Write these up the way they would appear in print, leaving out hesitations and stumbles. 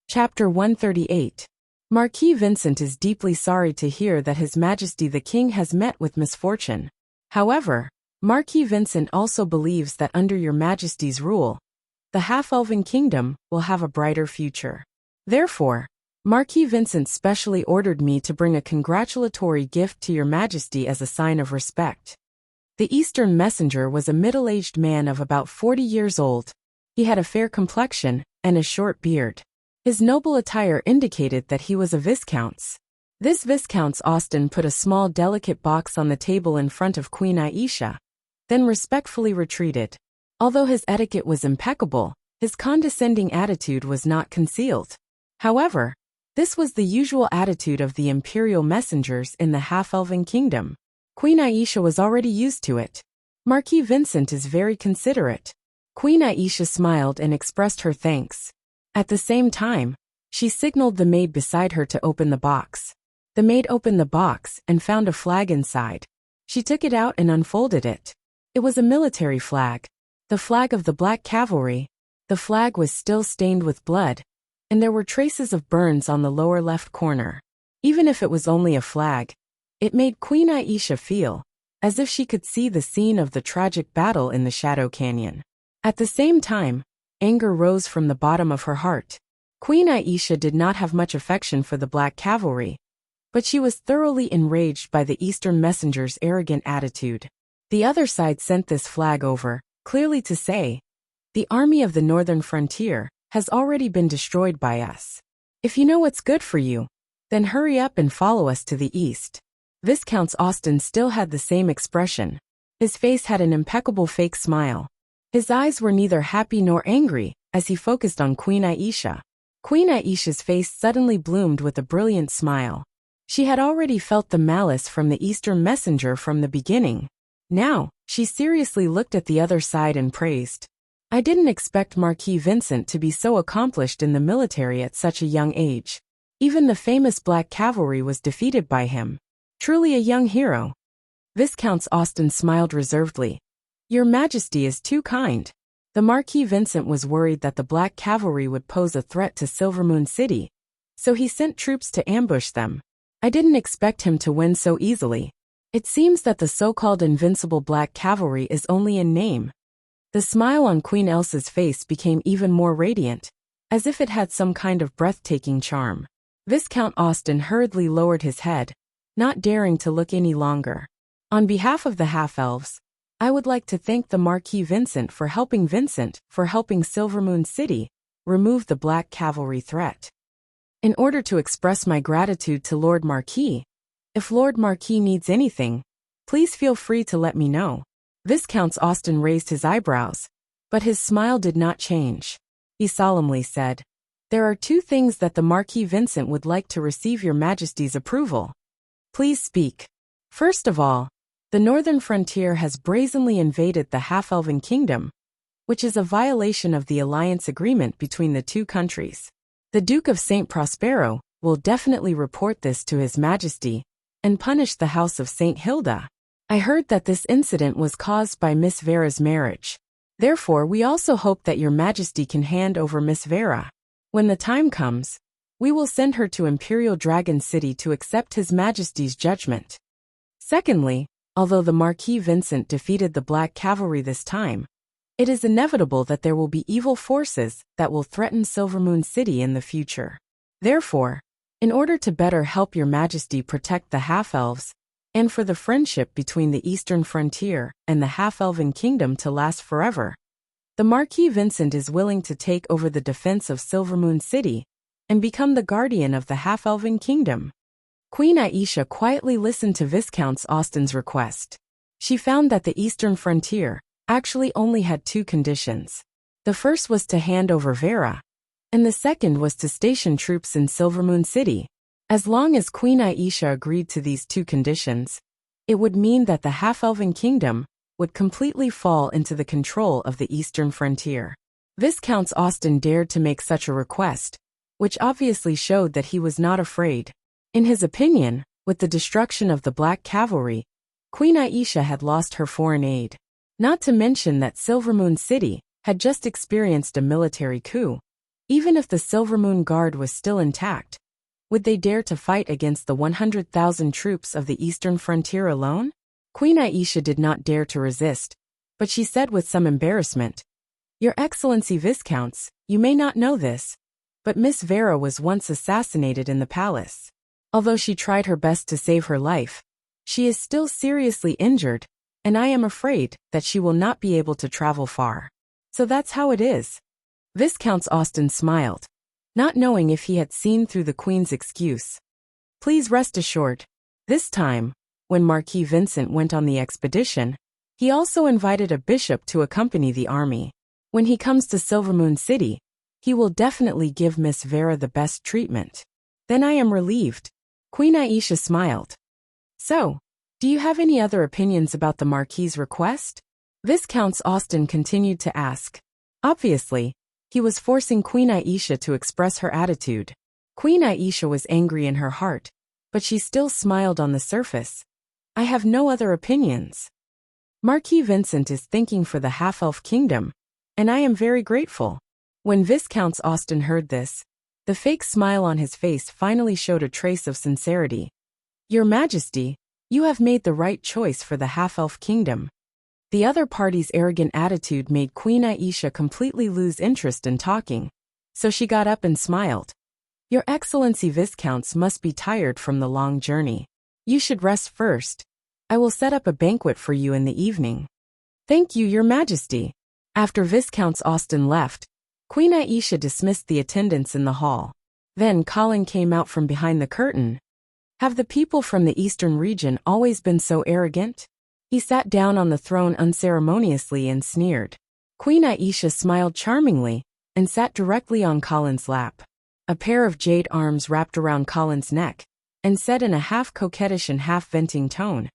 Chapter 138. Marquis Vincent is deeply sorry to hear that His Majesty the King has met with misfortune. However, Marquis Vincent also believes that under Your Majesty's rule, the half-elven kingdom will have a brighter future. Therefore, Marquis Vincent specially ordered me to bring a congratulatory gift to Your Majesty as a sign of respect. The Eastern messenger was a middle-aged man of about 40 years old. He had a fair complexion and a short beard. His noble attire indicated that he was a viscount's. This Viscount's Austin put a small delicate box on the table in front of Queen Aisha, then respectfully retreated. Although his etiquette was impeccable, his condescending attitude was not concealed. However, this was the usual attitude of the imperial messengers in the half-elven kingdom. Queen Aisha was already used to it. Marquis Vincent is very considerate. Queen Aisha smiled and expressed her thanks. At the same time, she signaled the maid beside her to open the box. The maid opened the box and found a flag inside. She took it out and unfolded it. It was a military flag. The flag of the Black Cavalry. The flag was still stained with blood, and there were traces of burns on the lower left corner. Even if it was only a flag, it made Queen Aisha feel as if she could see the scene of the tragic battle in the Shadow Canyon. At the same time, anger rose from the bottom of her heart. Queen Aisha did not have much affection for the Black Cavalry, but she was thoroughly enraged by the Eastern messenger's arrogant attitude. The other side sent this flag over, clearly to say, the army of the northern frontier has already been destroyed by us. If you know what's good for you, then hurry up and follow us to the east. Viscount Austin still had the same expression. His face had an impeccable fake smile. His eyes were neither happy nor angry as he focused on Queen Aisha. Queen Aisha's face suddenly bloomed with a brilliant smile. She had already felt the malice from the Eastern messenger from the beginning. Now, she seriously looked at the other side and praised. I didn't expect Marquis Vincent to be so accomplished in the military at such a young age. Even the famous Black Cavalry was defeated by him. Truly a young hero. Viscount Austin smiled reservedly. Your Majesty is too kind. The Marquis Vincent was worried that the Black Cavalry would pose a threat to Silvermoon City, so he sent troops to ambush them. I didn't expect him to win so easily. It seems that the so-called invincible Black Cavalry is only in name. The smile on Queen Elsa's face became even more radiant, as if it had some kind of breathtaking charm. Viscount Austin hurriedly lowered his head, not daring to look any longer. On behalf of the half-elves, I would like to thank the Marquis Vincent for helping Silvermoon City remove the Black Cavalry threat. In order to express my gratitude to Lord Marquis, if Lord Marquis needs anything, please feel free to let me know. Viscount Austin raised his eyebrows, but his smile did not change. He solemnly said, There are two things that the Marquis Vincent would like to receive Your Majesty's approval. Please speak. First of all, the northern frontier has brazenly invaded the half-elven kingdom, which is a violation of the alliance agreement between the two countries. The Duke of St. Prospero will definitely report this to His Majesty and punish the House of St. Hilda. I heard that this incident was caused by Miss Vera's marriage. Therefore, we also hope that Your Majesty can hand over Miss Vera. When the time comes, we will send her to Imperial Dragon City to accept His Majesty's judgment. Secondly, although the Marquis Vincent defeated the Black Cavalry this time, it is inevitable that there will be evil forces that will threaten Silvermoon City in the future. Therefore, in order to better help Your Majesty protect the half-elves, and for the friendship between the Eastern Frontier and the half-elven kingdom to last forever, the Marquis Vincent is willing to take over the defense of Silvermoon City and become the guardian of the half-elven kingdom. Queen Aisha quietly listened to Viscount Austin's request. She found that the Eastern Frontier actually only had two conditions. The first was to hand over Vera, and the second was to station troops in Silvermoon City. As long as Queen Aisha agreed to these two conditions, it would mean that the half-elven kingdom would completely fall into the control of the Eastern Frontier. Viscount Austin dared to make such a request, which obviously showed that he was not afraid. In his opinion, with the destruction of the Black Cavalry, Queen Aisha had lost her foreign aid. Not to mention that Silvermoon City had just experienced a military coup. Even if the Silver Moon Guard was still intact, would they dare to fight against the 100,000 troops of the eastern frontier alone? Queen Aisha did not dare to resist, but she said with some embarrassment, "Your Excellency Viscounts, you may not know this, but Miss Vera was once assassinated in the palace. Although she tried her best to save her life, she is still seriously injured, and I am afraid that she will not be able to travel far. So that's how it is." Viscount Austen smiled, not knowing if he had seen through the Queen's excuse. Please rest assured, this time, when Marquis Vincent went on the expedition, he also invited a bishop to accompany the army. When he comes to Silvermoon City, he will definitely give Miss Vera the best treatment. Then I am relieved. Queen Aisha smiled. So, do you have any other opinions about the Marquis's request? Viscount Austen continued to ask. Obviously, he was forcing Queen Aisha to express her attitude. Queen Aisha was angry in her heart, but she still smiled on the surface. I have no other opinions. Marquis Vincent is thinking for the half-elf kingdom, and I am very grateful. When Viscount Austen heard this, the fake smile on his face finally showed a trace of sincerity. Your Majesty, you have made the right choice for the half-elf kingdom. The other party's arrogant attitude made Queen Aisha completely lose interest in talking, so she got up and smiled. Your Excellency Viscounts must be tired from the long journey. You should rest first. I will set up a banquet for you in the evening. Thank you, Your Majesty. After Viscount Austen left, Queen Aisha dismissed the attendants in the hall. Then Colin came out from behind the curtain. Have the people from the eastern region always been so arrogant? He sat down on the throne unceremoniously and sneered. Queen Aisha smiled charmingly and sat directly on Colin's lap. A pair of jade arms wrapped around Colin's neck and said in a half-coquettish and half-venting tone,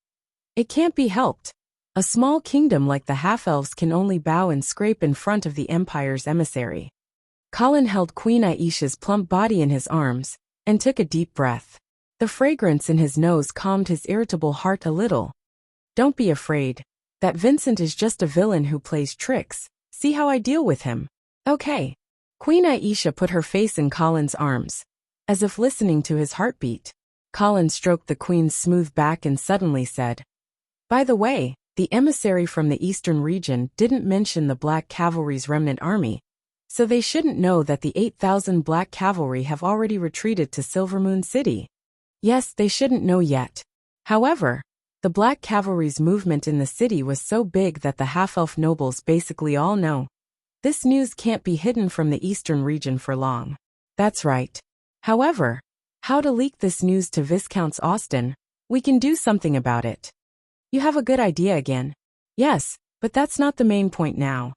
"It can't be helped. A small kingdom like the half-elves can only bow and scrape in front of the Empire's emissary." Colin held Queen Aisha's plump body in his arms and took a deep breath. The fragrance in his nose calmed his irritable heart a little. Don't be afraid. That Vincent is just a villain who plays tricks. See how I deal with him. Okay. Queen Aisha put her face in Colin's arms, as if listening to his heartbeat. Colin stroked the Queen's smooth back and suddenly said, "By the way, the emissary from the eastern region didn't mention the Black Cavalry's remnant army, so they shouldn't know that the 8,000 Black Cavalry have already retreated to Silvermoon City. Yes, they shouldn't know yet. However, the Black Cavalry's movement in the city was so big that the half-elf nobles basically all know. This news can't be hidden from the eastern region for long." That's right. However, how to leak this news to Viscount Austen? We can do something about it. You have a good idea again. Yes, but that's not the main point now.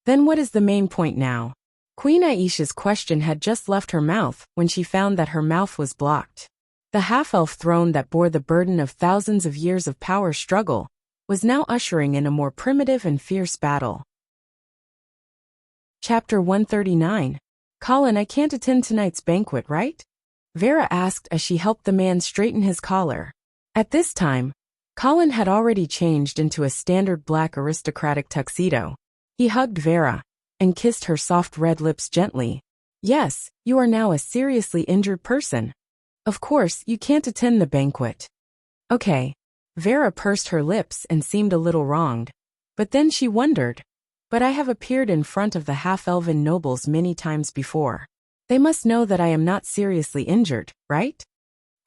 Then what is the main point now? Queen Aisha's question had just left her mouth when she found that her mouth was blocked. The half-elf throne that bore the burden of thousands of years of power struggle was now ushering in a more primitive and fierce battle. Chapter 139. Colin, I can't attend tonight's banquet, right? Vera asked as she helped the man straighten his collar. At this time, Colin had already changed into a standard black aristocratic tuxedo. He hugged Vera and kissed her soft red lips gently. Yes, you are now a seriously injured person. Of course, you can't attend the banquet. Okay. Vera pursed her lips and seemed a little wronged. But then she wondered. But I have appeared in front of the half-elven nobles many times before. They must know that I am not seriously injured, right?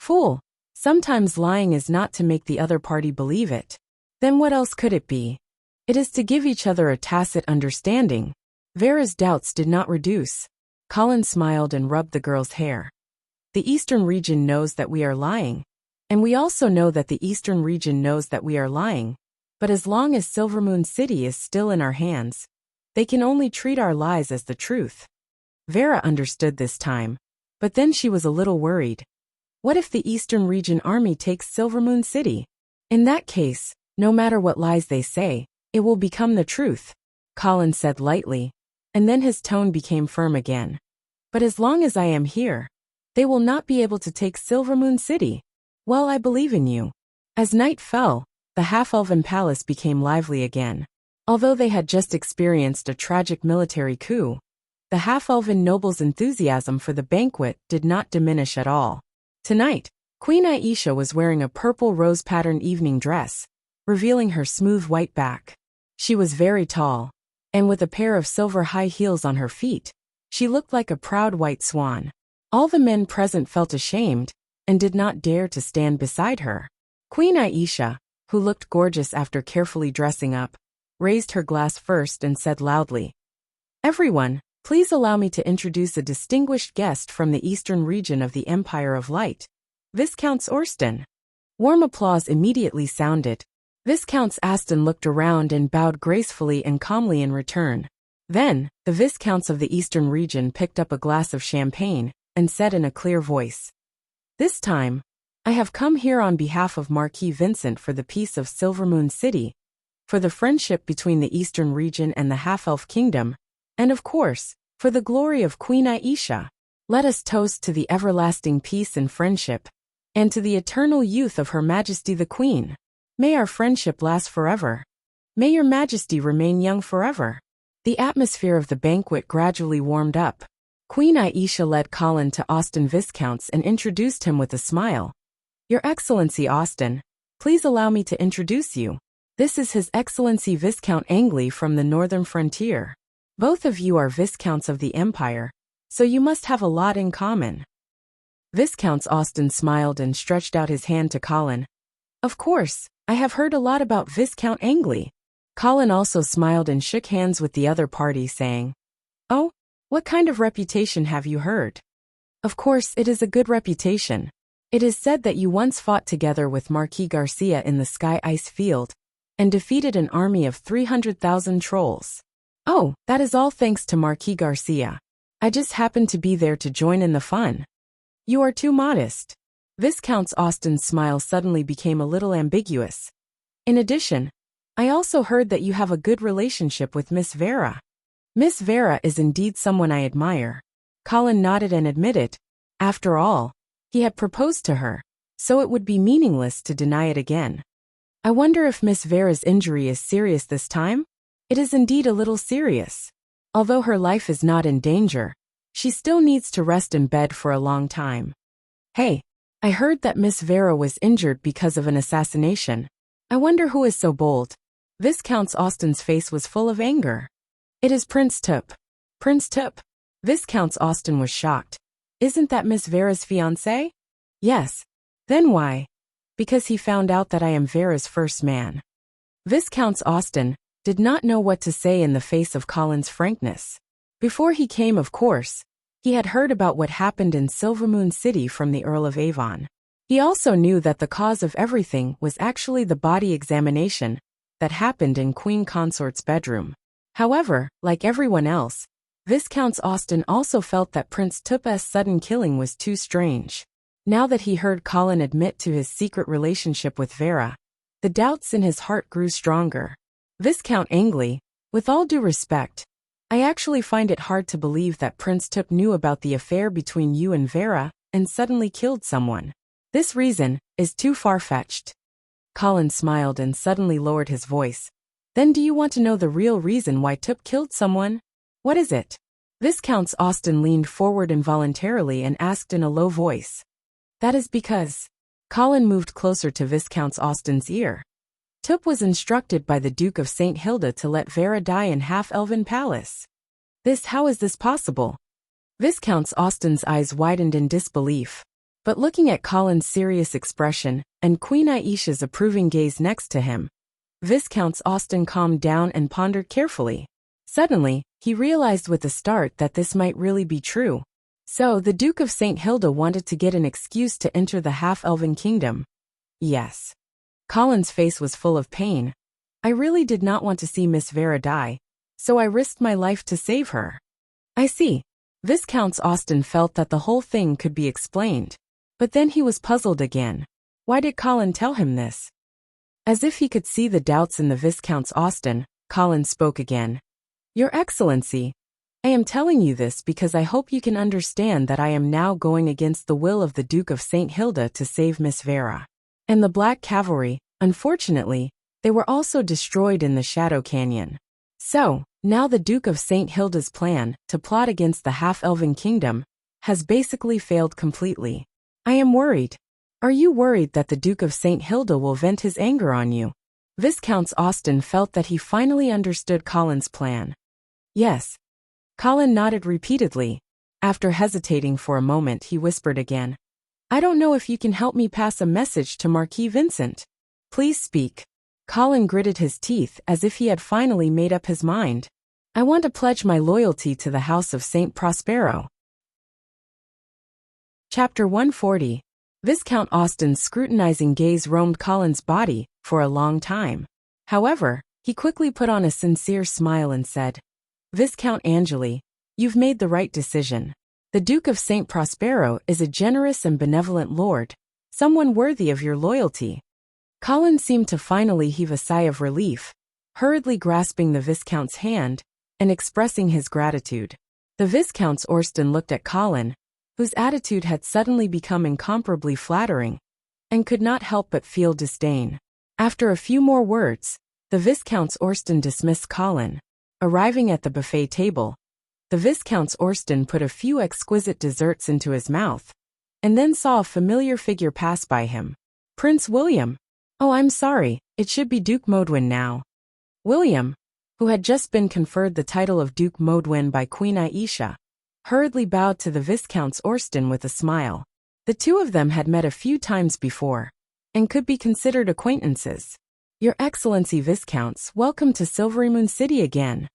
Fool. Sometimes lying is not to make the other party believe it. Then what else could it be? It is to give each other a tacit understanding. Vera's doubts did not reduce. Colin smiled and rubbed the girl's hair. The Eastern region knows that we are lying. And we also know that the Eastern region knows that we are lying. But as long as Silvermoon City is still in our hands, they can only treat our lies as the truth. Vera understood this time, but then she was a little worried. What if the Eastern region army takes Silvermoon City? In that case, no matter what lies they say, it will become the truth, Colin said lightly, and then his tone became firm again. But as long as I am here, they will not be able to take Silvermoon City. Well, I believe in you. As night fell, the half-elven palace became lively again. Although they had just experienced a tragic military coup, the half-elven noble's enthusiasm for the banquet did not diminish at all. Tonight, Queen Aisha was wearing a purple rose-patterned evening dress, revealing her smooth white back. She was very tall, and with a pair of silver high heels on her feet, she looked like a proud white swan. All the men present felt ashamed and did not dare to stand beside her. Queen Aisha, who looked gorgeous after carefully dressing up, raised her glass first and said loudly, "Everyone, please allow me to introduce a distinguished guest from the eastern region of the Empire of Light, Viscount Austen." Warm applause immediately sounded. Viscount Austen looked around and bowed gracefully and calmly in return. Then, the Viscounts of the eastern region picked up a glass of champagne and said in a clear voice, "This time, I have come here on behalf of Marquis Vincent for the peace of Silvermoon City, for the friendship between the eastern region and the half-elf kingdom, and of course, for the glory of Queen Aisha. Let us toast to the everlasting peace and friendship, and to the eternal youth of Her Majesty the Queen. May our friendship last forever. May your Majesty remain young forever." The atmosphere of the banquet gradually warmed up. Queen Aisha led Colin to Austen Viscounts and introduced him with a smile. "Your Excellency Austen, please allow me to introduce you. This is His Excellency Viscount Angley from the northern frontier. Both of you are Viscounts of the Empire, so you must have a lot in common." Viscount Austen smiled and stretched out his hand to Colin. "Of course, I have heard a lot about Viscount Angley." Colin also smiled and shook hands with the other party, saying, "Oh, what kind of reputation have you heard?" "Of course, it is a good reputation. It is said that you once fought together with Marquis Garcia in the Sky Ice Field and defeated an army of 300,000 trolls." "Oh, that is all thanks to Marquis Garcia. I just happened to be there to join in the fun." "You are too modest." Viscount Austen's smile suddenly became a little ambiguous. "In addition, I also heard that you have a good relationship with Miss Vera." "Miss Vera is indeed someone I admire." Colin nodded and admitted, after all, he had proposed to her, so it would be meaningless to deny it again. "I wonder if Miss Vera's injury is serious this time?" "It is indeed a little serious. Although her life is not in danger, she still needs to rest in bed for a long time." "Hey, I heard that Miss Vera was injured because of an assassination. I wonder who is so bold." Viscount Austen's face was full of anger. "It is Prince Tup." "Prince Tup?" Viscount Austen was shocked. "Isn't that Miss Vera's fiancé?" "Yes. Then why?" "Because he found out that I am Vera's first man." Viscount Austen did not know what to say in the face of Colin's frankness. Before he came, of course, he had heard about what happened in Silvermoon City from the Earl of Avon. He also knew that the cause of everything was actually the body examination that happened in Queen Consort's bedroom. However, like everyone else, Viscount Austen also felt that Prince Tup's sudden killing was too strange. Now that he heard Colin admit to his secret relationship with Vera, the doubts in his heart grew stronger. "Viscount Angley, with all due respect, I actually find it hard to believe that Prince Tup knew about the affair between you and Vera and suddenly killed someone. This reason is too far-fetched." Colin smiled and suddenly lowered his voice. "Then do you want to know the real reason why Tup killed someone? What is it?" Viscount Austen leaned forward involuntarily and asked in a low voice. "That is because..." Colin moved closer to Viscount Austen's ear. "Tup was instructed by the Duke of St. Hilda to let Vera die in Half-Elven Palace." How is this possible?" Viscount Austen's eyes widened in disbelief. But looking at Colin's serious expression and Queen Aisha's approving gaze next to him, Viscount Austen calmed down and pondered carefully. Suddenly, he realized with a start that this might really be true. So, the Duke of St. Hilda wanted to get an excuse to enter the Half-Elven Kingdom. Yes. Colin's face was full of pain. "I really did not want to see Miss Vera die, so I risked my life to save her." "I see." Viscount Austen felt that the whole thing could be explained. But then he was puzzled again. Why did Colin tell him this? As if he could see the doubts in the Viscount Austen, Colin spoke again. "Your Excellency, I am telling you this because I hope you can understand that I am now going against the will of the Duke of St. Hilda to save Miss Vera. And the Black Cavalry, unfortunately, they were also destroyed in the Shadow Canyon. So, Now the Duke of St. Hilda's plan to plot against the half-elven kingdom has basically failed completely. I am worried. Are you worried that the Duke of St. Hilda will vent his anger on you? Viscount Austen felt that he finally understood Colin's plan. Yes. Colin nodded repeatedly. After hesitating for a moment, he whispered again. I don't know if you can help me pass a message to Marquis Vincent. Please speak. Colin gritted his teeth as if he had finally made up his mind. I want to pledge my loyalty to the House of St. Prospero. Chapter 140. Viscount Austen's scrutinizing gaze roamed Colin's body for a long time. However, he quickly put on a sincere smile and said, Viscount Angeli, you've made the right decision. The Duke of St. Prospero is a generous and benevolent lord, someone worthy of your loyalty. Colin seemed to finally heave a sigh of relief, hurriedly grasping the Viscount's hand and expressing his gratitude. The Viscount Austen looked at Colin, whose attitude had suddenly become incomparably flattering, and could not help but feel disdain. After a few more words, the Viscount Austen dismissed Colin. Arriving at the buffet table, the Viscount Austen put a few exquisite desserts into his mouth, and then saw a familiar figure pass by him. Prince William. Oh, I'm sorry, it should be Duke Modwin now. William, who had just been conferred the title of Duke Modwin by Queen Aisha, hurriedly bowed to the Viscount Austen with a smile. The two of them had met a few times before, and could be considered acquaintances. Your Excellency Viscounts, welcome to Silvery Moon City again.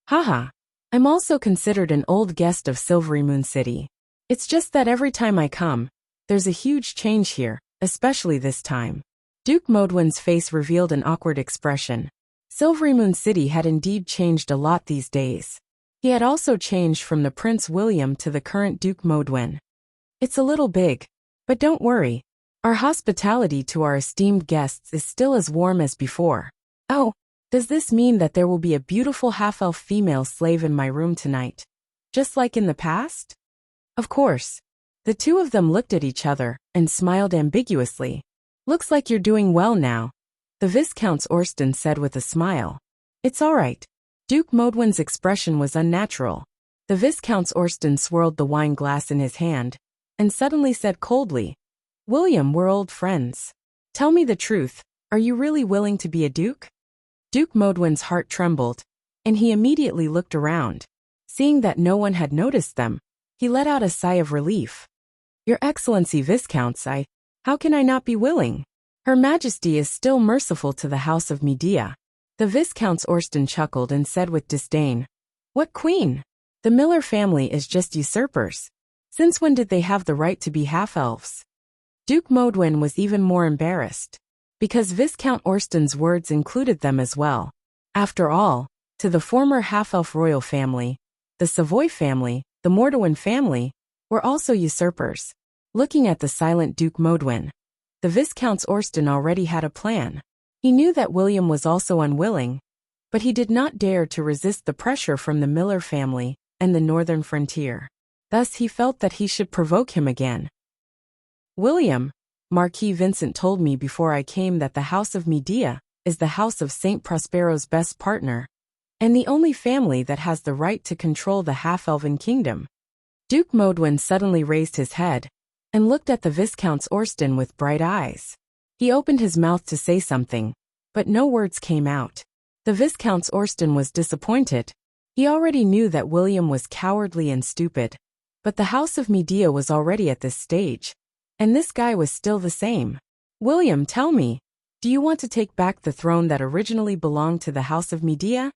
Haha, I'm also considered an old guest of Silvery Moon City. It's just that every time I come, there's a huge change here, especially this time. Duke Modwin's face revealed an awkward expression. Silvery Moon City had indeed changed a lot these days. He had also changed from the Prince William to the current Duke Modwin. It's a little big, but don't worry. Our hospitality to our esteemed guests is still as warm as before. Oh, does this mean that there will be a beautiful half-elf female slave in my room tonight? Just like in the past? Of course. The two of them looked at each other and smiled ambiguously. Looks like you're doing well now, the Viscount Austen said with a smile. It's all right. Duke Modwin's expression was unnatural. The Viscount Austen swirled the wine glass in his hand and suddenly said coldly, William, we're old friends. Tell me the truth, are you really willing to be a duke? Duke Modwin's heart trembled, and he immediately looked around. Seeing that no one had noticed them, he let out a sigh of relief. Your Excellency Viscounts, how can I not be willing? Her Majesty is still merciful to the House of Medea. The Viscount Austen chuckled and said with disdain, What queen? The Miller family is just usurpers. Since when did they have the right to be half-elves? Duke Modwin was even more embarrassed, because Viscount Austen's words included them as well. After all, to the former half-elf royal family, the Savoy family, the Mortawin family, were also usurpers. Looking at the silent Duke Modwin, the Viscount Austen already had a plan. He knew that William was also unwilling, but he did not dare to resist the pressure from the Miller family and the northern frontier. Thus he felt that he should provoke him again. William, Marquis Vincent told me before I came that the House of Medea is the House of St. Prospero's best partner, and the only family that has the right to control the half-elven kingdom. Duke Modwin suddenly raised his head and looked at the Viscount Austen with bright eyes. He opened his mouth to say something, but no words came out. The Viscount Austen was disappointed. He already knew that William was cowardly and stupid, but the House of Medea was already at this stage, and this guy was still the same. William, tell me, do you want to take back the throne that originally belonged to the House of Medea?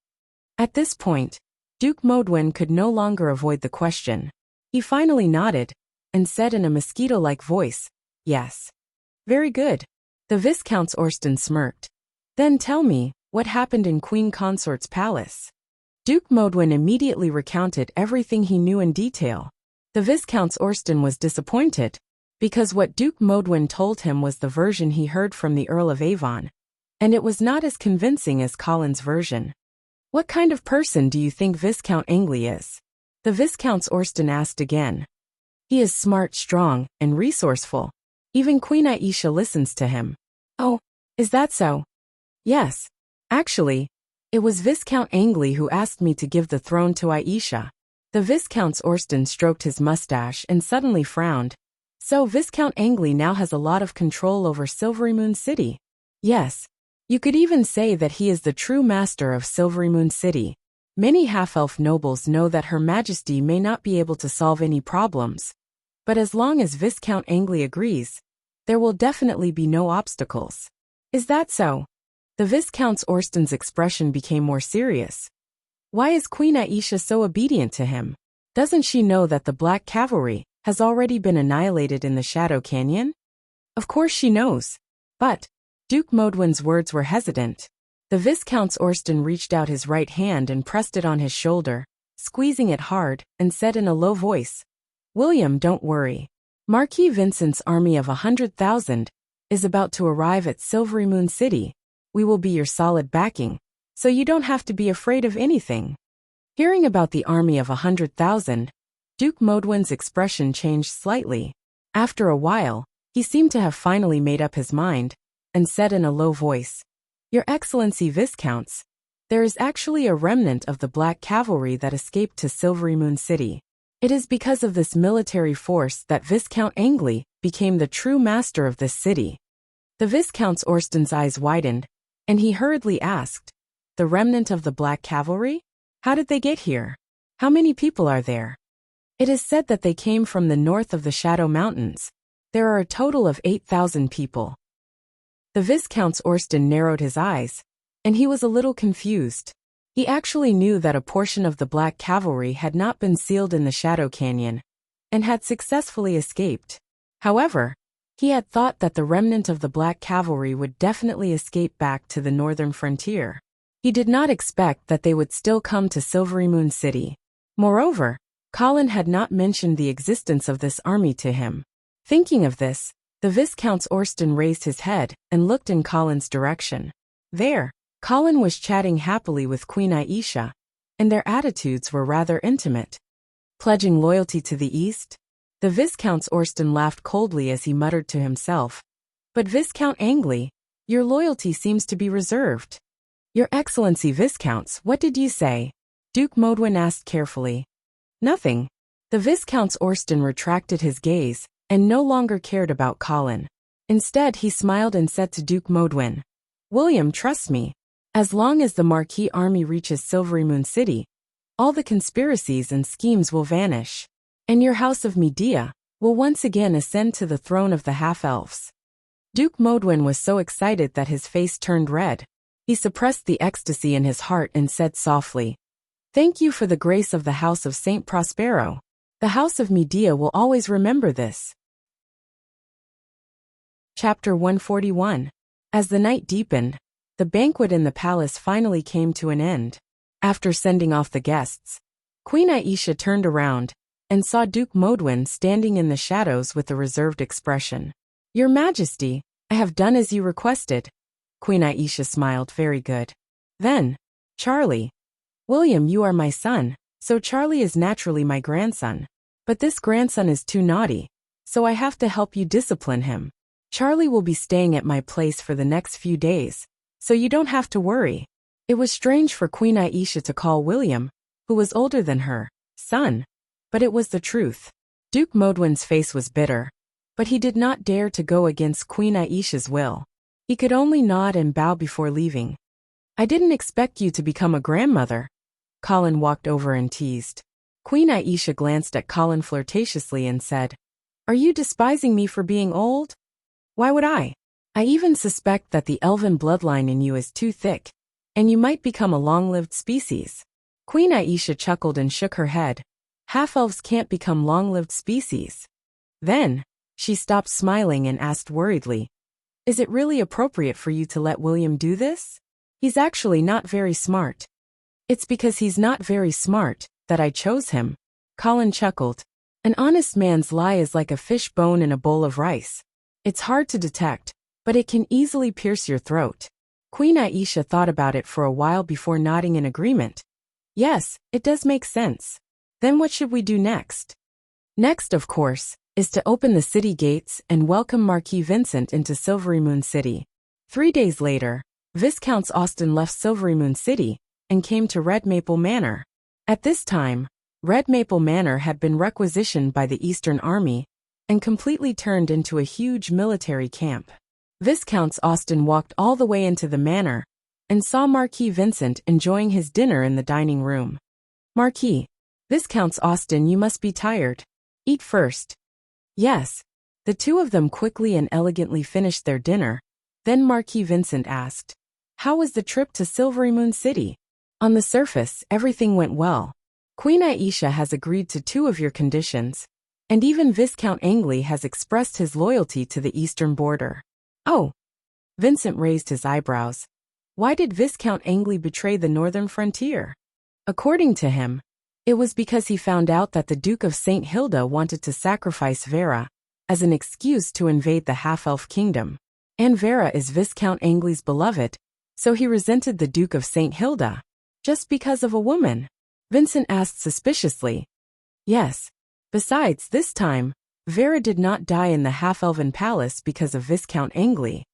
At this point, Duke Modwin could no longer avoid the question. He finally nodded and said in a mosquito-like voice, Yes. Very good. The Viscount Austen smirked. Then tell me, what happened in Queen Consort's palace? Duke Modwin immediately recounted everything he knew in detail. The Viscount Austen was disappointed, because what Duke Modwin told him was the version he heard from the Earl of Avon, and it was not as convincing as Colin's version. What kind of person do you think Viscount Angeli is? The Viscount Austen asked again. He is smart, strong, and resourceful. Even Queen Aisha listens to him. Oh, is that so? Yes. Actually, It was Viscount Angley who asked me to give the throne to Aisha. The Viscount Orsten stroked his mustache and suddenly frowned. So Viscount Angley now has a lot of control over Silvery Moon City. Yes. You could even say that he is the true master of Silvery Moon City. Many half-elf nobles know that Her Majesty may not be able to solve any problems. But as long as Viscount Angley agrees, there will definitely be no obstacles. Is that so? The Viscount Orsten's expression became more serious. Why is Queen Aisha so obedient to him? Doesn't she know that the Black Cavalry has already been annihilated in the Shadow Canyon? Of course she knows. But Duke Modwin's words were hesitant. The Viscount Orsten reached out his right hand and pressed it on his shoulder, squeezing it hard, and said in a low voice, "William, don't worry. Marquis Vincent's army of 100,000 is about to arrive at Silvery Moon City. We will be your solid backing, so you don't have to be afraid of anything." Hearing about the army of 100,000, Duke Modwin's expression changed slightly. After a while, he seemed to have finally made up his mind, and said in a low voice, "Your Excellency Viscounts, there is actually a remnant of the Black Cavalry that escaped to Silvery Moon City. It is because of this military force that Viscount Angley became the true master of this city." The Viscount Orsten's eyes widened, and he hurriedly asked, "The remnant of the Black Cavalry? How did they get here? How many people are there?" "It is said that they came from the north of the Shadow Mountains. There are a total of 8,000 people." The Viscount Orsten narrowed his eyes, and he was a little confused. He actually knew that a portion of the Black Cavalry had not been sealed in the Shadow Canyon, and had successfully escaped. However, he had thought that the remnant of the Black Cavalry would definitely escape back to the northern frontier. He did not expect that they would still come to Silvery Moon City. Moreover, Colin had not mentioned the existence of this army to him. Thinking of this, the Viscount Orsten raised his head and looked in Colin's direction. There, Colin was chatting happily with Queen Aisha, and their attitudes were rather intimate. Pledging loyalty to the East? The Viscount Orsten laughed coldly as he muttered to himself. "But Viscount Angley, your loyalty seems to be reserved." "Your Excellency Viscounts, what did you say?" Duke Modwin asked carefully. "Nothing." The Viscount Orsten retracted his gaze, and no longer cared about Colin. Instead he smiled and said to Duke Modwin, "William, trust me. As long as the Marquis army reaches Silvery Moon City, all the conspiracies and schemes will vanish, and your House of Medea will once again ascend to the throne of the half-elves." Duke Modwin was so excited that his face turned red. He suppressed the ecstasy in his heart and said softly, "Thank you for the grace of the House of Saint Prospero. The House of Medea will always remember this." Chapter 141. As the night deepened, the banquet in the palace finally came to an end. After sending off the guests, Queen Aisha turned around and saw Duke Modwin standing in the shadows with a reserved expression. "Your Majesty, I have done as you requested." Queen Aisha smiled. "Very good. Then, Charlie." "William, you are my son, so Charlie is naturally my grandson. But this grandson is too naughty, so I have to help you discipline him. Charlie will be staying at my place for the next few days, so you don't have to worry." It was strange for Queen Aisha to call William, who was older than her, son, but it was the truth. Duke Modwin's face was bitter, but he did not dare to go against Queen Aisha's will. He could only nod and bow before leaving. "I didn't expect you to become a grandmother." Colin walked over and teased. Queen Aisha glanced at Colin flirtatiously and said, "Are you despising me for being old?" "Why would I? I even suspect that the elven bloodline in you is too thick, and you might become a long-lived species." Queen Aisha chuckled and shook her head. "Half-elves can't become long-lived species." Then, she stopped smiling and asked worriedly, "Is it really appropriate for you to let William do this? He's actually not very smart." "It's because he's not very smart that I chose him." Colin chuckled. "An honest man's lie is like a fish bone in a bowl of rice. It's hard to detect, but it can easily pierce your throat." Queen Aisha thought about it for a while before nodding in agreement. "Yes, it does make sense. Then what should we do next?" "Next, of course, is to open the city gates and welcome Marquis Vincent into Silvery Moon City." 3 days later, Viscount Austen left Silvery Moon City and came to Red Maple Manor. At this time, Red Maple Manor had been requisitioned by the Eastern Army and completely turned into a huge military camp. Viscount Austen walked all the way into the manor and saw Marquis Vincent enjoying his dinner in the dining room. "Marquis, Viscount Austen, you must be tired. Eat first." "Yes." The two of them quickly and elegantly finished their dinner. Then Marquis Vincent asked, "How was the trip to Silvery Moon City?" "On the surface, everything went well. Queen Aisha has agreed to two of your conditions, and even Viscount Angley has expressed his loyalty to the eastern border." "Oh." Vincent raised his eyebrows. Why did Viscount Angley betray the northern frontier? According to him, it was because he found out that the Duke of St. Hilda wanted to sacrifice Vera as an excuse to invade the half-elf kingdom. And Vera is Viscount Angley's beloved, so he resented the Duke of St. Hilda. Just because of a woman? Vincent asked suspiciously. Yes. Besides, this time, Vera did not die in the half-elven palace because of Viscount Angley.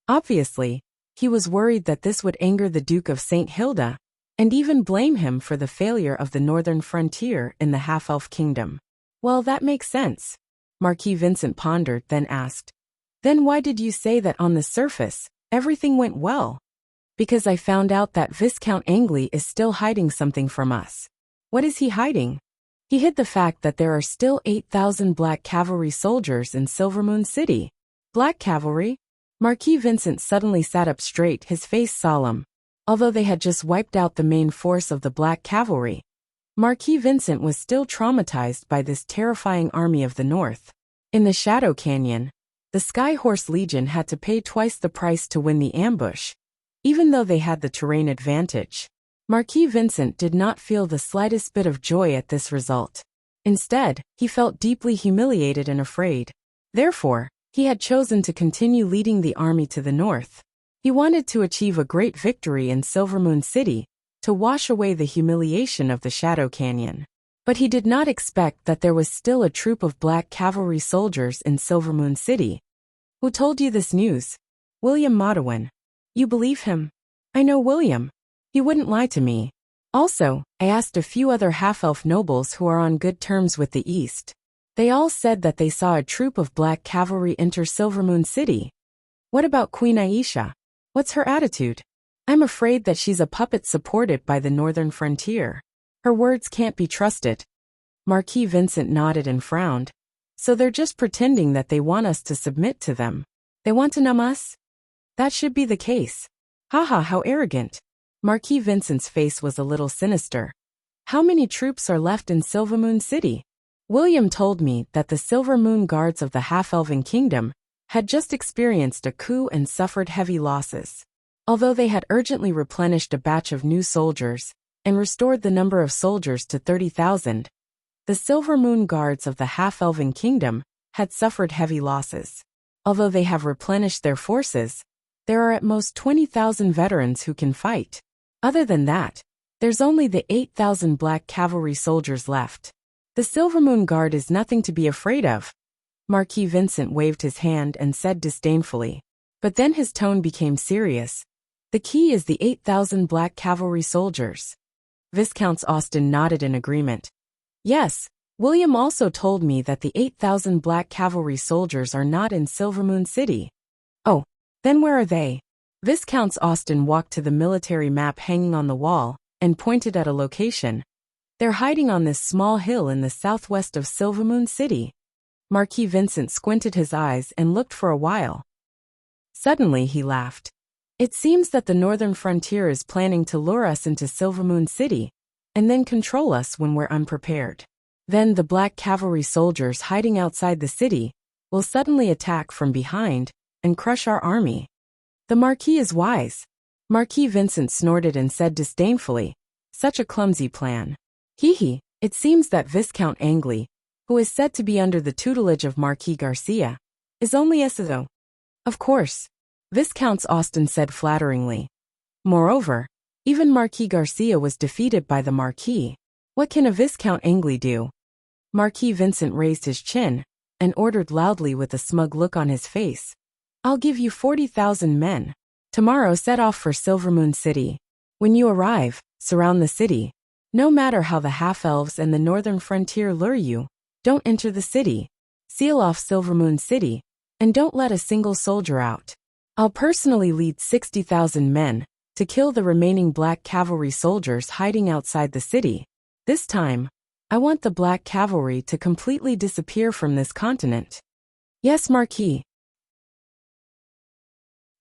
Obviously, he was worried that this would anger the Duke of St. Hilda, and even blame him for the failure of the northern frontier in the half-elf kingdom. Well, that makes sense. Marquis Vincent pondered, then asked, "Then why did you say that on the surface, everything went well?" "Because I found out that Viscount Angley is still hiding something from us." "What is he hiding?" "He hid the fact that there are still 8,000 Black Cavalry soldiers in Silvermoon City." "Black Cavalry?" Marquis Vincent suddenly sat up straight, his face solemn. Although they had just wiped out the main force of the Black Cavalry, Marquis Vincent was still traumatized by this terrifying army of the North. In the Shadow Canyon, the Skyhorse Legion had to pay twice the price to win the ambush, even though they had the terrain advantage. Marquis Vincent did not feel the slightest bit of joy at this result. Instead, he felt deeply humiliated and afraid. Therefore, he had chosen to continue leading the army to the north. He wanted to achieve a great victory in Silvermoon City, to wash away the humiliation of the Shadow Canyon. But he did not expect that there was still a troop of Black Cavalry soldiers in Silvermoon City. "Who told you this news?" "William Modawin." "You believe him?" "I know William. He wouldn't lie to me." "Also, I asked a few other half-elf nobles who are on good terms with the East. They all said that they saw a troop of Black Cavalry enter Silvermoon City." "What about Queen Aisha? What's her attitude?" "I'm afraid that she's a puppet supported by the northern frontier. Her words can't be trusted." Marquis Vincent nodded and frowned. "So they're just pretending that they want us to submit to them. They want to numb us?" "That should be the case." "Haha, how arrogant." Marquis Vincent's face was a little sinister. "How many troops are left in Silvermoon City?" "William told me that the Silver Moon Guards of the Half-Elven Kingdom had just experienced a coup and suffered heavy losses. Although they had urgently replenished a batch of new soldiers and restored the number of soldiers to 30,000, the Silver Moon Guards of the Half-Elven Kingdom had suffered heavy losses. Although they have replenished their forces, there are at most 20,000 veterans who can fight. Other than that, there's only the 8,000 Black Cavalry soldiers left. The Silvermoon Guard is nothing to be afraid of." Marquis Vincent waved his hand and said disdainfully. But then his tone became serious. "The key is the 8,000 Black Cavalry soldiers." Viscount Austen nodded in agreement. "Yes, William also told me that the 8,000 Black Cavalry soldiers are not in Silvermoon City." "Oh, then where are they?" Viscount Austen walked to the military map hanging on the wall and pointed at a location. "They're hiding on this small hill in the southwest of Silvermoon City." Marquis Vincent squinted his eyes and looked for a while. Suddenly he laughed. "It seems that the northern frontier is planning to lure us into Silvermoon City, and then control us when we're unprepared. Then the Black Cavalry soldiers hiding outside the city will suddenly attack from behind and crush our army." "The Marquis is wise." Marquis Vincent snorted and said disdainfully, "Such a clumsy plan. Hee, it seems that Viscount Angley, who is said to be under the tutelage of Marquis Garcia, is only SSO. "Of course," Viscount Austen said flatteringly. "Moreover, even Marquis Garcia was defeated by the Marquis. What can a Viscount Angley do?" Marquis Vincent raised his chin and ordered loudly with a smug look on his face. "I'll give you 40,000 men. Tomorrow set off for Silvermoon City." When you arrive, surround the city. No matter how the half-elves and the northern frontier lure you, don't enter the city. Seal off Silvermoon City, and don't let a single soldier out. I'll personally lead 60,000 men to kill the remaining black cavalry soldiers hiding outside the city. This time, I want the black cavalry to completely disappear from this continent. Yes, Marquis.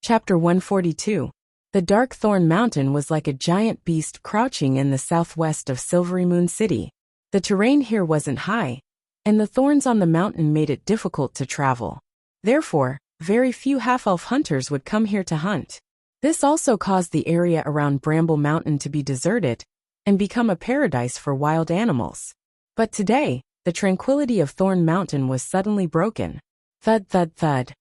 Chapter 142. The Dark Thorn Mountain was like a giant beast crouching in the southwest of Silvery Moon City. The terrain here wasn't high, and the thorns on the mountain made it difficult to travel. Therefore, very few half-elf hunters would come here to hunt. This also caused the area around Bramble Mountain to be deserted and become a paradise for wild animals. But today, the tranquility of Thorn Mountain was suddenly broken. Thud, thud, thud.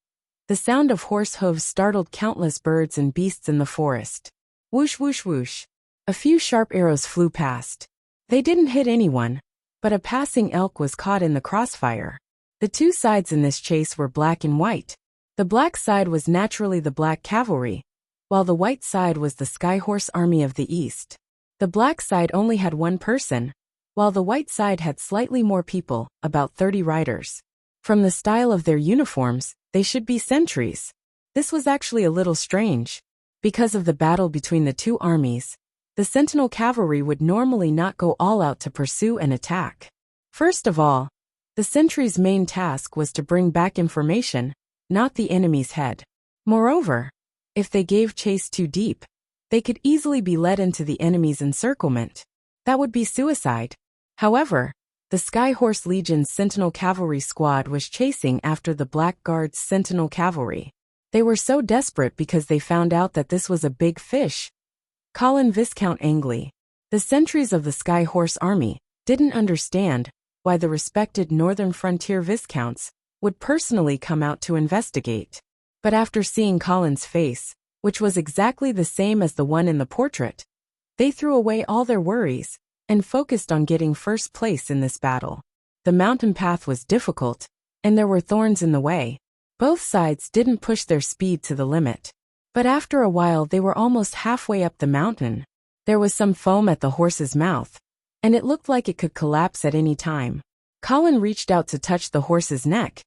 The sound of horse hooves startled countless birds and beasts in the forest. Whoosh, whoosh, whoosh. A few sharp arrows flew past. They didn't hit anyone, but a passing elk was caught in the crossfire. The two sides in this chase were black and white. The black side was naturally the black cavalry, while the white side was the Skyhorse Army of the East. The black side only had one person, while the white side had slightly more people, about 30 riders. From the style of their uniforms, they should be sentries. This was actually a little strange. Because of the battle between the two armies, the Sentinel cavalry would normally not go all out to pursue and attack. First of all, the sentries' main task was to bring back information, not the enemy's head. Moreover, if they gave chase too deep, they could easily be led into the enemy's encirclement. That would be suicide. However, the Skyhorse Legion's Sentinel Cavalry squad was chasing after the Black Guard's Sentinel Cavalry. They were so desperate because they found out that this was a big fish. Colin Viscount Angley, the sentries of the Skyhorse Army, didn't understand why the respected Northern Frontier Viscounts would personally come out to investigate. But after seeing Colin's face, which was exactly the same as the one in the portrait, they threw away all their worries and focused on getting first place in this battle. The mountain path was difficult, and there were thorns in the way. Both sides didn't push their speed to the limit. But after a while they were almost halfway up the mountain. There was some foam at the horse's mouth, and it looked like it could collapse at any time. Colin reached out to touch the horse's neck,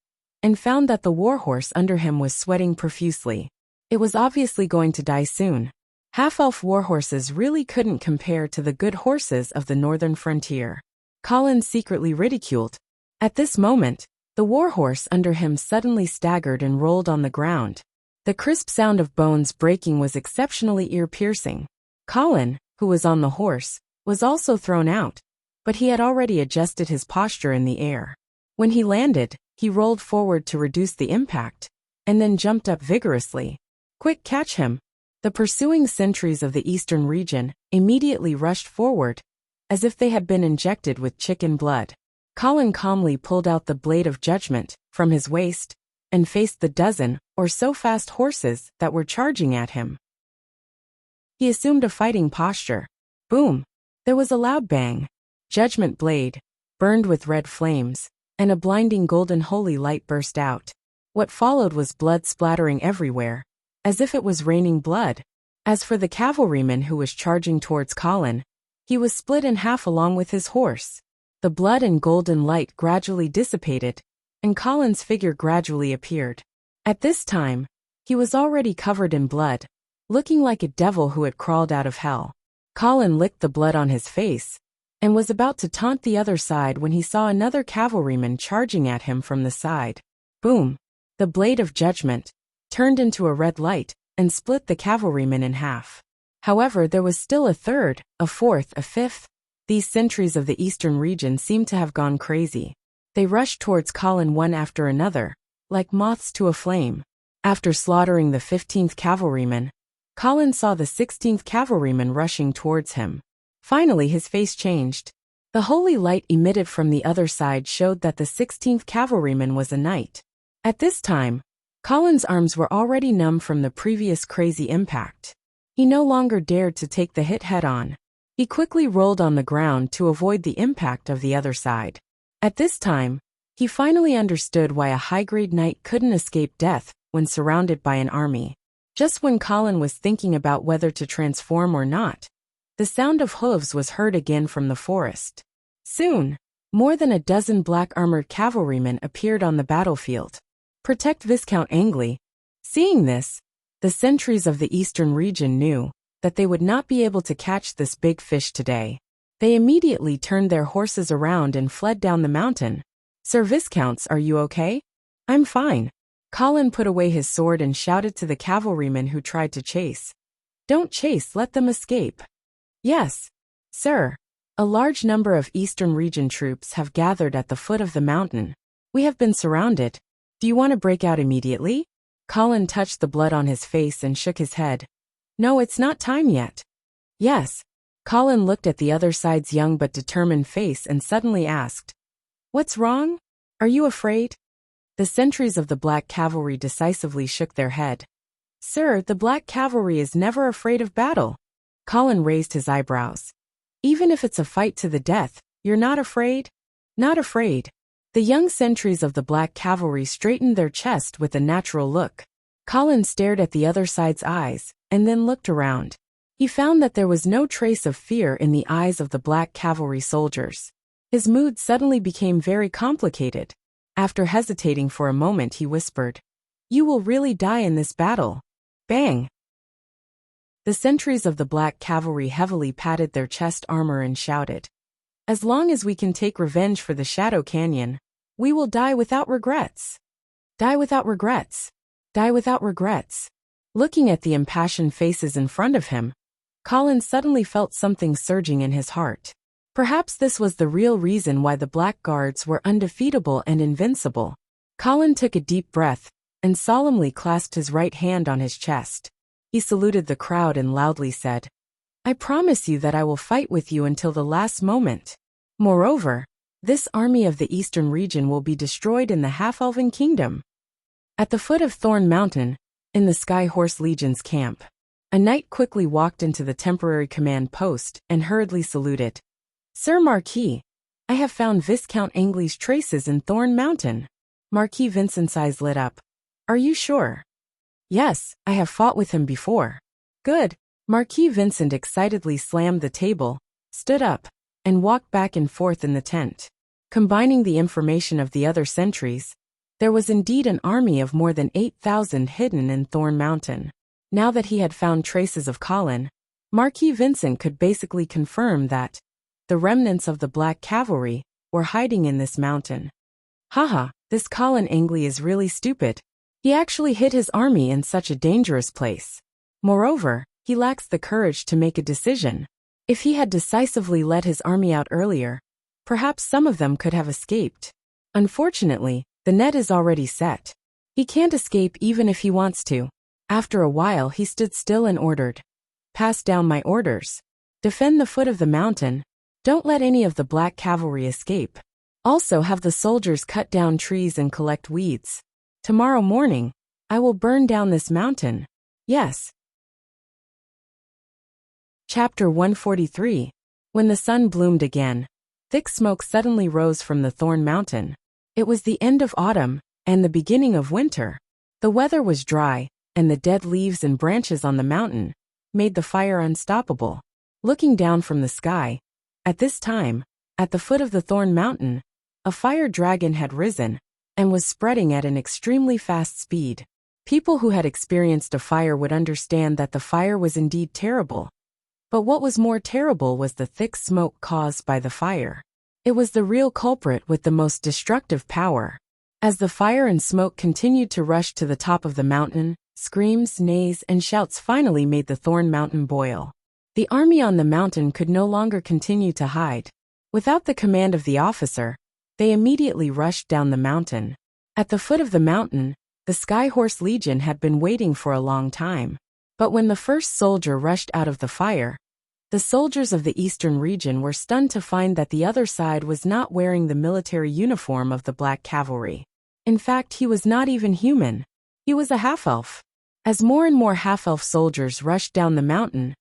and found that the warhorse under him was sweating profusely. It was obviously going to die soon. Half-elf warhorses really couldn't compare to the good horses of the northern frontier. Colin secretly ridiculed. At this moment, the warhorse under him suddenly staggered and rolled on the ground. The crisp sound of bones breaking was exceptionally ear-piercing. Colin, who was on the horse, was also thrown out, but he had already adjusted his posture in the air. When he landed, he rolled forward to reduce the impact, and then jumped up vigorously. Quick, catch him! The pursuing sentries of the eastern region immediately rushed forward, as if they had been injected with chicken blood. Colin calmly pulled out the blade of judgment from his waist and faced the dozen or so fast horses that were charging at him. He assumed a fighting posture. Boom! There was a loud bang. Judgment blade, burned with red flames, and a blinding golden holy light burst out. What followed was blood splattering everywhere, as if it was raining blood. As for the cavalryman who was charging towards Colin, he was split in half along with his horse. The blood and golden light gradually dissipated, and Colin's figure gradually appeared. At this time, he was already covered in blood, looking like a devil who had crawled out of hell. Colin licked the blood on his face, and was about to taunt the other side when he saw another cavalryman charging at him from the side. Boom! The blade of judgment turned into a red light and split the cavalryman in half. However, there was still a third, a fourth, a fifth. These sentries of the eastern region seemed to have gone crazy. They rushed towards Colin one after another, like moths to a flame. After slaughtering the 15th cavalryman, Colin saw the 16th cavalryman rushing towards him. Finally his face changed. The holy light emitted from the other side showed that the 16th cavalryman was a knight. At this time, Colin's arms were already numb from the previous crazy impact. He no longer dared to take the hit head-on. He quickly rolled on the ground to avoid the impact of the other side. At this time, he finally understood why a high-grade knight couldn't escape death when surrounded by an army. Just when Colin was thinking about whether to transform or not, The sound of hooves was heard again from the forest. Soon, more than a dozen black-armored cavalrymen appeared on the battlefield. Protect Viscount Angley. Seeing this, the sentries of the eastern region knew that they would not be able to catch this big fish today. They immediately turned their horses around and fled down the mountain. Sir Viscounts, are you okay? I'm fine. Colin put away his sword and shouted to the cavalrymen who tried to chase. Don't chase, let them escape. Yes, sir. A large number of Eastern Region troops have gathered at the foot of the mountain. We have been surrounded. Do you want to break out immediately? Colin touched the blood on his face and shook his head. No, it's not time yet. Yes. Colin looked at the other side's young but determined face and suddenly asked, What's wrong? Are you afraid? The sentries of the Black Cavalry decisively shook their head. Sir, the Black Cavalry is never afraid of battle. Colin raised his eyebrows. Even if it's a fight to the death, you're not afraid? Not afraid. The young sentries of the Black Cavalry straightened their chest with a natural look. Colin stared at the other side's eyes, and then looked around. He found that there was no trace of fear in the eyes of the Black Cavalry soldiers. His mood suddenly became very complicated. After hesitating for a moment, he whispered, You will really die in this battle. Bang! The sentries of the Black Cavalry heavily patted their chest armor and shouted, As long as we can take revenge for the Shadow Canyon, we will die without regrets. Die without regrets. Die without regrets. Looking at the impassioned faces in front of him, Colin suddenly felt something surging in his heart. Perhaps this was the real reason why the Black Guards were undefeatable and invincible. Colin took a deep breath and solemnly clasped his right hand on his chest. He saluted the crowd and loudly said, I promise you that I will fight with you until the last moment. Moreover, this army of the Eastern Region will be destroyed in the Half-Elven Kingdom. At the foot of Thorn Mountain, in the Sky Horse Legion's camp, a knight quickly walked into the temporary command post and hurriedly saluted. Sir Marquis, I have found Viscount Angley's traces in Thorn Mountain. Marquis Vincent's eyes lit up. Are you sure? Yes, I have fought with him before. Good. Marquis Vincent excitedly slammed the table, stood up, and walked back and forth in the tent. Combining the information of the other sentries, there was indeed an army of more than 8,000 hidden in Thorn Mountain. Now that he had found traces of Colin, Marquis Vincent could basically confirm that the remnants of the Black Cavalry were hiding in this mountain. Haha, this Colin Angley is really stupid. He actually hid his army in such a dangerous place. Moreover, he lacks the courage to make a decision. If he had decisively led his army out earlier, perhaps some of them could have escaped. Unfortunately, the net is already set. He can't escape even if he wants to. After a while, he stood still and ordered, Pass down my orders. Defend the foot of the mountain. Don't let any of the Black Cavalry escape. Also have the soldiers cut down trees and collect weeds. Tomorrow morning, I will burn down this mountain. Yes. Chapter 143. When the sun bloomed again, thick smoke suddenly rose from the Thorn Mountain. It was the end of autumn and the beginning of winter. The weather was dry, and the dead leaves and branches on the mountain made the fire unstoppable. Looking down from the sky, at this time, at the foot of the Thorn Mountain, a fire dragon had risen and was spreading at an extremely fast speed. People who had experienced a fire would understand that the fire was indeed terrible. But what was more terrible was the thick smoke caused by the fire. It was the real culprit with the most destructive power. As the fire and smoke continued to rush to the top of the mountain, screams, neighs, and shouts finally made the Thorn Mountain boil. The army on the mountain could no longer continue to hide. Without the command of the officer, they immediately rushed down the mountain. At the foot of the mountain, the Sky Horse Legion had been waiting for a long time. But when the first soldier rushed out of the fire, the soldiers of the Eastern Region were stunned to find that the other side was not wearing the military uniform of the Black Cavalry. In fact, he was not even human. He was a half-elf. As more and more half-elf soldiers rushed down the mountain,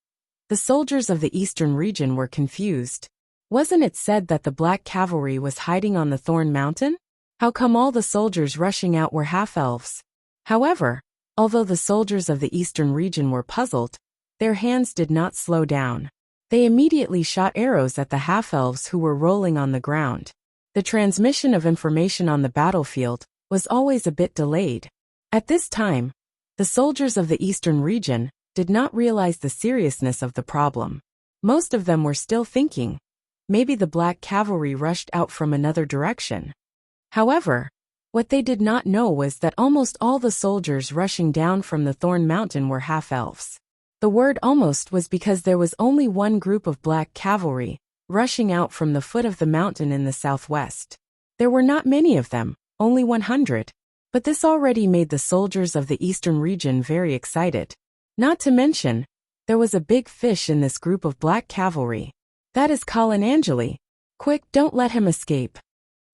the soldiers of the Eastern Region were confused. Wasn't it said that the Black Cavalry was hiding on the Thorn Mountain? How come all the soldiers rushing out were half-elves? However, although the soldiers of the Eastern Region were puzzled, their hands did not slow down. They immediately shot arrows at the half-elves who were rolling on the ground. The transmission of information on the battlefield was always a bit delayed. At this time, the soldiers of the eastern region did not realize the seriousness of the problem. Most of them were still thinking, maybe the black cavalry rushed out from another direction. However, what they did not know was that almost all the soldiers rushing down from the Thorn Mountain were half-elves. The word almost was because there was only one group of black cavalry rushing out from the foot of the mountain in the southwest. There were not many of them, only 100. But this already made the soldiers of the eastern region very excited. Not to mention, there was a big fish in this group of black cavalry. That is Colin Angeli. Quick, don't let him escape.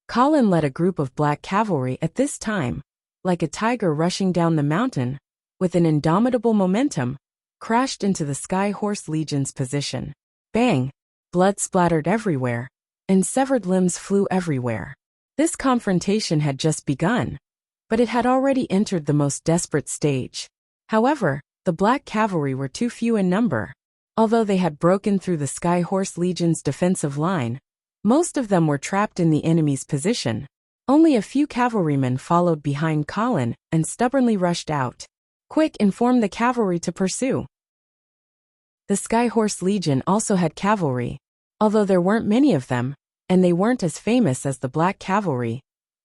Colin led a group of black cavalry at this time, like a tiger rushing down the mountain, with an indomitable momentum, crashed into the Sky Horse Legion's position. Bang! Blood splattered everywhere, and severed limbs flew everywhere. This confrontation had just begun, but it had already entered the most desperate stage. However, the black cavalry were too few in number. Although they had broken through the Sky Horse Legion's defensive line, most of them were trapped in the enemy's position. Only a few cavalrymen followed behind Colin and stubbornly rushed out. Quick, inform the cavalry to pursue. The Sky Horse Legion also had cavalry, although there weren't many of them, and they weren't as famous as the black cavalry.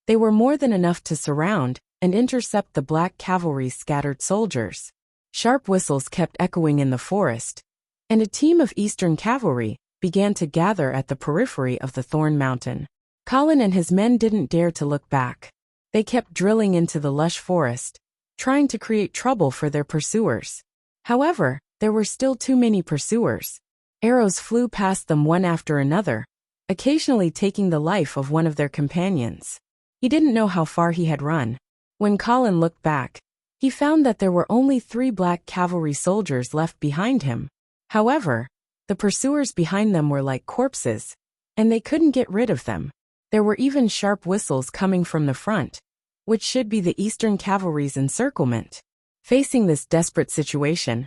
They were more than enough to surround and intercept the black cavalry's scattered soldiers. Sharp whistles kept echoing in the forest, and a team of Eastern cavalry began to gather at the periphery of the Thorn Mountain. Colin and his men didn't dare to look back. They kept drilling into the lush forest, trying to create trouble for their pursuers. However, there were still too many pursuers. Arrows flew past them one after another, occasionally taking the life of one of their companions. He didn't know how far he had run. When Colin looked back, he found that there were only 3 black cavalry soldiers left behind him. However, the pursuers behind them were like corpses, and they couldn't get rid of them. There were even sharp whistles coming from the front, which should be the Eastern cavalry's encirclement. Facing this desperate situation,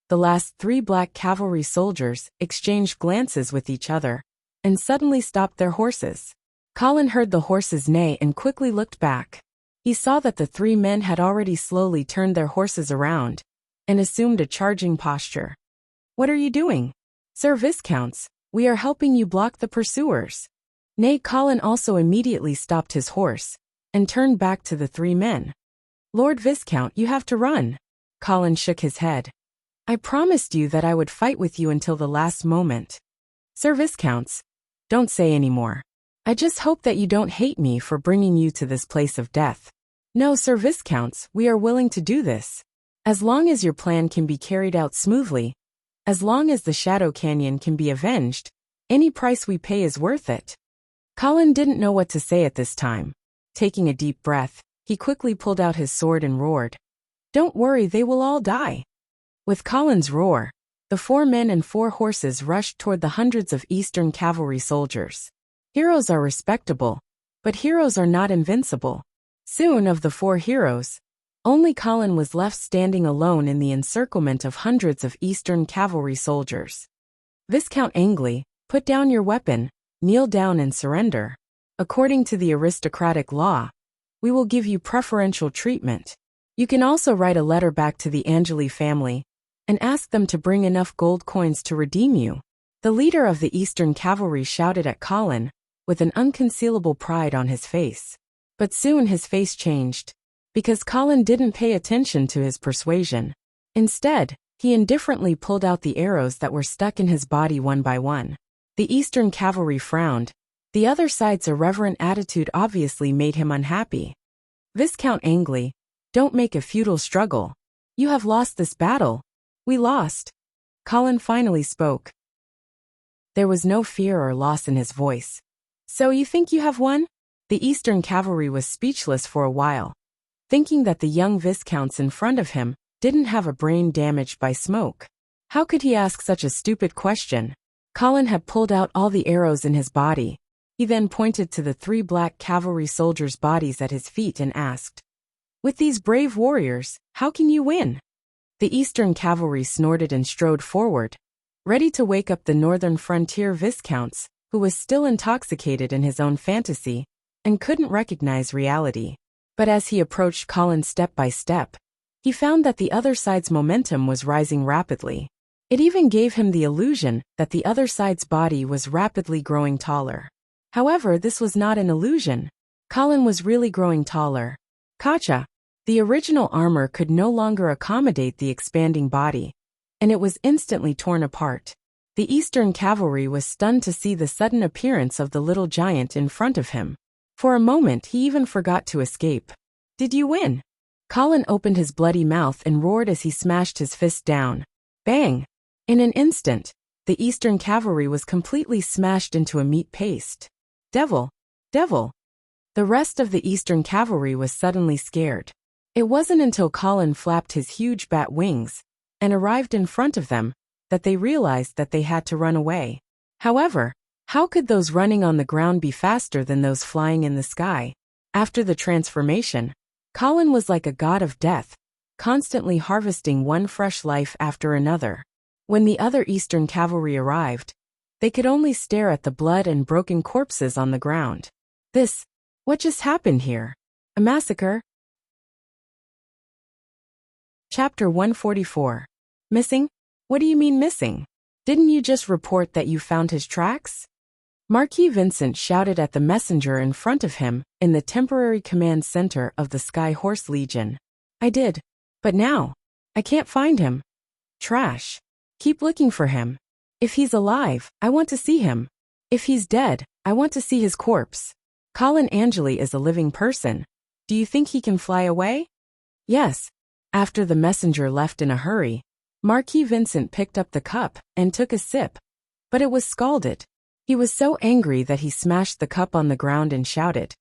the last 3 black cavalry soldiers exchanged glances with each other, and suddenly stopped their horses. Colin heard the horses neigh and quickly looked back. He saw that the 3 men had already slowly turned their horses around, and assumed a charging posture. What are you doing? Sir Viscounts, we are helping you block the pursuers. Nay, Colin also immediately stopped his horse, and turned back to the 3 men. Lord Viscount, you have to run. Colin shook his head. I promised you that I would fight with you until the last moment. Sir Viscounts, don't say any more. I just hope that you don't hate me for bringing you to this place of death. No, Sir Viscounts, we are willing to do this. As long as your plan can be carried out smoothly, as long as the Shadow Canyon can be avenged, any price we pay is worth it. Colin didn't know what to say at this time. Taking a deep breath, he quickly pulled out his sword and roared. Don't worry, they will all die. With Colin's roar, the 4 men and 4 horses rushed toward the hundreds of Eastern cavalry soldiers. Heroes are respectable, but heroes are not invincible. Soon, of the 4 heroes, only Colin was left standing alone in the encirclement of hundreds of Eastern cavalry soldiers. Viscount Angley, put down your weapon, kneel down and surrender. According to the aristocratic law, we will give you preferential treatment. You can also write a letter back to the Angeli family and ask them to bring enough gold coins to redeem you. The leader of the Eastern cavalry shouted at Colin, with an unconcealable pride on his face. But soon his face changed, because Colin didn't pay attention to his persuasion. Instead, he indifferently pulled out the arrows that were stuck in his body one by one. The Eastern cavalry frowned. The other side's irreverent attitude obviously made him unhappy. Viscount Angley, don't make a futile struggle. You have lost this battle. We lost. Colin finally spoke. There was no fear or loss in his voice. So you think you have won? The Eastern cavalry was speechless for a while, thinking that the young viscounts in front of him didn't have a brain damaged by smoke. How could he ask such a stupid question? Colin had pulled out all the arrows in his body. He then pointed to the 3 black cavalry soldiers' bodies at his feet and asked, with these brave warriors, how can you win? The Eastern cavalry snorted and strode forward, ready to wake up the northern frontier viscounts, who was still intoxicated in his own fantasy and couldn't recognize reality. But as he approached Colin step by step, he found that the other side's momentum was rising rapidly. It even gave him the illusion that the other side's body was rapidly growing taller. However, this was not an illusion. Colin was really growing taller. Gotcha! The original armor could no longer accommodate the expanding body, and it was instantly torn apart. The Eastern cavalry was stunned to see the sudden appearance of the little giant in front of him. For a moment he even forgot to escape. Did you win? Colin opened his bloody mouth and roared as he smashed his fist down. Bang! In an instant, the Eastern cavalry was completely smashed into a meat paste. Devil! Devil! The rest of the Eastern cavalry was suddenly scared. It wasn't until Colin flapped his huge bat wings and arrived in front of them that they realized that they had to run away. However, how could those running on the ground be faster than those flying in the sky? After the transformation, Colin was like a god of death, constantly harvesting one fresh life after another. When the other Eastern cavalry arrived, they could only stare at the blood and broken corpses on the ground. What just happened here? A massacre? Chapter 144. Missing? What do you mean missing? Didn't you just report that you found his tracks? Marquis Vincent shouted at the messenger in front of him in the temporary command center of the Sky Horse Legion. I did. But now, I can't find him. Trash. Keep looking for him. If he's alive, I want to see him. If he's dead, I want to see his corpse. Colin Angeli is a living person. Do you think he can fly away? Yes. After the messenger left in a hurry, Marquis Vincent picked up the cup and took a sip. But it was scalded. He was so angry that he smashed the cup on the ground and shouted,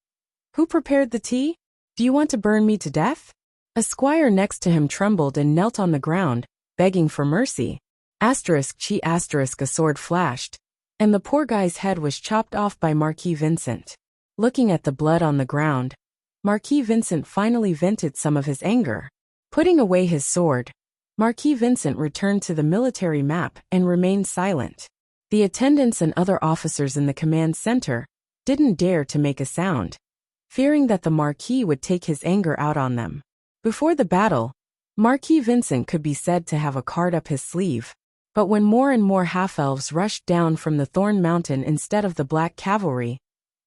Who prepared the tea? Do you want to burn me to death? A squire next to him trembled and knelt on the ground, begging for mercy. A sword flashed, and the poor guy's head was chopped off by Marquis Vincent. Looking at the blood on the ground, Marquis Vincent finally vented some of his anger. Putting away his sword, Marquis Vincent returned to the military map and remained silent. The attendants and other officers in the command center didn't dare to make a sound, fearing that the Marquis would take his anger out on them. Before the battle, Marquis Vincent could be said to have a card up his sleeve, but when more and more half-elves rushed down from the Thorn Mountain instead of the Black Cavalry,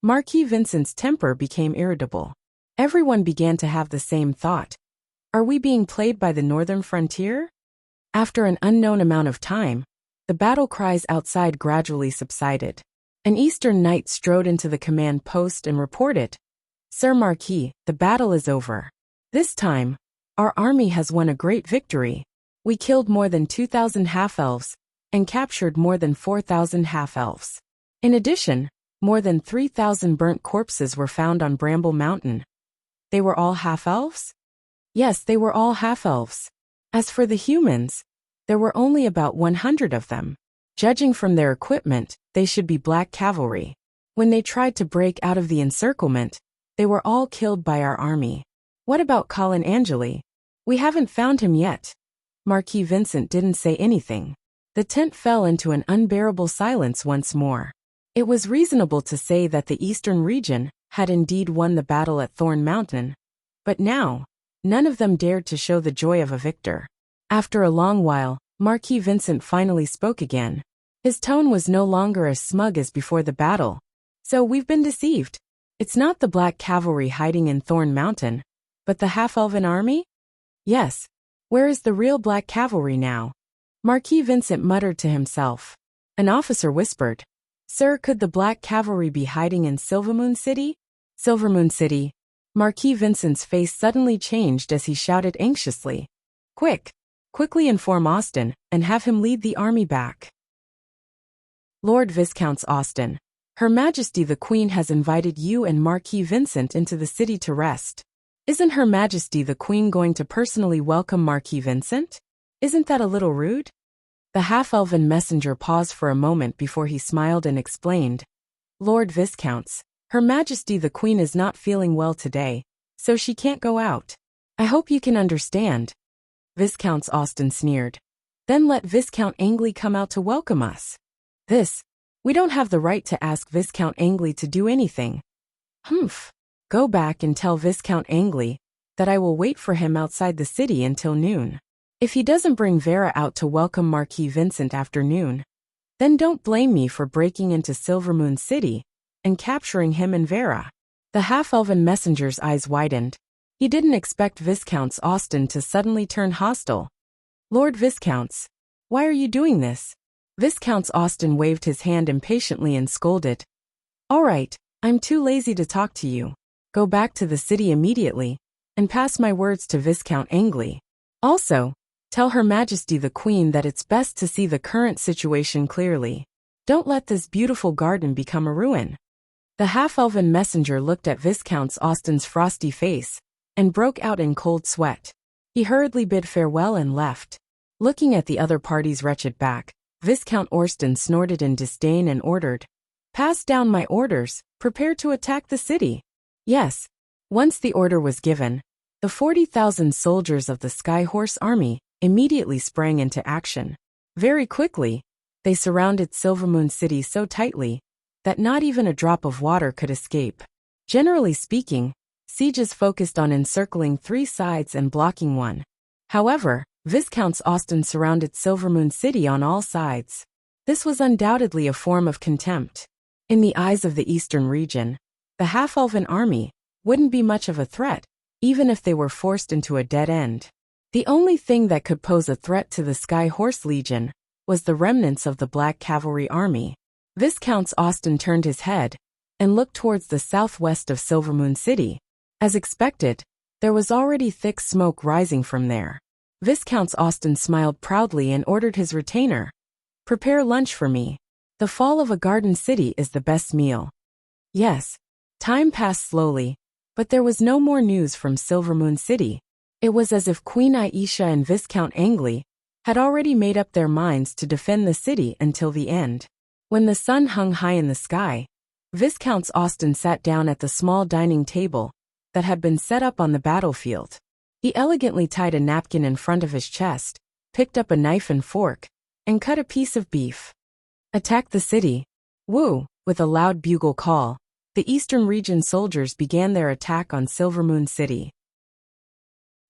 Marquis Vincent's temper became irritable. Everyone began to have the same thought. Are we being played by the northern frontier? After an unknown amount of time, the battle cries outside gradually subsided. An Eastern knight strode into the command post and reported, Sir Marquis, the battle is over. This time, our army has won a great victory. We killed more than 2,000 half-elves and captured more than 4,000 half-elves. In addition, more than 3,000 burnt corpses were found on Bramble Mountain. They were all half-elves? Yes, they were all half-elves. As for the humans, there were only about 100 of them. Judging from their equipment, they should be Black Cavalry. When they tried to break out of the encirclement, they were all killed by our army. What about Colin Angeli? We haven't found him yet. Marquis Vincent didn't say anything. The tent fell into an unbearable silence once more. It was reasonable to say that the Eastern region had indeed won the battle at Thorn Mountain, but now, none of them dared to show the joy of a victor. After a long while, Marquis Vincent finally spoke again. His tone was no longer as smug as before the battle. So we've been deceived. It's not the Black Cavalry hiding in Thorn Mountain, but the half-elven army? Yes. Where is the real Black Cavalry now? Marquis Vincent muttered to himself. An officer whispered, Sir, could the Black Cavalry be hiding in Silvermoon City? Silvermoon City. Marquis Vincent's face suddenly changed as he shouted anxiously. Quickly inform Austin, and have him lead the army back. Lord Viscount Austin, Her Majesty the Queen has invited you and Marquis Vincent into the city to rest. Isn't Her Majesty the Queen going to personally welcome Marquis Vincent? Isn't that a little rude? The half-elven messenger paused for a moment before he smiled and explained. Lord Viscounts, Her Majesty the Queen is not feeling well today, so she can't go out. I hope you can understand. Viscount Austin sneered. Then let Viscount Angley come out to welcome us. We don't have the right to ask Viscount Angley to do anything. Humph. Go back and tell Viscount Angley that I will wait for him outside the city until noon. If he doesn't bring Vera out to welcome Marquis Vincent after noon, then don't blame me for breaking into Silvermoon City and capturing him and Vera. The half-elven messenger's eyes widened. He didn't expect Viscount Austin to suddenly turn hostile. Lord Viscounts, why are you doing this? Viscount Austin waved his hand impatiently and scolded. All right, I'm too lazy to talk to you. Go back to the city immediately and pass my words to Viscount Angley. Also, tell Her Majesty the Queen that it's best to see the current situation clearly. Don't let this beautiful garden become a ruin. The half-elven messenger looked at Viscount Austin's frosty face and broke out in cold sweat. He hurriedly bid farewell and left. Looking at the other party's wretched back, Viscount Austin snorted in disdain and ordered, Pass down my orders, prepare to attack the city. Yes. Once the order was given, the 40,000 soldiers of the Skyhorse Army immediately sprang into action. Very quickly, they surrounded Silvermoon City so tightly that not even a drop of water could escape. Generally speaking, sieges focused on encircling 3 sides and blocking one. However, Viscount Austin surrounded Silvermoon City on all sides. This was undoubtedly a form of contempt. In the eyes of the eastern region, the half-elven army wouldn't be much of a threat, even if they were forced into a dead end. The only thing that could pose a threat to the Sky Horse Legion was the remnants of the Black Cavalry Army. Viscount Austin turned his head and looked towards the southwest of Silvermoon City. As expected, there was already thick smoke rising from there. Viscount Austin smiled proudly and ordered his retainer, Prepare lunch for me. The fall of a garden city is the best meal. Yes. Time passed slowly, but there was no more news from Silvermoon City. It was as if Queen Aisha and Viscount Angley had already made up their minds to defend the city until the end. When the sun hung high in the sky, Viscount Austin sat down at the small dining table that had been set up on the battlefield. He elegantly tied a napkin in front of his chest, picked up a knife and fork, and cut a piece of beef. Attack the city. Woo! With a loud bugle call, the Eastern Region soldiers began their attack on Silvermoon City.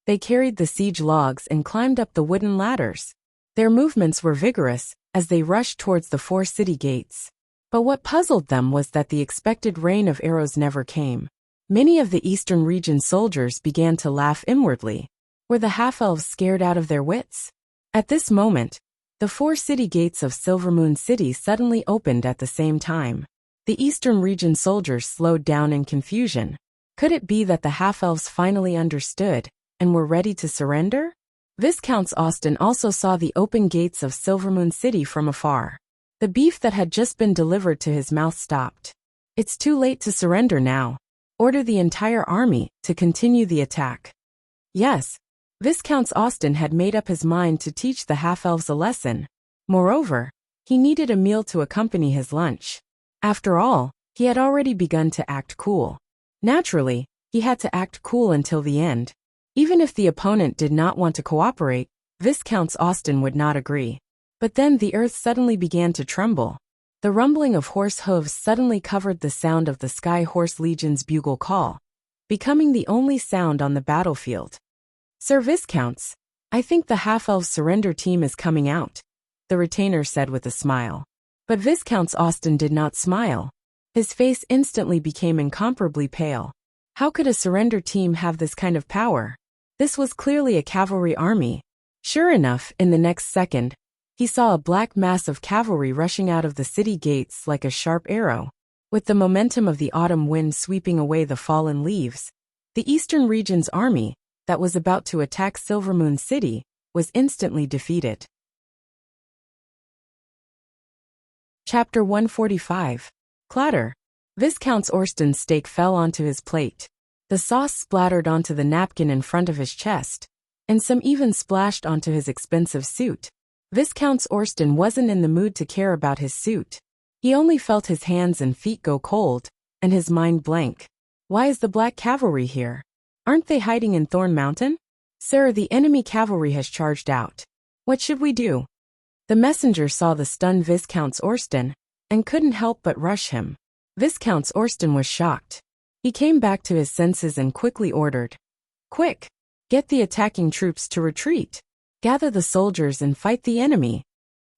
They carried the siege logs and climbed up the wooden ladders. Their movements were vigorous as they rushed towards the 4 city gates. But what puzzled them was that the expected rain of arrows never came. Many of the Eastern Region soldiers began to laugh inwardly. Were the half-elves scared out of their wits? At this moment, the 4 city gates of Silvermoon City suddenly opened at the same time. The Eastern Region soldiers slowed down in confusion. Could it be that the half-elves finally understood and were ready to surrender? Viscount Austin also saw the open gates of Silvermoon City from afar. The beef that had just been delivered to his mouth stopped. It's too late to surrender now. Order the entire army to continue the attack. Yes. Viscount Austin had made up his mind to teach the half-elves a lesson. Moreover, he needed a meal to accompany his lunch. After all, he had already begun to act cool. Naturally, he had to act cool until the end. Even if the opponent did not want to cooperate, Viscount Austin would not agree. But then the earth suddenly began to tremble. The rumbling of horse hooves suddenly covered the sound of the Sky Horse Legion's bugle call, becoming the only sound on the battlefield. Sir Viscounts, I think the half-elf surrender team is coming out, the retainer said with a smile. But Viscount Austin did not smile. His face instantly became incomparably pale. How could a surrender team have this kind of power? This was clearly a cavalry army. Sure enough, in the next second, he saw a black mass of cavalry rushing out of the city gates like a sharp arrow. With the momentum of the autumn wind sweeping away the fallen leaves, the Eastern Region's army, that was about to attack Silvermoon City, was instantly defeated. Chapter 145. Clatter. Viscount Austin's steak fell onto his plate. The sauce splattered onto the napkin in front of his chest, and some even splashed onto his expensive suit. Viscount Austin wasn't in the mood to care about his suit. He only felt his hands and feet go cold, and his mind blank. Why is the Black Cavalry here? Aren't they hiding in Thorn Mountain? Sir, the enemy cavalry has charged out. What should we do? The messenger saw the stunned Viscount Orsten and couldn't help but rush him. Viscount Orsten was shocked. He came back to his senses and quickly ordered, "Quick! Get the attacking troops to retreat. Gather the soldiers and fight the enemy."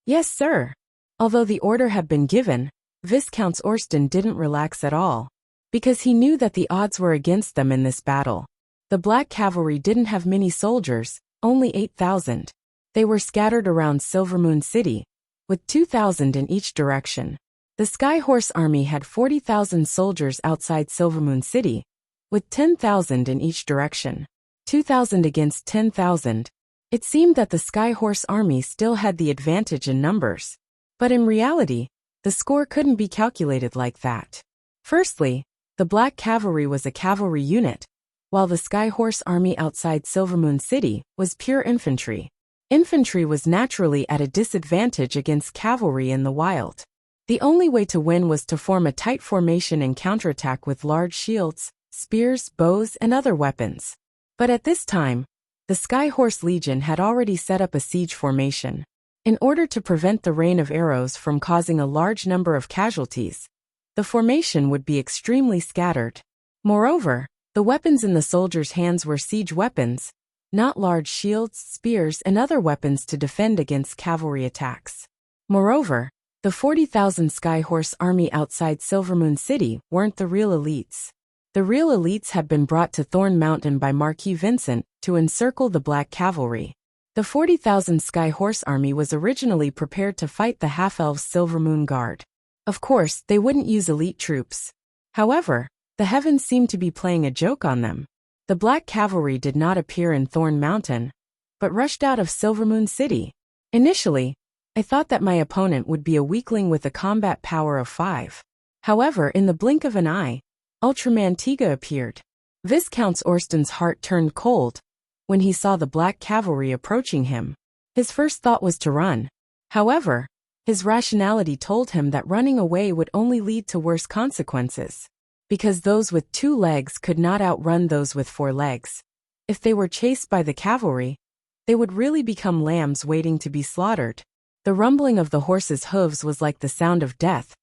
"Yes, sir." Although the order had been given, Viscount Orsten didn't relax at all, because he knew that the odds were against them in this battle. The Black Cavalry didn't have many soldiers, only 8,000. They were scattered around Silvermoon City, with 2,000 in each direction. The Skyhorse Army had 40,000 soldiers outside Silvermoon City, with 10,000 in each direction. 2,000 against 10,000. It seemed that the Skyhorse Army still had the advantage in numbers. But in reality, the score couldn't be calculated like that. Firstly, the Black Cavalry was a cavalry unit, while the Skyhorse Army outside Silvermoon City was pure infantry. Infantry was naturally at a disadvantage against cavalry in the wild. The only way to win was to form a tight formation and counterattack with large shields, spears, bows, and other weapons. But at this time, the Skyhorse Legion had already set up a siege formation. In order to prevent the rain of arrows from causing a large number of casualties, the formation would be extremely scattered. Moreover, the weapons in the soldiers' hands were siege weapons, not large shields, spears, and other weapons to defend against cavalry attacks. Moreover, the 40,000 Skyhorse Army outside Silvermoon City weren't the real elites. The real elites had been brought to Thorn Mountain by Marquis Vincent to encircle the Black Cavalry. The 40,000 Skyhorse Army was originally prepared to fight the half-elves Silvermoon Guard. Of course, they wouldn't use elite troops. However, the heavens seemed to be playing a joke on them. The Black Cavalry did not appear in Thorn Mountain, but rushed out of Silvermoon City. Initially, I thought that my opponent would be a weakling with a combat power of 5. However, in the blink of an eye, Ultraman Tiga appeared. Viscount Orsten's heart turned cold when he saw the Black Cavalry approaching him. His first thought was to run. However, his rationality told him that running away would only lead to worse consequences, because those with 2 legs could not outrun those with 4 legs. If they were chased by the cavalry, they would really become lambs waiting to be slaughtered. The rumbling of the horses' hooves was like the sound of death,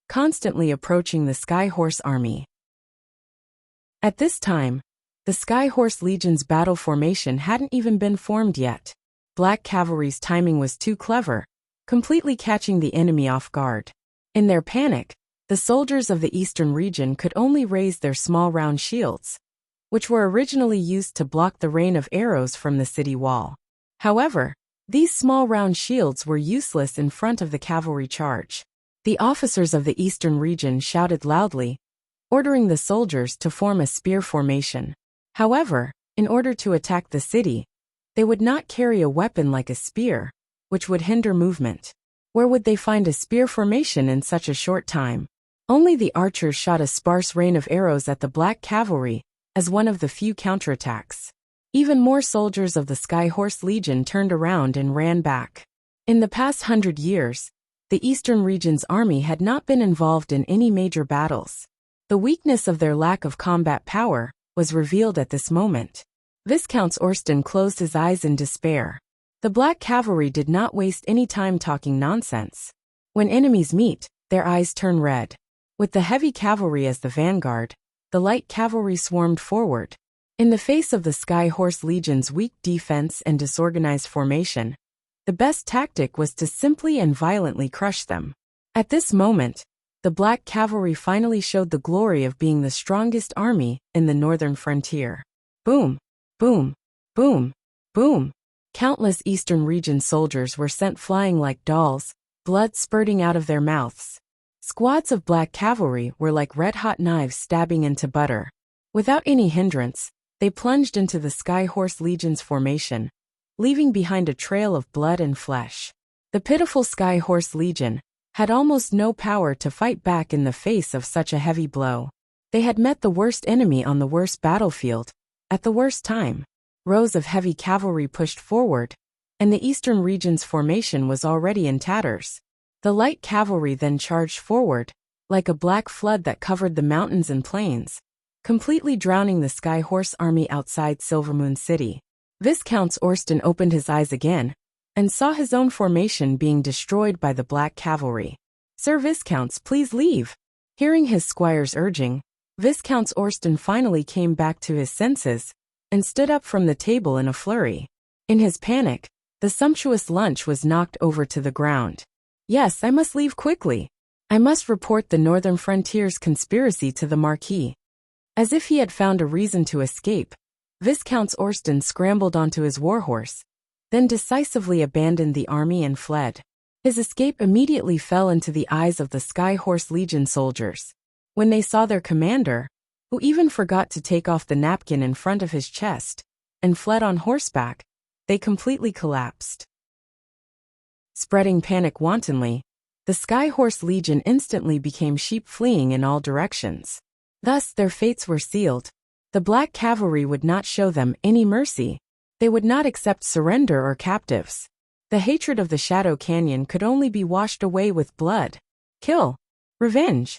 constantly approaching the Skyhorse Army. At this time, the Skyhorse Legion's battle formation hadn't even been formed yet. Black Cavalry's timing was too clever, completely catching the enemy off guard. In their panic, the soldiers of the eastern region could only raise their small round shields, which were originally used to block the rain of arrows from the city wall. However, these small round shields were useless in front of the cavalry charge. The officers of the eastern region shouted loudly, ordering the soldiers to form a spear formation. However, in order to attack the city, they would not carry a weapon like a spear, which would hinder movement. Where would they find a spear formation in such a short time? Only the archers shot a sparse rain of arrows at the Black Cavalry as one of the few counterattacks. Even more soldiers of the Skyhorse Legion turned around and ran back. In the past 100 years, the Eastern Region's army had not been involved in any major battles. The weakness of their lack of combat power was revealed at this moment. Viscount Orsten closed his eyes in despair. The Black Cavalry did not waste any time talking nonsense. When enemies meet, their eyes turn red. With the heavy cavalry as the vanguard, the light cavalry swarmed forward. In the face of the Skyhorse Legion's weak defense and disorganized formation, the best tactic was to simply and violently crush them. At this moment, the Black Cavalry finally showed the glory of being the strongest army in the northern frontier. Boom, boom, boom, boom. Countless Eastern Region soldiers were sent flying like dolls, blood spurting out of their mouths. Squads of Black Cavalry were like red-hot knives stabbing into butter. Without any hindrance, they plunged into the Skyhorse Legion's formation, leaving behind a trail of blood and flesh. The pitiful Skyhorse Legion had almost no power to fight back in the face of such a heavy blow. They had met the worst enemy on the worst battlefield, at the worst time. Rows of heavy cavalry pushed forward, and the Eastern Region's formation was already in tatters. The light cavalry then charged forward, like a black flood that covered the mountains and plains, completely drowning the Skyhorse Army outside Silvermoon City. Viscount Orsten opened his eyes again, and saw his own formation being destroyed by the black cavalry. "Sir Viscounts, please leave." Hearing his squire's urging, Viscount Orsten finally came back to his senses and stood up from the table in a flurry. In his panic, the sumptuous lunch was knocked over to the ground. "Yes, I must leave quickly. I must report the Northern Frontier's conspiracy to the Marquis." As if he had found a reason to escape, Viscount Orsten scrambled onto his warhorse, then decisively abandoned the army and fled. His escape immediately fell into the eyes of the Skyhorse Legion soldiers. When they saw their commander, who even forgot to take off the napkin in front of his chest, and fled on horseback, they completely collapsed. Spreading panic wantonly, the Skyhorse Legion instantly became sheep fleeing in all directions. Thus their fates were sealed. The Black Cavalry would not show them any mercy. They would not accept surrender or captives. The hatred of the Shadow Canyon could only be washed away with blood. Kill. Revenge.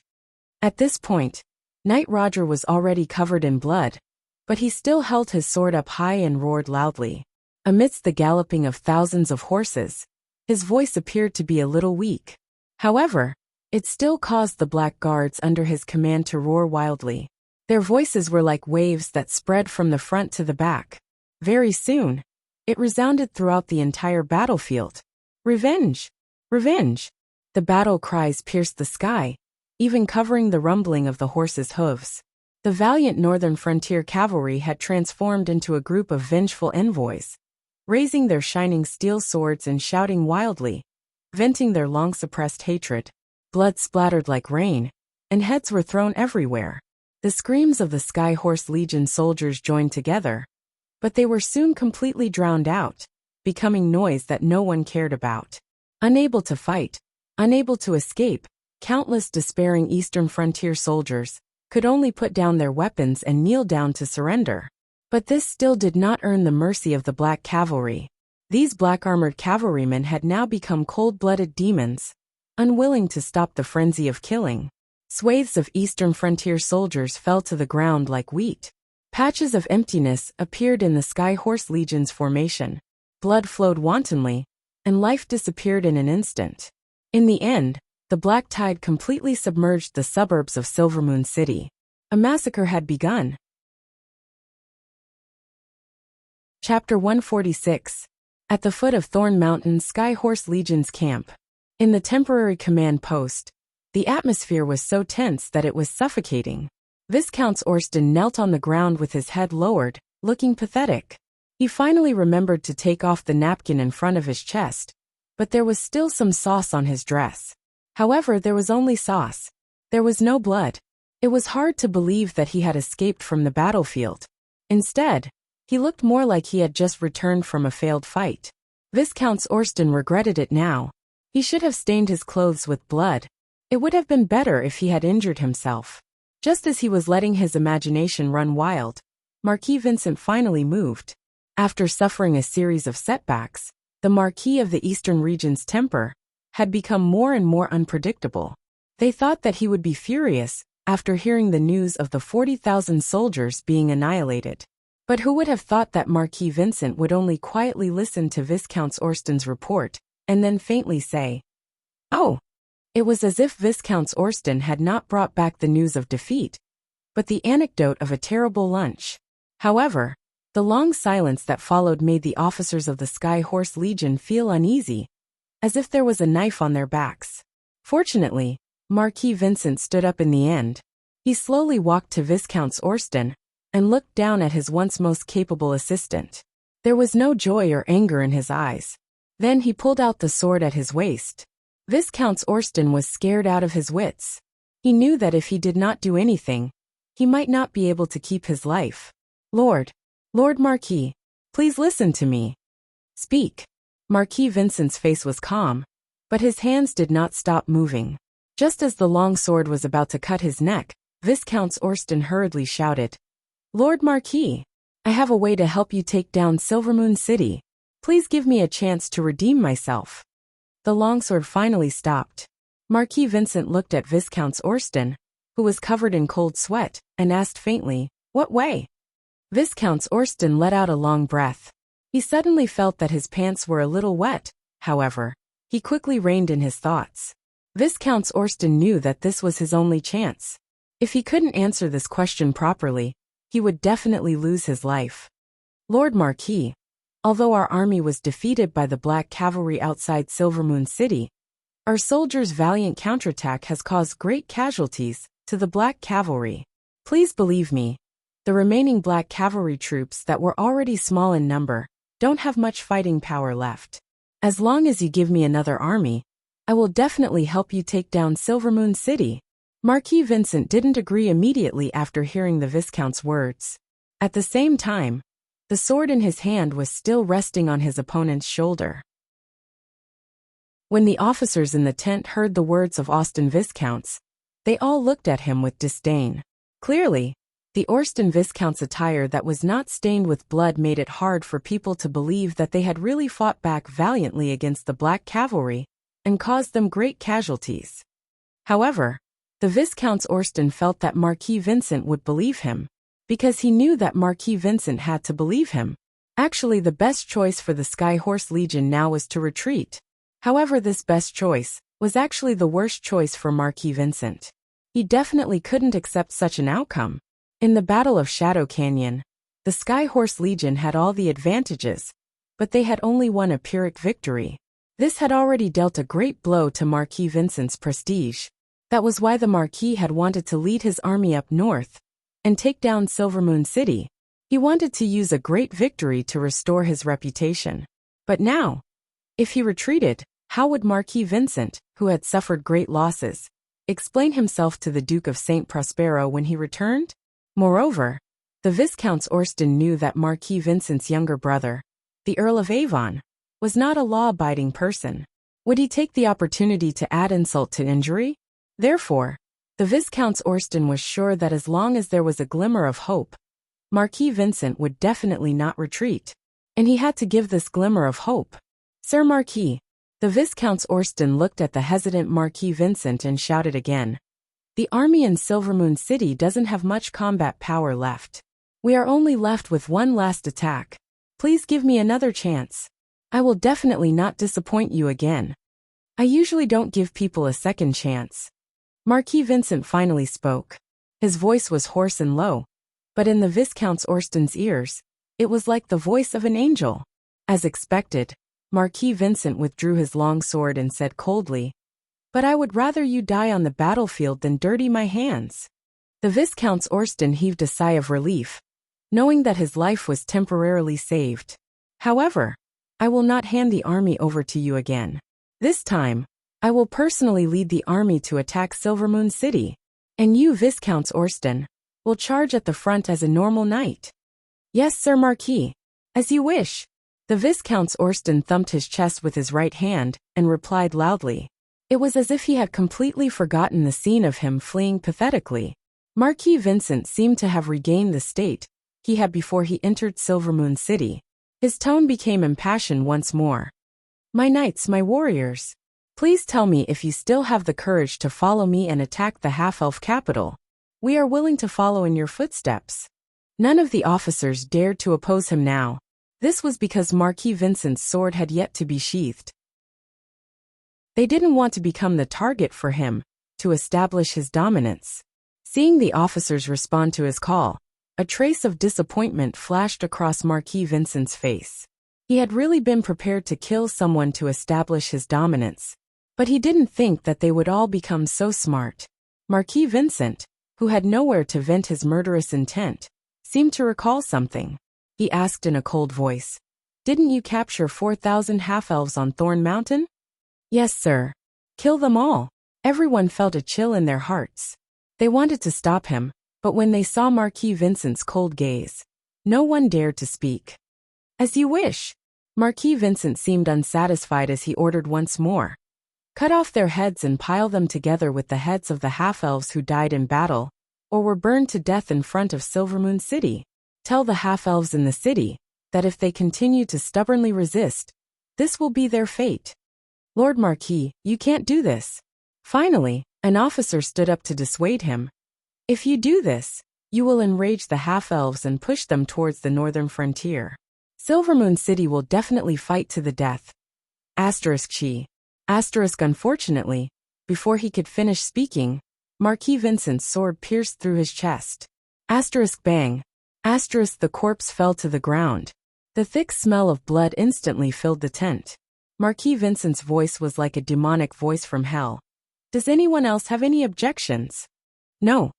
At this point, Knight Roger was already covered in blood, but he still held his sword up high and roared loudly. Amidst the galloping of thousands of horses, his voice appeared to be a little weak. However, it still caused the Black Guards under his command to roar wildly. Their voices were like waves that spread from the front to the back. Very soon, it resounded throughout the entire battlefield. Revenge! Revenge! The battle cries pierced the sky, even covering the rumbling of the horses' hooves. The valiant Northern Frontier Cavalry had transformed into a group of vengeful envoys, raising their shining steel swords and shouting wildly, venting their long-suppressed hatred. Blood splattered like rain, and heads were thrown everywhere. The screams of the Skyhorse Legion soldiers joined together, but they were soon completely drowned out, becoming noise that no one cared about. Unable to fight, unable to escape, countless despairing Eastern Frontier soldiers could only put down their weapons and kneel down to surrender. But this still did not earn the mercy of the Black Cavalry. These black-armored cavalrymen had now become cold-blooded demons, unwilling to stop the frenzy of killing. Swathes of Eastern Frontier soldiers fell to the ground like wheat. Patches of emptiness appeared in the Skyhorse Legion's formation. Blood flowed wantonly, and life disappeared in an instant. In the end, the black tide completely submerged the suburbs of Silvermoon City. A massacre had begun. Chapter 146. At the foot of Thorn Mountain, Skyhorse Legion's camp. In the temporary command post, the atmosphere was so tense that it was suffocating. Viscount Orsten knelt on the ground with his head lowered, looking pathetic. He finally remembered to take off the napkin in front of his chest, but there was still some sauce on his dress. However, there was only sauce. There was no blood. It was hard to believe that he had escaped from the battlefield. Instead, he looked more like he had just returned from a failed fight. Viscount Orsten regretted it now. He should have stained his clothes with blood. It would have been better if he had injured himself. Just as he was letting his imagination run wild, Marquis Vincent finally moved. After suffering a series of setbacks, the Marquis of the Eastern Region's temper had become more and more unpredictable. They thought that he would be furious after hearing the news of the 40,000 soldiers being annihilated. But who would have thought that Marquis Vincent would only quietly listen to Viscount Orsten's report, and then faintly say, "Oh." It was as if Viscount Orsten had not brought back the news of defeat, but the anecdote of a terrible lunch. However, the long silence that followed made the officers of the Skyhorse Legion feel uneasy, as if there was a knife on their backs. Fortunately, Marquis Vincent stood up in the end. He slowly walked to Viscount Orsten and looked down at his once most capable assistant. There was no joy or anger in his eyes. Then he pulled out the sword at his waist. Viscount Orsten was scared out of his wits. He knew that if he did not do anything, he might not be able to keep his life. Lord Marquis, please listen to me." "Speak." Marquis Vincent's face was calm, but his hands did not stop moving. Just as the long sword was about to cut his neck, Viscount Orsten hurriedly shouted, "Lord Marquis, I have a way to help you take down Silvermoon City. Please give me a chance to redeem myself." The longsword finally stopped. Marquis Vincent looked at Viscount Orsten, who was covered in cold sweat, and asked faintly, "What way?" Viscount Orsten let out a long breath. He suddenly felt that his pants were a little wet. However, he quickly reined in his thoughts. Viscount Orsten knew that this was his only chance. If he couldn't answer this question properly, he would definitely lose his life. Lord Marquis, although our army was defeated by the Black Cavalry outside Silvermoon City, our soldiers' valiant counterattack has caused great casualties to the Black Cavalry. Please believe me, the remaining Black Cavalry troops that were already small in number don't have much fighting power left. As long as you give me another army, I will definitely help you take down Silvermoon City. Marquis Vincent didn't agree immediately after hearing the Viscount's words. At the same time, the sword in his hand was still resting on his opponent's shoulder. When the officers in the tent heard the words of Austen Viscounts, they all looked at him with disdain. Clearly, the Orsten Viscount's attire that was not stained with blood made it hard for people to believe that they had really fought back valiantly against the Black Cavalry and caused them great casualties. However, the Viscount Orsten felt that Marquis Vincent would believe him, because he knew that Marquis Vincent had to believe him. Actually, the best choice for the Sky Horse Legion now was to retreat. However, this best choice was actually the worst choice for Marquis Vincent. He definitely couldn't accept such an outcome. In the Battle of Shadow Canyon, the Sky Horse Legion had all the advantages, but they had only won a Pyrrhic victory. This had already dealt a great blow to Marquis Vincent's prestige. That was why the Marquis had wanted to lead his army up north and take down Silvermoon City. He wanted to use a great victory to restore his reputation. But now, if he retreated, how would Marquis Vincent, who had suffered great losses, explain himself to the Duke of St. Prospero when he returned? Moreover, the Viscount Orsten knew that Marquis Vincent's younger brother, the Earl of Avon, was not a law-abiding person. Would he take the opportunity to add insult to injury? Therefore, the Viscount Orsten was sure that as long as there was a glimmer of hope, Marquis Vincent would definitely not retreat. And he had to give this glimmer of hope. Sir Marquis, the Viscount Orsten looked at the hesitant Marquis Vincent and shouted again. The army in Silvermoon City doesn't have much combat power left. We are only left with one last attack. Please give me another chance. I will definitely not disappoint you again. I usually don't give people a second chance. Marquis Vincent finally spoke. His voice was hoarse and low, but in the Viscount Orsten's ears, it was like the voice of an angel. As expected, Marquis Vincent withdrew his long sword and said coldly, "But I would rather you die on the battlefield than dirty my hands." The Viscount Orsten heaved a sigh of relief, knowing that his life was temporarily saved. However, I will not hand the army over to you again. This time, I will personally lead the army to attack Silvermoon City, and you, Viscount Orsten, will charge at the front as a normal knight. Yes, Sir Marquis. As you wish. The Viscount Orsten thumped his chest with his right hand and replied loudly. It was as if he had completely forgotten the scene of him fleeing pathetically. Marquis Vincent seemed to have regained the state he had before he entered Silvermoon City. His tone became impassioned once more. My knights, my warriors, please tell me if you still have the courage to follow me and attack the half-elf capital. We are willing to follow in your footsteps. None of the officers dared to oppose him now. This was because Marquis Vincent's sword had yet to be sheathed. They didn't want to become the target for him, to establish his dominance. Seeing the officers respond to his call, a trace of disappointment flashed across Marquis Vincent's face. He had really been prepared to kill someone to establish his dominance, but he didn't think that they would all become so smart. Marquis Vincent, who had nowhere to vent his murderous intent, seemed to recall something. He asked in a cold voice, "Didn't you capture 4,000 half-elves on Thorn Mountain?" "Yes, sir. Kill them all." Everyone felt a chill in their hearts. They wanted to stop him, but when they saw Marquis Vincent's cold gaze, no one dared to speak. "As you wish." Marquis Vincent seemed unsatisfied as he ordered once more. "Cut off their heads and pile them together with the heads of the half-elves who died in battle, or were burned to death in front of Silvermoon City. Tell the half-elves in the city that if they continue to stubbornly resist, this will be their fate." "Lord Marquis, you can't do this." Finally, an officer stood up to dissuade him. "If you do this, you will enrage the half-elves and push them towards the northern frontier. Silvermoon City will definitely fight to the death. She. Unfortunately, before he could finish speaking, Marquis Vincent's sword pierced through his chest. Bang. The corpse fell to the ground. The thick smell of blood instantly filled the tent. Marquis Vincent's voice was like a demonic voice from hell. Does anyone else have any objections? No.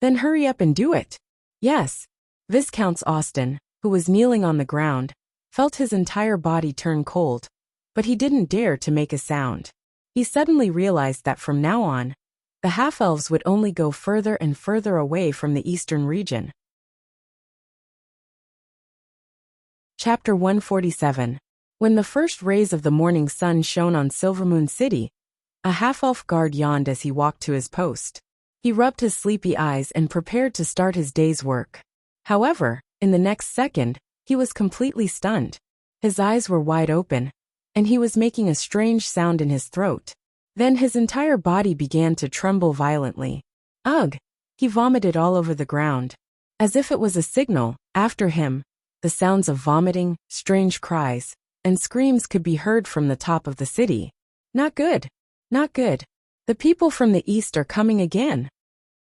Then hurry up and do it. Yes. Viscount Austin, who was kneeling on the ground, felt his entire body turn cold, but he didn't dare to make a sound. He suddenly realized that from now on, the half-elves would only go further and further away from the eastern region. Chapter 147. When the first rays of the morning sun shone on Silvermoon City, a half-elf guard yawned as he walked to his post. He rubbed his sleepy eyes and prepared to start his day's work. However, in the next second, he was completely stunned. His eyes were wide open, and he was making a strange sound in his throat. Then his entire body began to tremble violently. Ugh! He vomited all over the ground. As if it was a signal, after him, the sounds of vomiting, strange cries, and screams could be heard from the top of the city. Not good. Not good. The people from the east are coming again.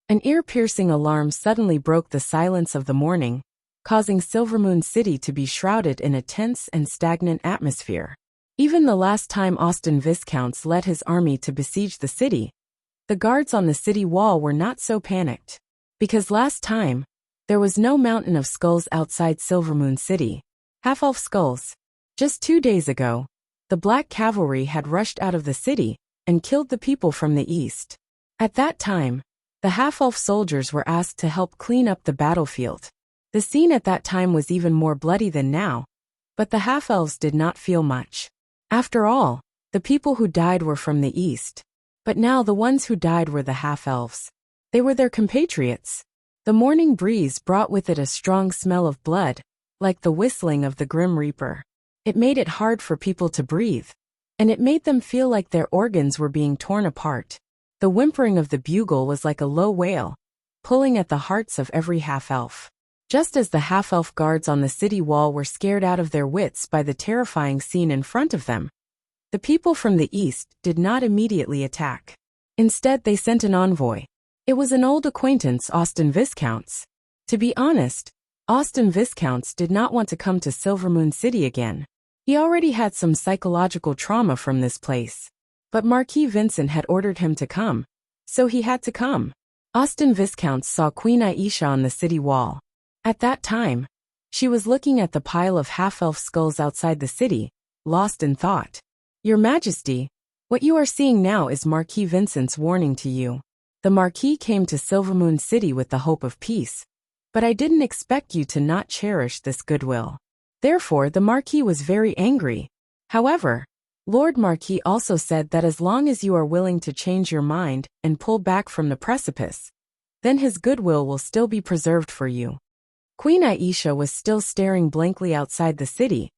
An ear-piercing alarm suddenly broke the silence of the morning, causing Silvermoon City to be shrouded in a tense and stagnant atmosphere. Even the last time Austin Viscounts led his army to besiege the city, the guards on the city wall were not so panicked. Because last time, there was no mountain of skulls outside Silvermoon City. Half-elf skulls. Just 2 days ago, the Black Cavalry had rushed out of the city and killed the people from the east. At that time, the half-elf soldiers were asked to help clean up the battlefield. The scene at that time was even more bloody than now, but the half-elves did not feel much. After all, the people who died were from the east. But now the ones who died were the half-elves. They were their compatriots. The morning breeze brought with it a strong smell of blood, like the whistling of the Grim Reaper. It made it hard for people to breathe, and it made them feel like their organs were being torn apart. The whimpering of the bugle was like a low wail, pulling at the hearts of every half-elf. Just as the half-elf guards on the city wall were scared out of their wits by the terrifying scene in front of them, the people from the east did not immediately attack. Instead, they sent an envoy. It was an old acquaintance, Austin Viscounts. To be honest, Austin Viscounts did not want to come to Silvermoon City again. He already had some psychological trauma from this place. But Marquis Vincent had ordered him to come, so he had to come. Austin Viscounts saw Queen Aisha on the city wall. At that time, she was looking at the pile of half-elf skulls outside the city, lost in thought. Your Majesty, what you are seeing now is Marquis Vincent's warning to you. The Marquis came to Silvermoon City with the hope of peace, but I didn't expect you to not cherish this goodwill. Therefore, the Marquis was very angry. However, Lord Marquis also said that as long as you are willing to change your mind and pull back from the precipice, then his goodwill will still be preserved for you. Queen Aisha was still staring blankly outside the city,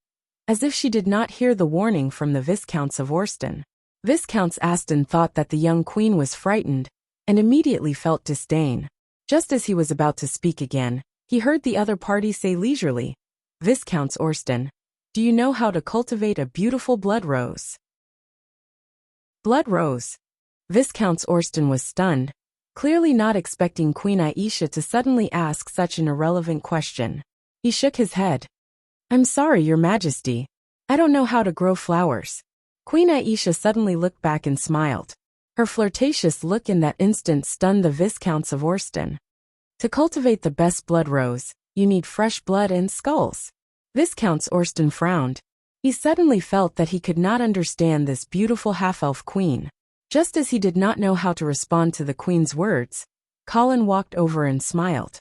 as if she did not hear the warning from the Viscounts of Orston. Viscounts Aston thought that the young queen was frightened, and immediately felt disdain. Just as he was about to speak again, he heard the other party say leisurely, Viscounts Orston, do you know how to cultivate a beautiful blood rose? Blood rose. Viscounts Orston was stunned, clearly not expecting Queen Aisha to suddenly ask such an irrelevant question. He shook his head. I'm sorry, Your Majesty. I don't know how to grow flowers. Queen Aisha suddenly looked back and smiled. Her flirtatious look in that instant stunned the Viscounts of Orston. To cultivate the best blood rose, you need fresh blood and skulls. Viscounts Orston frowned. He suddenly felt that he could not understand this beautiful half-elf queen. Just as he did not know how to respond to the queen's words, Colin walked over and smiled.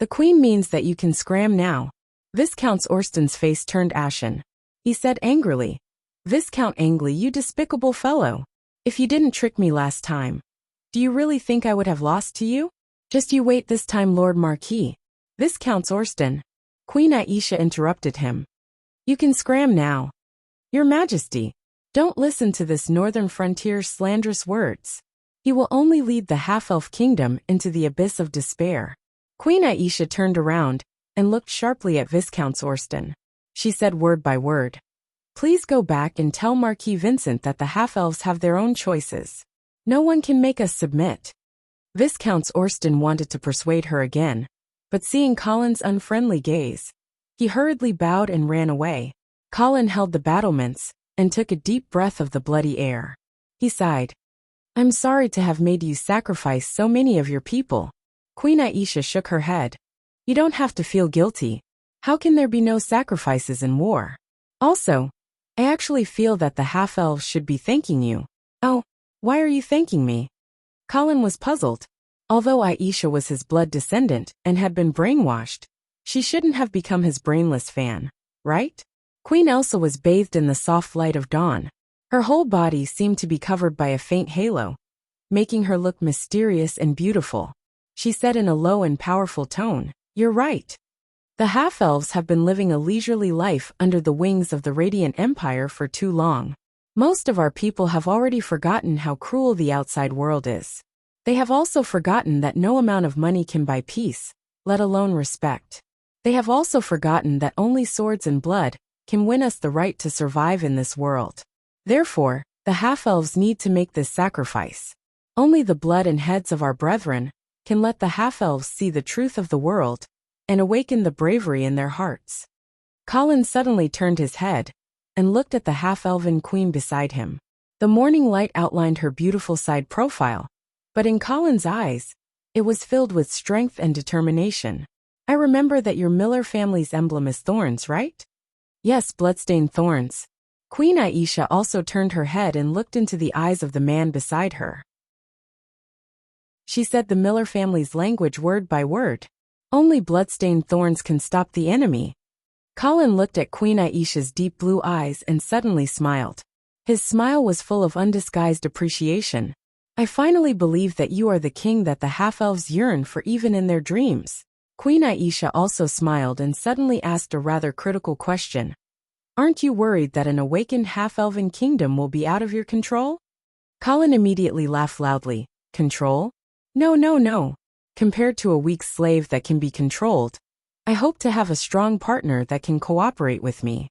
The queen means that you can scram now. Viscounts Orston's face turned ashen. He said angrily, Viscount Angley, you despicable fellow. If you didn't trick me last time, do you really think I would have lost to you? Just you wait this time, Lord Marquis. Viscounts Orston. Queen Aisha interrupted him. You can scram now. Your Majesty, don't listen to this northern frontier's slanderous words. He will only lead the half-elf kingdom into the abyss of despair. Queen Aisha turned around and looked sharply at Viscounts Orston. She said word by word. Please go back and tell Marquis Vincent that the half-elves have their own choices. No one can make us submit. Viscount Orston wanted to persuade her again, but seeing Colin's unfriendly gaze, he hurriedly bowed and ran away. Colin held the battlements and took a deep breath of the bloody air. He sighed. I'm sorry to have made you sacrifice so many of your people. Queen Aisha shook her head. You don't have to feel guilty. How can there be no sacrifices in war? Also, I actually feel that the half-elves should be thanking you. Oh, why are you thanking me? Colin was puzzled. Although Aisha was his blood descendant and had been brainwashed, she shouldn't have become his brainless fan, right? Queen Elsa was bathed in the soft light of dawn. Her whole body seemed to be covered by a faint halo, making her look mysterious and beautiful. She said in a low and powerful tone, You're right. The half-elves have been living a leisurely life under the wings of the Radiant Empire for too long. Most of our people have already forgotten how cruel the outside world is. They have also forgotten that no amount of money can buy peace, let alone respect. They have also forgotten that only swords and blood can win us the right to survive in this world. Therefore, the half-elves need to make this sacrifice. Only the blood and heads of our brethren can let the half-elves see the truth of the world and awaken the bravery in their hearts. Colin suddenly turned his head and looked at the half-elven queen beside him. The morning light outlined her beautiful side profile, but in Colin's eyes, it was filled with strength and determination. I remember that your Miller family's emblem is thorns, right? Yes, bloodstained thorns. Queen Aisha also turned her head and looked into the eyes of the man beside her. She said the Miller family's language word by word. Only bloodstained thorns can stop the enemy. Colin looked at Queen Aisha's deep blue eyes and suddenly smiled. His smile was full of undisguised appreciation. I finally believe that you are the king that the half-elves yearn for even in their dreams. Queen Aisha also smiled and suddenly asked a rather critical question. Aren't you worried that an awakened half-elven kingdom will be out of your control? Colin immediately laughed loudly. Control? No, no, no. Compared to a weak slave that can be controlled, I hope to have a strong partner that can cooperate with me.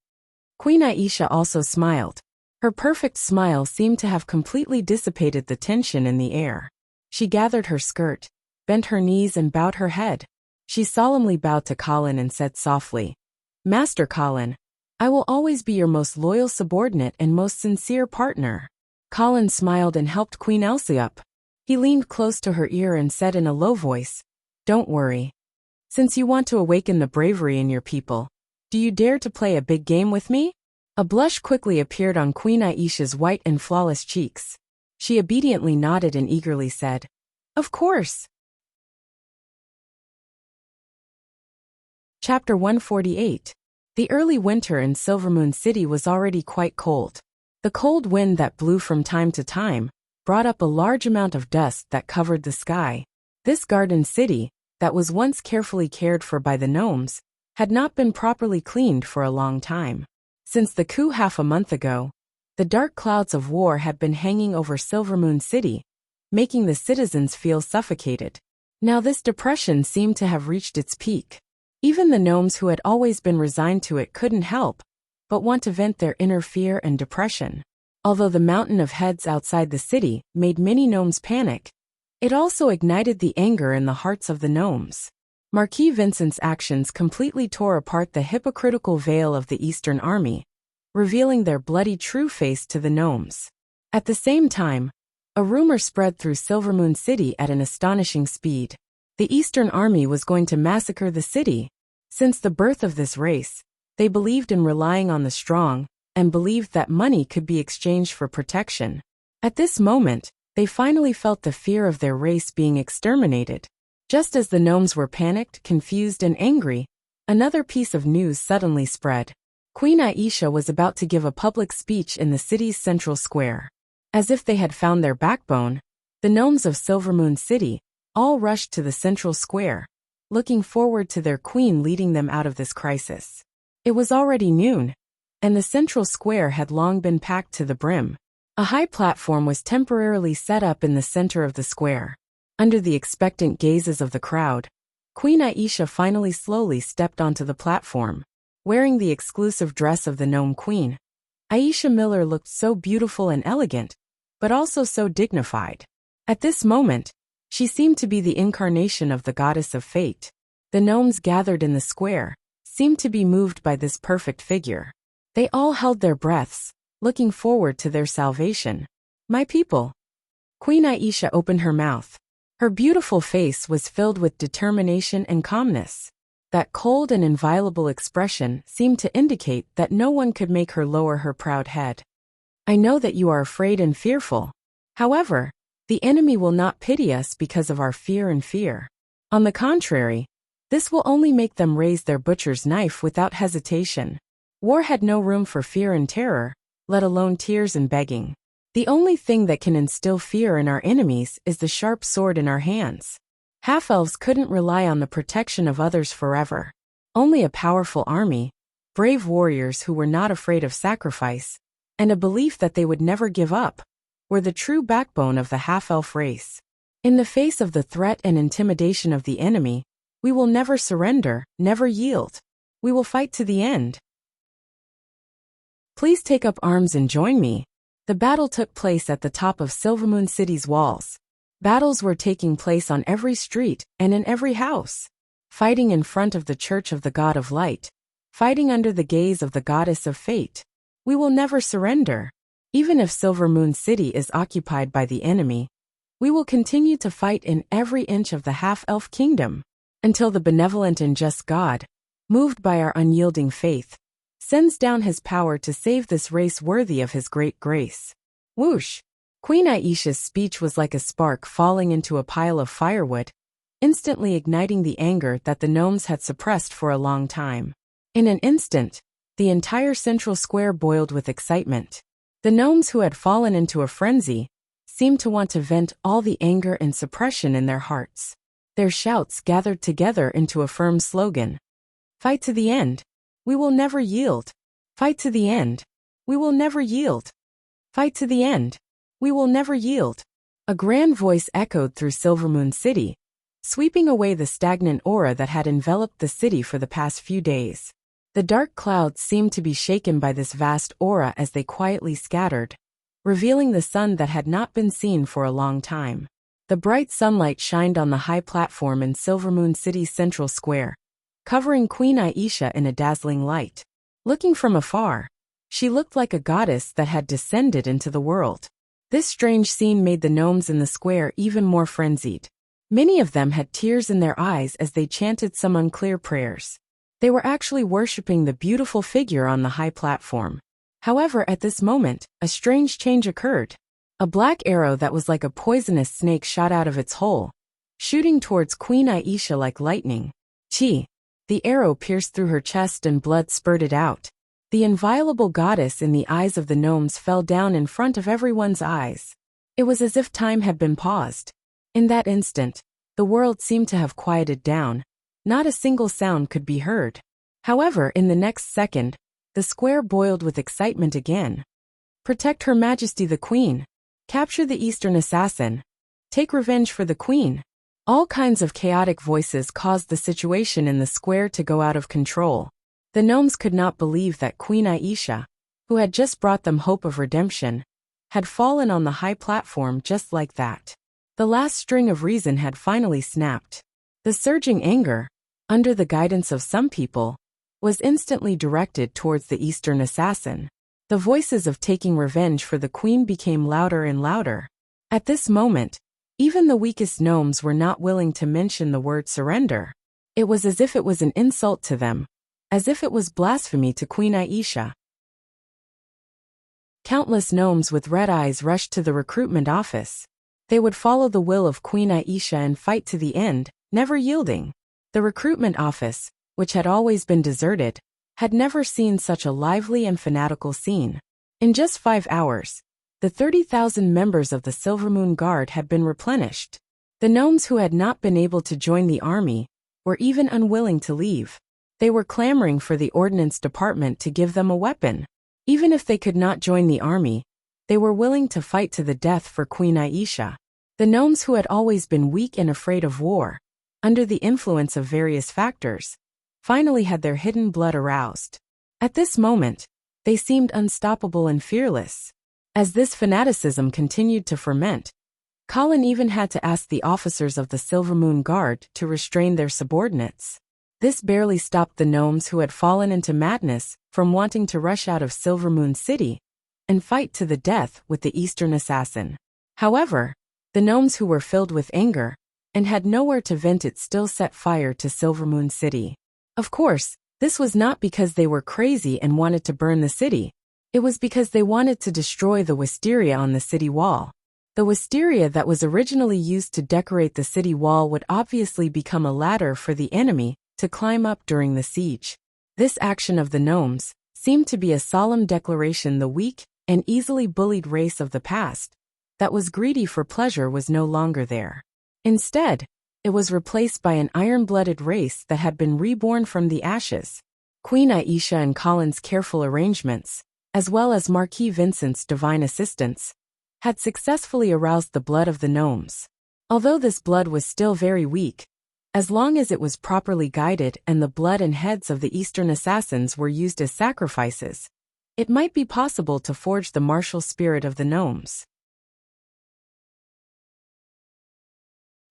Queen Aisha also smiled. Her perfect smile seemed to have completely dissipated the tension in the air. She gathered her skirt, bent her knees and bowed her head. She solemnly bowed to Colin and said softly, Master Colin, I will always be your most loyal subordinate and most sincere partner. Colin smiled and helped Queen Elsa up. He leaned close to her ear and said in a low voice, Don't worry. Since you want to awaken the bravery in your people, do you dare to play a big game with me? A blush quickly appeared on Queen Aisha's white and flawless cheeks. She obediently nodded and eagerly said, Of course. Chapter 148. The early winter in Silvermoon City was already quite cold. The cold wind that blew from time to time brought up a large amount of dust that covered the sky. This garden city, that was once carefully cared for by the gnomes, had not been properly cleaned for a long time. Since the coup half a month ago, the dark clouds of war had been hanging over Silvermoon City, making the citizens feel suffocated. Now this depression seemed to have reached its peak. Even the gnomes who had always been resigned to it couldn't help but want to vent their inner fear and depression. Although the mountain of heads outside the city made many gnomes panic, it also ignited the anger in the hearts of the gnomes. Marquis Vincent's actions completely tore apart the hypocritical veil of the Eastern Army, revealing their bloody true face to the gnomes. At the same time, a rumor spread through Silvermoon City at an astonishing speed. The Eastern Army was going to massacre the city. Since the birth of this race, they believed in relying on the strong, and believed that money could be exchanged for protection. At this moment, they finally felt the fear of their race being exterminated. Just as the gnomes were panicked, confused, and angry, another piece of news suddenly spread. Queen Aisha was about to give a public speech in the city's central square. As if they had found their backbone, the gnomes of Silvermoon City all rushed to the central square, looking forward to their queen leading them out of this crisis. It was already noon, and the central square had long been packed to the brim. A high platform was temporarily set up in the center of the square. Under the expectant gazes of the crowd, Queen Aisha finally slowly stepped onto the platform. Wearing the exclusive dress of the Gnome Queen, Aisha Miller looked so beautiful and elegant, but also so dignified. At this moment, she seemed to be the incarnation of the goddess of fate. The gnomes gathered in the square seemed to be moved by this perfect figure. They all held their breaths, looking forward to their salvation. My people. Queen Aisha opened her mouth. Her beautiful face was filled with determination and calmness. That cold and inviolable expression seemed to indicate that no one could make her lower her proud head. I know that you are afraid and fearful. However, the enemy will not pity us because of our fear and fear. On the contrary, this will only make them raise their butcher's knife without hesitation. War had no room for fear and terror, let alone tears and begging. The only thing that can instill fear in our enemies is the sharp sword in our hands. Half-elves couldn't rely on the protection of others forever. Only a powerful army, brave warriors who were not afraid of sacrifice, and a belief that they would never give up, were the true backbone of the half-elf race. In the face of the threat and intimidation of the enemy, we will never surrender, never yield. We will fight to the end. Please take up arms and join me. The battle took place at the top of Silvermoon City's walls. Battles were taking place on every street and in every house. Fighting in front of the Church of the God of Light. Fighting under the gaze of the Goddess of Fate. We will never surrender. Even if Silvermoon City is occupied by the enemy, we will continue to fight in every inch of the half-elf kingdom, until the benevolent and just God, moved by our unyielding faith, sends down his power to save this race worthy of his great grace. Whoosh! Queen Aisha's speech was like a spark falling into a pile of firewood, instantly igniting the anger that the gnomes had suppressed for a long time. In an instant, the entire central square boiled with excitement. The gnomes who had fallen into a frenzy seemed to want to vent all the anger and suppression in their hearts. Their shouts gathered together into a firm slogan. Fight to the end. We will never yield. Fight to the end. We will never yield. Fight to the end. We will never yield. A grand voice echoed through Silvermoon City, sweeping away the stagnant aura that had enveloped the city for the past few days. The dark clouds seemed to be shaken by this vast aura as they quietly scattered, revealing the sun that had not been seen for a long time. The bright sunlight shined on the high platform in Silvermoon City's central square, covering Queen Aisha in a dazzling light. Looking from afar, she looked like a goddess that had descended into the world. This strange scene made the gnomes in the square even more frenzied. Many of them had tears in their eyes as they chanted some unclear prayers. They were actually worshipping the beautiful figure on the high platform. However, at this moment, a strange change occurred. A black arrow that was like a poisonous snake shot out of its hole, shooting towards Queen Aisha like lightning. Chi! The arrow pierced through her chest and blood spurted out. The inviolable goddess in the eyes of the gnomes fell down in front of everyone's eyes. It was as if time had been paused. In that instant, the world seemed to have quieted down. Not a single sound could be heard. However, in the next second, the square boiled with excitement again. Protect Her Majesty the Queen. Capture the Eastern Assassin. Take revenge for the Queen. All kinds of chaotic voices caused the situation in the square to go out of control. The gnomes could not believe that Queen Aisha, who had just brought them hope of redemption, had fallen on the high platform just like that. The last string of reason had finally snapped. The surging anger, under the guidance of some people, was instantly directed towards the Eastern Assassin. The voices of taking revenge for the Queen became louder and louder. At this moment, even the weakest gnomes were not willing to mention the word surrender. It was as if it was an insult to them, as if it was blasphemy to Queen Aisha. Countless gnomes with red eyes rushed to the recruitment office. They would follow the will of Queen Aisha and fight to the end, never yielding. The recruitment office, which had always been deserted, had never seen such a lively and fanatical scene. In just 5 hours, the 30,000 members of the Silvermoon Guard had been replenished. The gnomes who had not been able to join the army were even unwilling to leave. They were clamoring for the Ordnance Department to give them a weapon. Even if they could not join the army, they were willing to fight to the death for Queen Aisha. The gnomes who had always been weak and afraid of war, under the influence of various factors, finally had their hidden blood aroused. At this moment, they seemed unstoppable and fearless. As this fanaticism continued to ferment, Colin even had to ask the officers of the Silver Moon Guard to restrain their subordinates. This barely stopped the gnomes who had fallen into madness from wanting to rush out of Silver Moon City and fight to the death with the Eastern Assassin. However, the gnomes who were filled with anger and had nowhere to vent it still set fire to Silver Moon City. Of course, this was not because they were crazy and wanted to burn the city. It was because they wanted to destroy the wisteria on the city wall. The wisteria that was originally used to decorate the city wall would obviously become a ladder for the enemy to climb up during the siege. This action of the gnomes seemed to be a solemn declaration the weak and easily bullied race of the past that was greedy for pleasure was no longer there. Instead, it was replaced by an iron-blooded race that had been reborn from the ashes. Queen Aisha and Colin's careful arrangements, as well as Marquis Vincent's divine assistance, had successfully aroused the blood of the gnomes. Although this blood was still very weak, as long as it was properly guided and the blood and heads of the Eastern assassins were used as sacrifices, it might be possible to forge the martial spirit of the gnomes.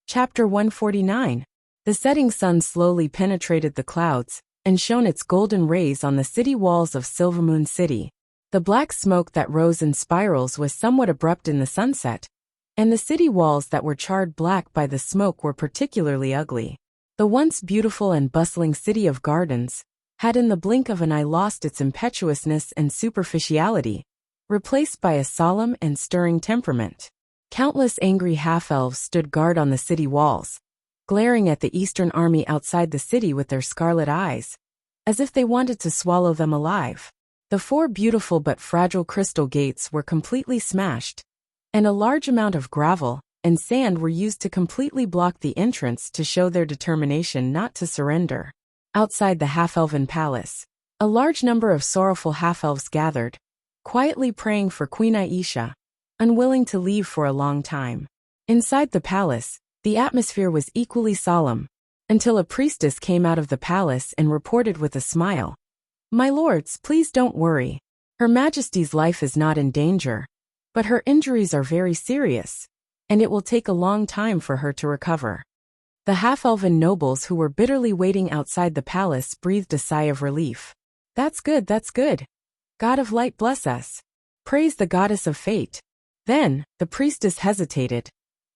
Chapter 149. The setting sun slowly penetrated the clouds and shone its golden rays on the city walls of Silvermoon City. The black smoke that rose in spirals was somewhat abrupt in the sunset, and the city walls that were charred black by the smoke were particularly ugly. The once beautiful and bustling city of gardens had in the blink of an eye lost its impetuousness and superficiality, replaced by a solemn and stirring temperament. Countless angry half-elves stood guard on the city walls, glaring at the Eastern army outside the city with their scarlet eyes, as if they wanted to swallow them alive. The 4 beautiful but fragile crystal gates were completely smashed, and a large amount of gravel and sand were used to completely block the entrance to show their determination not to surrender. Outside the half-elven palace, a large number of sorrowful half-elves gathered, quietly praying for Queen Aisha, unwilling to leave for a long time. Inside the palace, the atmosphere was equally solemn, until a priestess came out of the palace and reported with a smile, "My lords, please don't worry. Her Majesty's life is not in danger, but her injuries are very serious, and it will take a long time for her to recover." The half-elven nobles who were bitterly waiting outside the palace breathed a sigh of relief. That's good. God of light bless us. Praise the goddess of fate." Then, the priestess hesitated,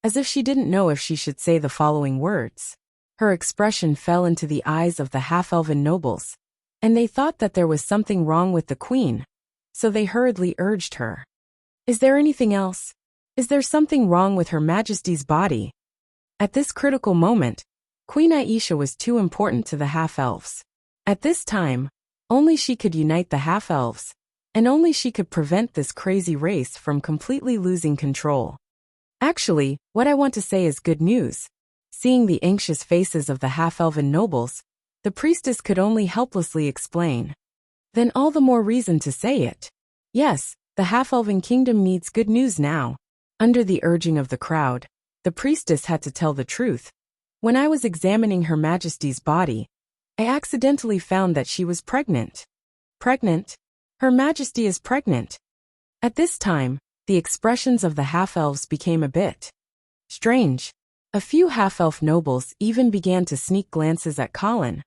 as if she didn't know if she should say the following words. Her expression fell into the eyes of the half-elven nobles, and they thought that there was something wrong with the queen, so they hurriedly urged her. "Is there anything else? Is there something wrong with Her Majesty's body?" At this critical moment, Queen Aisha was too important to the half-elves. At this time, only she could unite the half-elves, and only she could prevent this crazy race from completely losing control. Actually, what I want to say is good news. Seeing the anxious faces of the half-elven nobles, the priestess could only helplessly explain. Then all the more reason to say it. Yes, the half-elven kingdom needs good news now. Under the urging of the crowd, the priestess had to tell the truth. When I was examining Her Majesty's body, I accidentally found that she was pregnant. Pregnant? Her Majesty is pregnant. At this time, the expressions of the half-elves became a bit strange. A few half-elf nobles even began to sneak glances at Colin.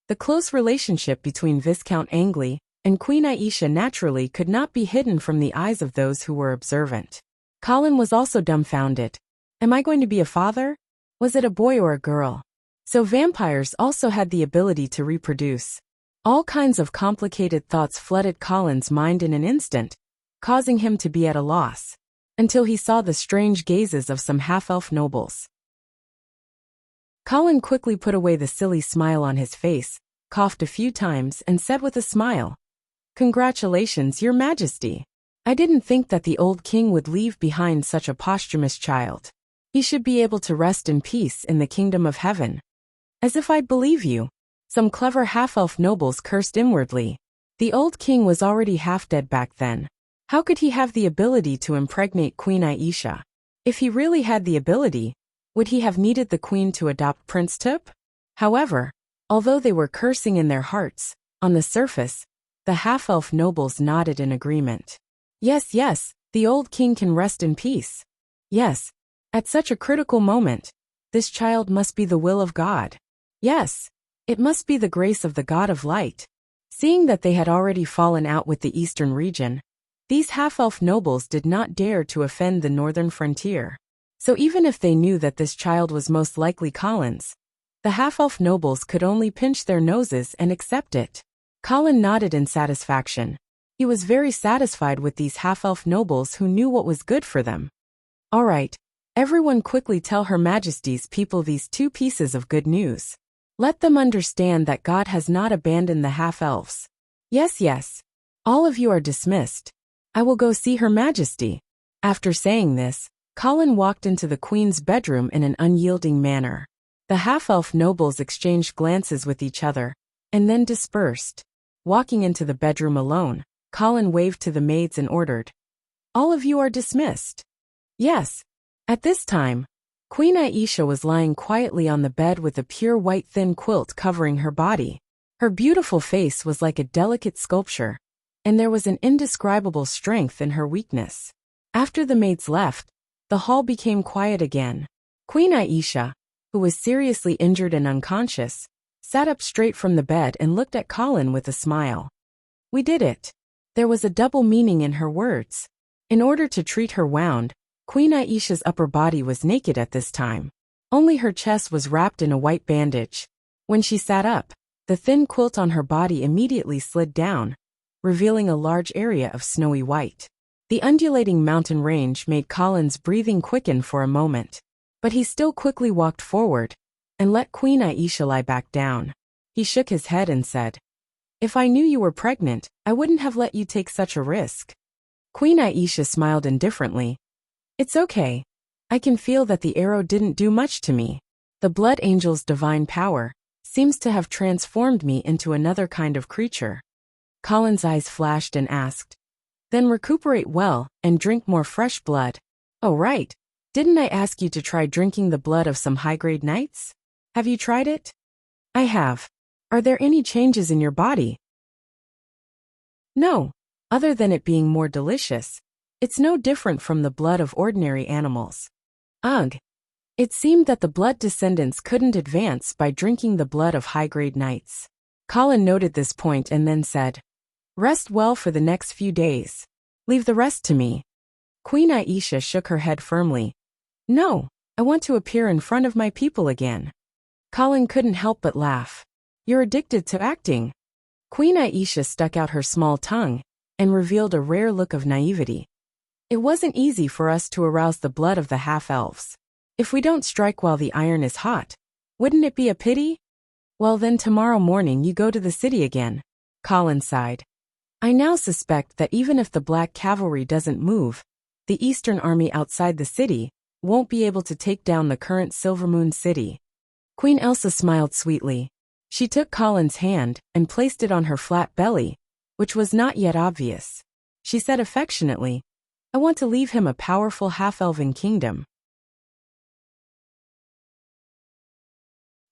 The close relationship between Viscount Angley and Queen Aisha naturally could not be hidden from the eyes of those who were observant. Colin was also dumbfounded. Am I going to be a father? Was it a boy or a girl? So vampires also had the ability to reproduce. All kinds of complicated thoughts flooded Colin's mind in an instant, causing him to be at a loss, until he saw the strange gazes of some half-elf nobles. Colin quickly put away the silly smile on his face, coughed a few times and said with a smile, "Congratulations, Your Majesty. I didn't think that the old king would leave behind such a posthumous child. He should be able to rest in peace in the kingdom of heaven." As if I'd believe you. Some clever half-elf nobles cursed inwardly. The old king was already half-dead back then. How could he have the ability to impregnate Queen Aisha? If he really had the ability, would he have needed the queen to adopt Prince Tup? However, Although they were cursing in their hearts, on the surface, the half-elf nobles nodded in agreement. Yes, yes, the old king can rest in peace. Yes, at such a critical moment, this child must be the will of God. Yes, it must be the grace of the God of light. Seeing that they had already fallen out with the eastern region, these half-elf nobles did not dare to offend the northern frontier. So even if they knew that this child was most likely Colin's, the half-elf nobles could only pinch their noses and accept it. Colin nodded in satisfaction. He was very satisfied with these half-elf nobles who knew what was good for them. All right, everyone quickly tell Her Majesty's people these two pieces of good news. Let them understand that God has not abandoned the half-elves. Yes, yes. All of you are dismissed. I will go see Her Majesty. After saying this, Colin walked into the Queen's bedroom in an unyielding manner. The half-elf nobles exchanged glances with each other, and then dispersed. Walking into the bedroom alone, Colin waved to the maids and ordered, "All of you are dismissed." Yes. At this time, Queen Aisha was lying quietly on the bed with a pure white thin quilt covering her body. Her beautiful face was like a delicate sculpture, and there was an indescribable strength in her weakness. After the maids left, the hall became quiet again. Queen Aisha, who was seriously injured and unconscious, sat up straight from the bed and looked at Colin with a smile. "We did it." There was a double meaning in her words. In order to treat her wound, Queen Aisha's upper body was naked at this time. Only her chest was wrapped in a white bandage. When she sat up, the thin quilt on her body immediately slid down, revealing a large area of snowy white. The undulating mountain range made Colin's breathing quicken for a moment, but he still quickly walked forward and let Queen Aisha lie back down. He shook his head and said, "If I knew you were pregnant, I wouldn't have let you take such a risk." Queen Aisha smiled indifferently. "It's okay. I can feel that the arrow didn't do much to me. The Blood Angel's divine power seems to have transformed me into another kind of creature." Colin's eyes flashed and asked, "Then recuperate well and drink more fresh blood." "Oh right. Didn't I ask you to try drinking the blood of some high-grade knights? Have you tried it?" "I have. Are there any changes in your body?" "No. Other than it being more delicious. It's no different from the blood of ordinary animals." Ugh. It seemed that the blood descendants couldn't advance by drinking the blood of high-grade knights. Colin noted this point and then said, "Rest well for the next few days. Leave the rest to me." Queen Aisha shook her head firmly. "No, I want to appear in front of my people again." Colin couldn't help but laugh. "You're addicted to acting." Queen Aisha stuck out her small tongue and revealed a rare look of naivety. "It wasn't easy for us to arouse the blood of the half-elves. If we don't strike while the iron is hot, wouldn't it be a pity? Well then tomorrow morning you go to the city again." Colin sighed. "I now suspect that even if the Black Cavalry doesn't move, the Eastern Army outside the city won't be able to take down the current Silvermoon City." Queen Elsa smiled sweetly. She took Colin's hand and placed it on her flat belly, which was not yet obvious. She said affectionately, "I want to leave him a powerful half-elven kingdom."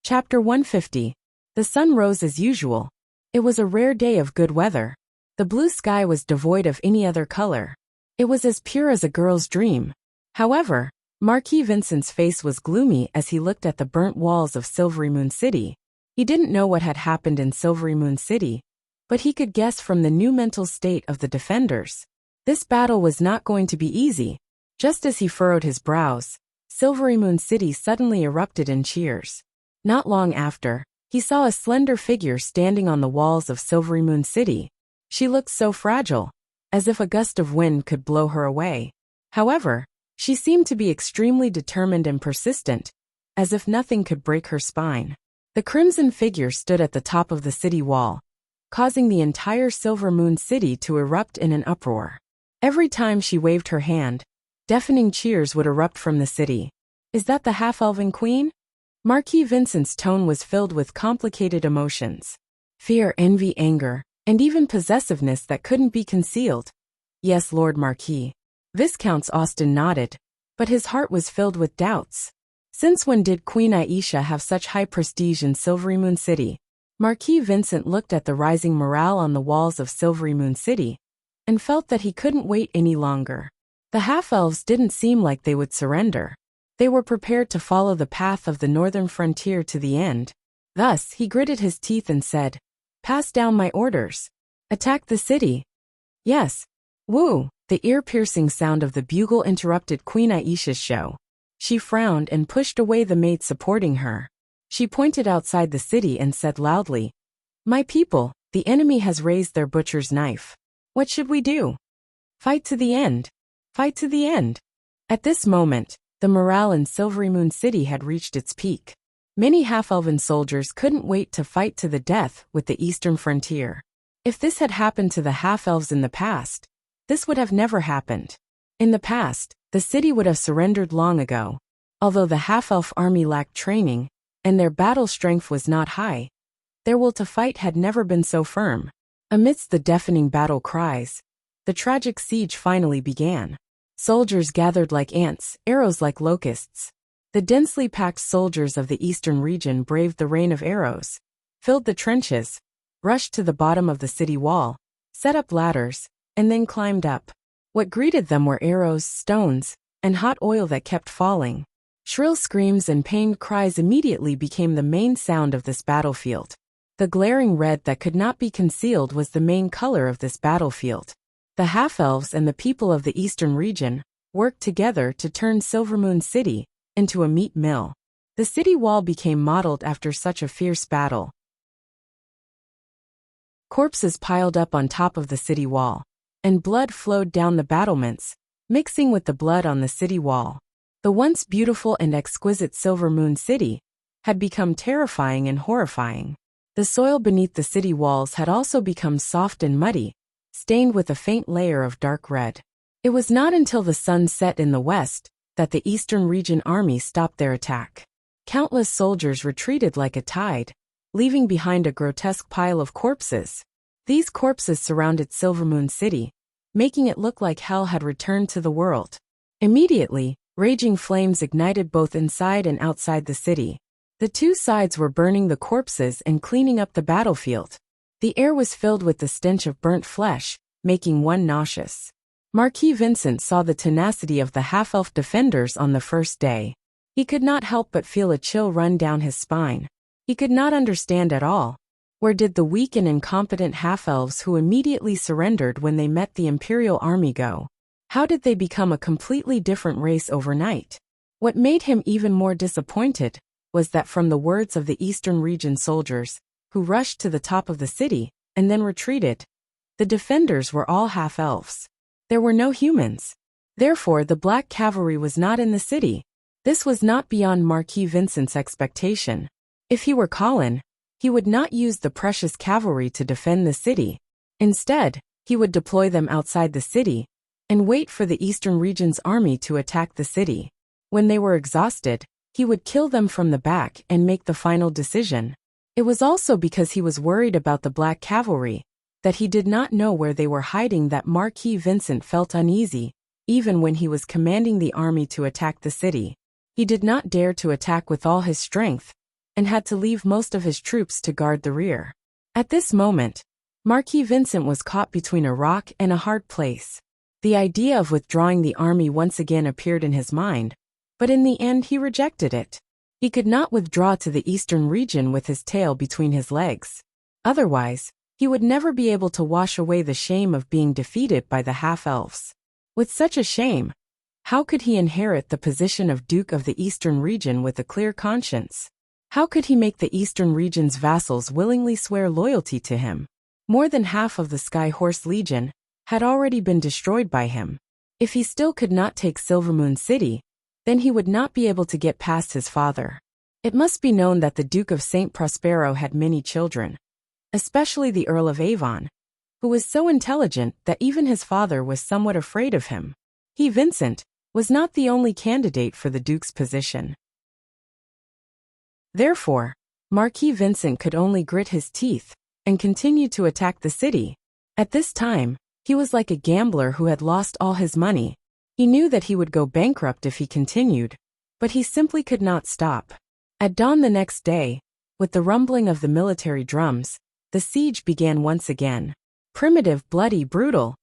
Chapter 150. The sun rose as usual. It was a rare day of good weather. The blue sky was devoid of any other color. It was as pure as a girl's dream. However, Marquis Vincent's face was gloomy as he looked at the burnt walls of Silvery Moon City. He didn't know what had happened in Silvery Moon City, but he could guess from the new mental state of the defenders. This battle was not going to be easy. Just as he furrowed his brows, Silvery Moon City suddenly erupted in cheers. Not long after, he saw a slender figure standing on the walls of Silvery Moon City. She looked so fragile, as if a gust of wind could blow her away. However, she seemed to be extremely determined and persistent, as if nothing could break her spine. The crimson figure stood at the top of the city wall, causing the entire Silver Moon City to erupt in an uproar. Every time she waved her hand, deafening cheers would erupt from the city. "Is that the half-elven queen?" Marquis Vincent's tone was filled with complicated emotions. Fear, envy, anger, and even possessiveness that couldn't be concealed. "Yes, Lord Marquis." Viscount Austin nodded, but his heart was filled with doubts. Since when did Queen Aisha have such high prestige in Silvery Moon City? Marquis Vincent looked at the rising morale on the walls of Silvery Moon City and felt that he couldn't wait any longer. The half-elves didn't seem like they would surrender. They were prepared to follow the path of the northern frontier to the end. Thus, he gritted his teeth and said, "Pass down my orders. Attack the city." "Yes." "Woo!" The ear-piercing sound of the bugle interrupted Queen Aisha's show. She frowned and pushed away the maid supporting her. She pointed outside the city and said loudly, "My people, the enemy has raised their butcher's knife. What should we do?" "Fight to the end. Fight to the end." At this moment, the morale in Silvery Moon City had reached its peak. Many half-elven soldiers couldn't wait to fight to the death with the eastern frontier. If this had happened to the half-elves in the past, this would have never happened. In the past, the city would have surrendered long ago. Although the half-elf army lacked training, and their battle strength was not high, their will to fight had never been so firm. Amidst the deafening battle cries, the tragic siege finally began. Soldiers gathered like ants, arrows like locusts. The densely packed soldiers of the eastern region braved the rain of arrows, filled the trenches, rushed to the bottom of the city wall, set up ladders, and then climbed up. What greeted them were arrows, stones, and hot oil that kept falling. Shrill screams and pained cries immediately became the main sound of this battlefield. The glaring red that could not be concealed was the main color of this battlefield. The half-elves and the people of the eastern region worked together to turn Silvermoon City into a meat mill. The city wall became modeled after such a fierce battle. Corpses piled up on top of the city wall, and blood flowed down the battlements, mixing with the blood on the city wall. The once beautiful and exquisite Silvermoon City had become terrifying and horrifying. The soil beneath the city walls had also become soft and muddy, stained with a faint layer of dark red. It was not until the sun set in the west that the Eastern Region army stopped their attack. Countless soldiers retreated like a tide, leaving behind a grotesque pile of corpses. These corpses surrounded Silvermoon City, making it look like hell had returned to the world. Immediately, raging flames ignited both inside and outside the city. The two sides were burning the corpses and cleaning up the battlefield. The air was filled with the stench of burnt flesh, making one nauseous. Marquis Vincent saw the tenacity of the half-elf defenders on the first day. He could not help but feel a chill run down his spine. He could not understand at all. Where did the weak and incompetent half-elves who immediately surrendered when they met the Imperial army go? How did they become a completely different race overnight? What made him even more disappointed was that from the words of the Eastern Region soldiers, who rushed to the top of the city and then retreated, the defenders were all half-elves. There were no humans. Therefore, the Black Cavalry was not in the city. This was not beyond Marquis Vincent's expectation. If he were Colin, he would not use the precious cavalry to defend the city. Instead, he would deploy them outside the city and wait for the Eastern Region's army to attack the city. When they were exhausted, he would kill them from the back and make the final decision. It was also because he was worried about the Black Cavalry that he did not know where they were hiding that Marquis Vincent felt uneasy, even when he was commanding the army to attack the city. He did not dare to attack with all his strength, and had to leave most of his troops to guard the rear. At this moment, Marquis Vincent was caught between a rock and a hard place. The idea of withdrawing the army once again appeared in his mind, but in the end he rejected it. He could not withdraw to the Eastern Region with his tail between his legs. Otherwise, he would never be able to wash away the shame of being defeated by the half-elves. With such a shame, how could he inherit the position of Duke of the Eastern Region with a clear conscience? How could he make the Eastern Region's vassals willingly swear loyalty to him? More than half of the Sky Horse Legion had already been destroyed by him. If he still could not take Silvermoon City, then he would not be able to get past his father. It must be known that the Duke of St. Prospero had many children, especially the Earl of Avon, who was so intelligent that even his father was somewhat afraid of him. He, Vincent, was not the only candidate for the Duke's position. Therefore, Marquis Vincent could only grit his teeth and continue to attack the city. At this time, he was like a gambler who had lost all his money. He knew that he would go bankrupt if he continued, but he simply could not stop. At dawn the next day, with the rumbling of the military drums, the siege began once again. Primitive, bloody, brutal.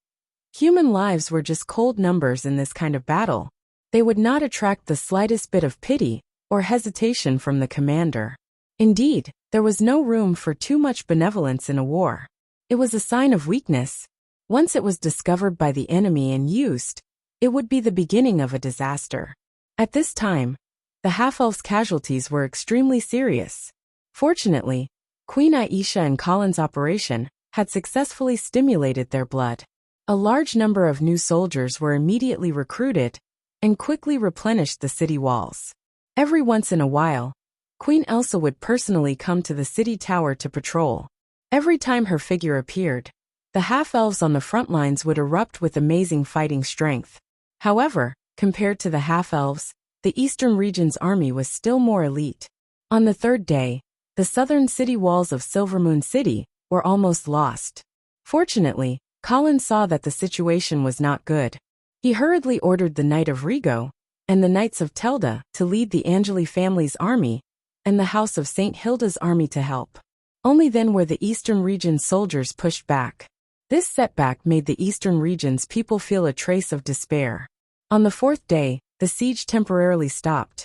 Human lives were just cold numbers in this kind of battle. They would not attract the slightest bit of pity or hesitation from the commander. Indeed, there was no room for too much benevolence in a war. It was a sign of weakness. Once it was discovered by the enemy and used, it would be the beginning of a disaster. At this time, the half-elves' casualties were extremely serious. Fortunately, Queen Aisha and Colin's operation had successfully stimulated their blood. A large number of new soldiers were immediately recruited and quickly replenished the city walls. Every once in a while, Queen Elsa would personally come to the city tower to patrol. Every time her figure appeared, the half-elves on the front lines would erupt with amazing fighting strength. However, compared to the half-elves, the Eastern region's army was still more elite. On the third day, the southern city walls of Silvermoon City were almost lost. Fortunately, Colin saw that the situation was not good. He hurriedly ordered the Knight of Rigo and the Knights of Telda to lead the Angeli family's army and the House of St. Hilda's army to help. Only then were the Eastern region's soldiers pushed back. This setback made the Eastern region's people feel a trace of despair. On the fourth day, the siege temporarily stopped.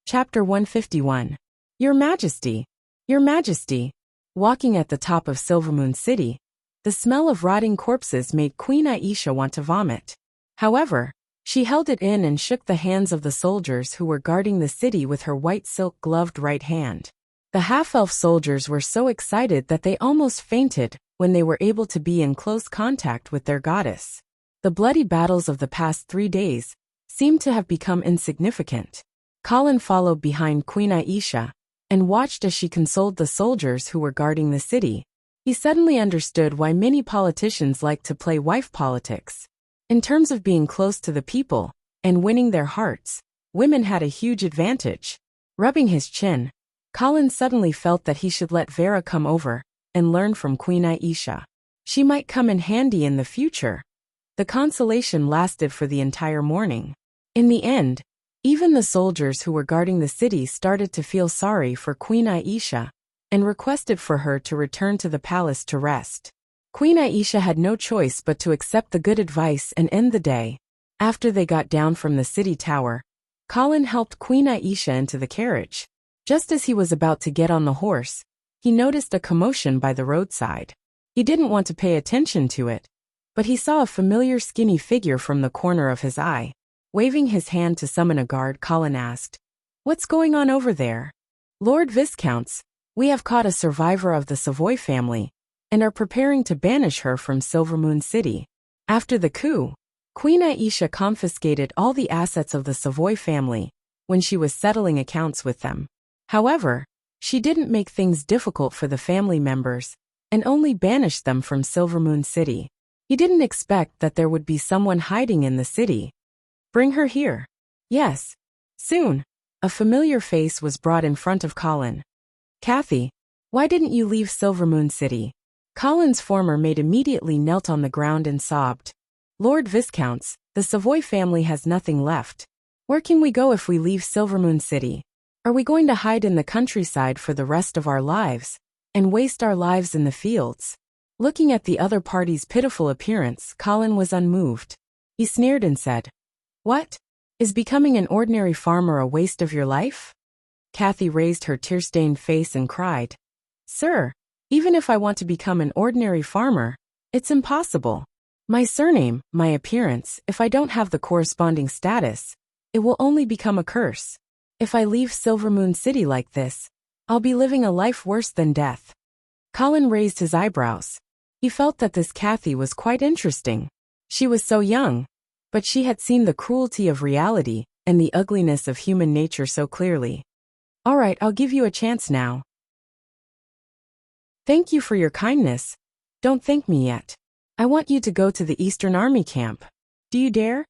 Chapter 151. Your Majesty. Your Majesty. Walking at the top of Silvermoon City, the smell of rotting corpses made Queen Aisha want to vomit. However, she held it in and shook the hands of the soldiers who were guarding the city with her white silk-gloved right hand. The half-elf soldiers were so excited that they almost fainted when they were able to be in close contact with their goddess. The bloody battles of the past 3 days seemed to have become insignificant. Colin followed behind Queen Aisha and watched as she consoled the soldiers who were guarding the city. He suddenly understood why many politicians like to play wife politics. In terms of being close to the people and winning their hearts, women had a huge advantage. Rubbing his chin, Colin suddenly felt that he should let Vera come over and learn from Queen Aisha. She might come in handy in the future. The consolation lasted for the entire morning. In the end, even the soldiers who were guarding the city started to feel sorry for Queen Aisha and requested for her to return to the palace to rest. Queen Aisha had no choice but to accept the good advice and end the day. After they got down from the city tower, Colin helped Queen Aisha into the carriage. Just as he was about to get on the horse, he noticed a commotion by the roadside. He didn't want to pay attention to it, but he saw a familiar skinny figure from the corner of his eye. Waving his hand to summon a guard, Colin asked, "What's going on over there?" "Lord Viscounts, we have caught a survivor of the Savoy family and are preparing to banish her from Silvermoon City. After the coup, Queen Aisha confiscated all the assets of the Savoy family when she was settling accounts with them. However, she didn't make things difficult for the family members and only banished them from Silvermoon City. He didn't expect that there would be someone hiding in the city. Bring her here." "Yes." Soon, a familiar face was brought in front of Colin. "Kathy, why didn't you leave Silvermoon City?" Colin's former maid immediately knelt on the ground and sobbed. "Lord Viscounts, the Savoy family has nothing left. Where can we go if we leave Silvermoon City? Are we going to hide in the countryside for the rest of our lives and waste our lives in the fields?" Looking at the other party's pitiful appearance, Colin was unmoved. He sneered and said, "What? Is becoming an ordinary farmer a waste of your life?" Kathy raised her tear-stained face and cried, "Sir, even if I want to become an ordinary farmer, it's impossible. My surname, my appearance, if I don't have the corresponding status, it will only become a curse. If I leave Silvermoon City like this, I'll be living a life worse than death." Colin raised his eyebrows. He felt that this Kathy was quite interesting. She was so young, but she had seen the cruelty of reality and the ugliness of human nature so clearly. "All right, I'll give you a chance now." "Thank you for your kindness. Don't thank me yet. I want you to go to the Eastern Army camp. Do you dare?"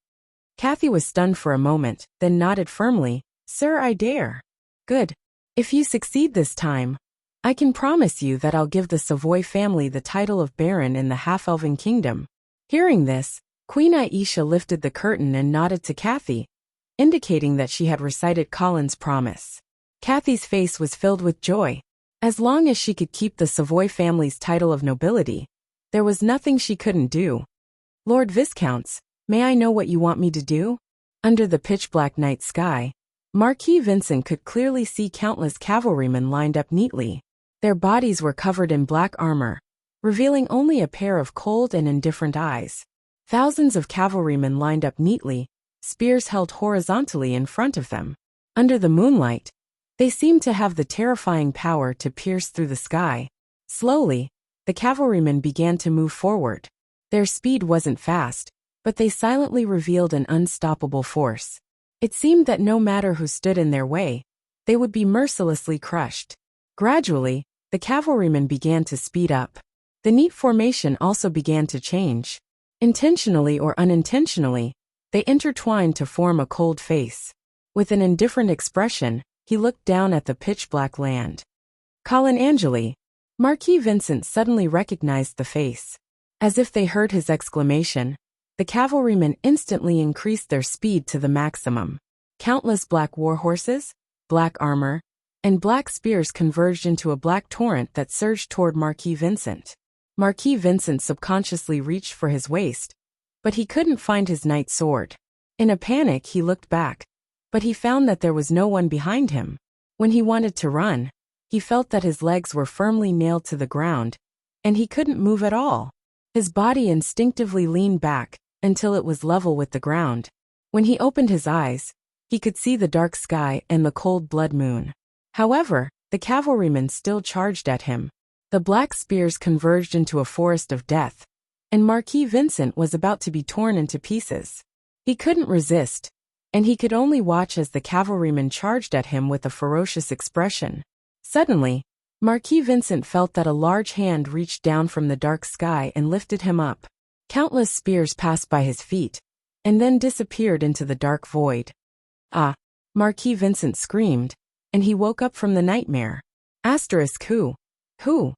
Kathy was stunned for a moment, then nodded firmly. "Sir, I dare." "Good. If you succeed this time, I can promise you that I'll give the Savoy family the title of Baron in the half-elven kingdom." Hearing this, Queen Aisha lifted the curtain and nodded to Kathy. indicating that she had recited Colin's promise. Kathy's face was filled with joy. As long as she could keep the Savoy family's title of nobility, there was nothing she couldn't do. Lord Viscounts, may I know what you want me to do? Under the pitch-black night sky, Marquis Vincent could clearly see countless cavalrymen lined up neatly. Their bodies were covered in black armor, revealing only a pair of cold and indifferent eyes. Thousands of cavalrymen lined up neatly, spears held horizontally in front of them. Under the moonlight, they seemed to have the terrifying power to pierce through the sky. Slowly, the cavalrymen began to move forward. Their speed wasn't fast, but they silently revealed an unstoppable force. It seemed that no matter who stood in their way, they would be mercilessly crushed. Gradually, the cavalrymen began to speed up. The neat formation also began to change. Intentionally or unintentionally, they intertwined to form a cold face. With an indifferent expression, he looked down at the pitch-black land. Colin Angeli. Marquis Vincent suddenly recognized the face. As if they heard his exclamation, the cavalrymen instantly increased their speed to the maximum. Countless black war horses, black armor, and black spears converged into a black torrent that surged toward Marquis Vincent. Marquis Vincent subconsciously reached for his waist, but he couldn't find his knight sword. In a panic, he looked back, but he found that there was no one behind him. When he wanted to run, he felt that his legs were firmly nailed to the ground, and he couldn't move at all. His body instinctively leaned back until it was level with the ground. When he opened his eyes, he could see the dark sky and the cold blood moon. However, the cavalrymen still charged at him. The black spears converged into a forest of death, and Marquis Vincent was about to be torn into pieces. He couldn't resist, and he could only watch as the cavalrymen charged at him with a ferocious expression. Suddenly, Marquis Vincent felt that a large hand reached down from the dark sky and lifted him up. Countless spears passed by his feet, and then disappeared into the dark void. Ah! Marquis Vincent screamed, and he woke up from the nightmare. Who? Who?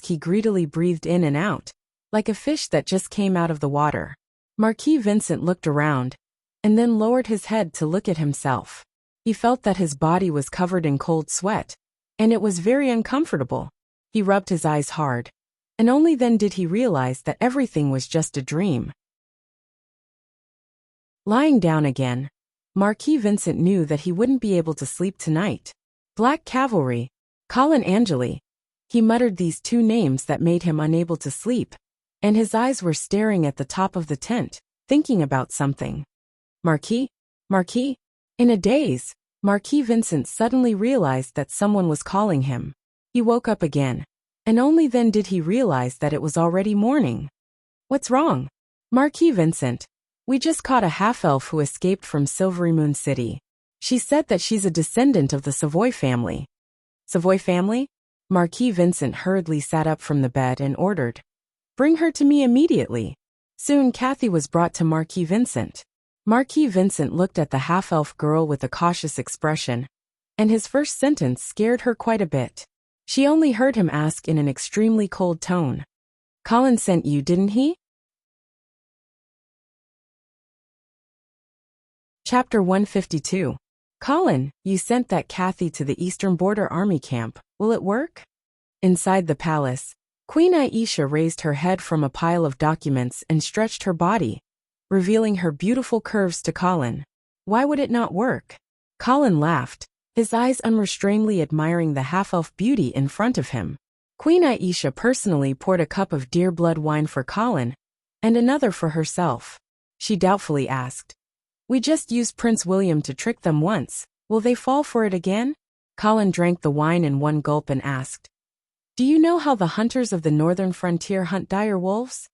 He greedily breathed in and out, like a fish that just came out of the water. Marquis Vincent looked around, and then lowered his head to look at himself. He felt that his body was covered in cold sweat, and it was very uncomfortable. He rubbed his eyes hard, and only then did he realize that everything was just a dream. Lying down again, Marquis Vincent knew that he wouldn't be able to sleep tonight. Black Cavalry, Colin Angeli. He muttered these two names that made him unable to sleep, and his eyes were staring at the top of the tent, thinking about something. Marquis? In a daze, Marquis Vincent suddenly realized that someone was calling him. He woke up again, and only then did he realize that it was already morning. What's wrong? Marquis Vincent. We just caught a half-elf who escaped from Silvery Moon City. She said that she's a descendant of the Savoy family. Savoy family? Marquis Vincent hurriedly sat up from the bed and ordered, "Bring her to me immediately." Soon Kathy was brought to Marquis Vincent. Marquis Vincent looked at the half-elf girl with a cautious expression, and his first sentence scared her quite a bit. She only heard him ask in an extremely cold tone, "Colin sent you, didn't he?" Chapter 152. Colin, you sent that Kathy to the Eastern Border Army camp. Will it work? Inside the palace, Queen Aisha raised her head from a pile of documents and stretched her body, revealing her beautiful curves to Colin. Why would it not work? Colin laughed, his eyes unrestrainedly admiring the half-elf beauty in front of him. Queen Aisha personally poured a cup of deer blood wine for Colin, and another for herself. She doubtfully asked, "We just used Prince William to trick them once. Will they fall for it again?" Colin drank the wine in one gulp and asked, "Do you know how the hunters of the northern frontier hunt dire wolves?"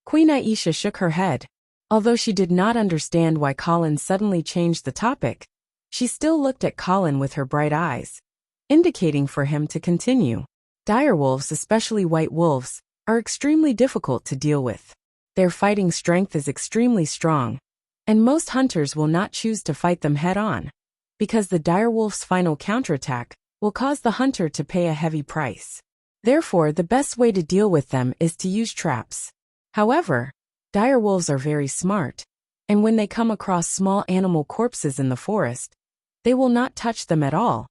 Queen Aisha shook her head. Although she did not understand why Colin suddenly changed the topic, she still looked at Colin with her bright eyes, indicating for him to continue. Dire wolves, especially white wolves, are extremely difficult to deal with. Their fighting strength is extremely strong, and most hunters will not choose to fight them head-on, because the direwolf's final counterattack will cause the hunter to pay a heavy price. Therefore, the best way to deal with them is to use traps. However, direwolves are very smart, And when they come across small animal corpses in the forest, they will not touch them at all,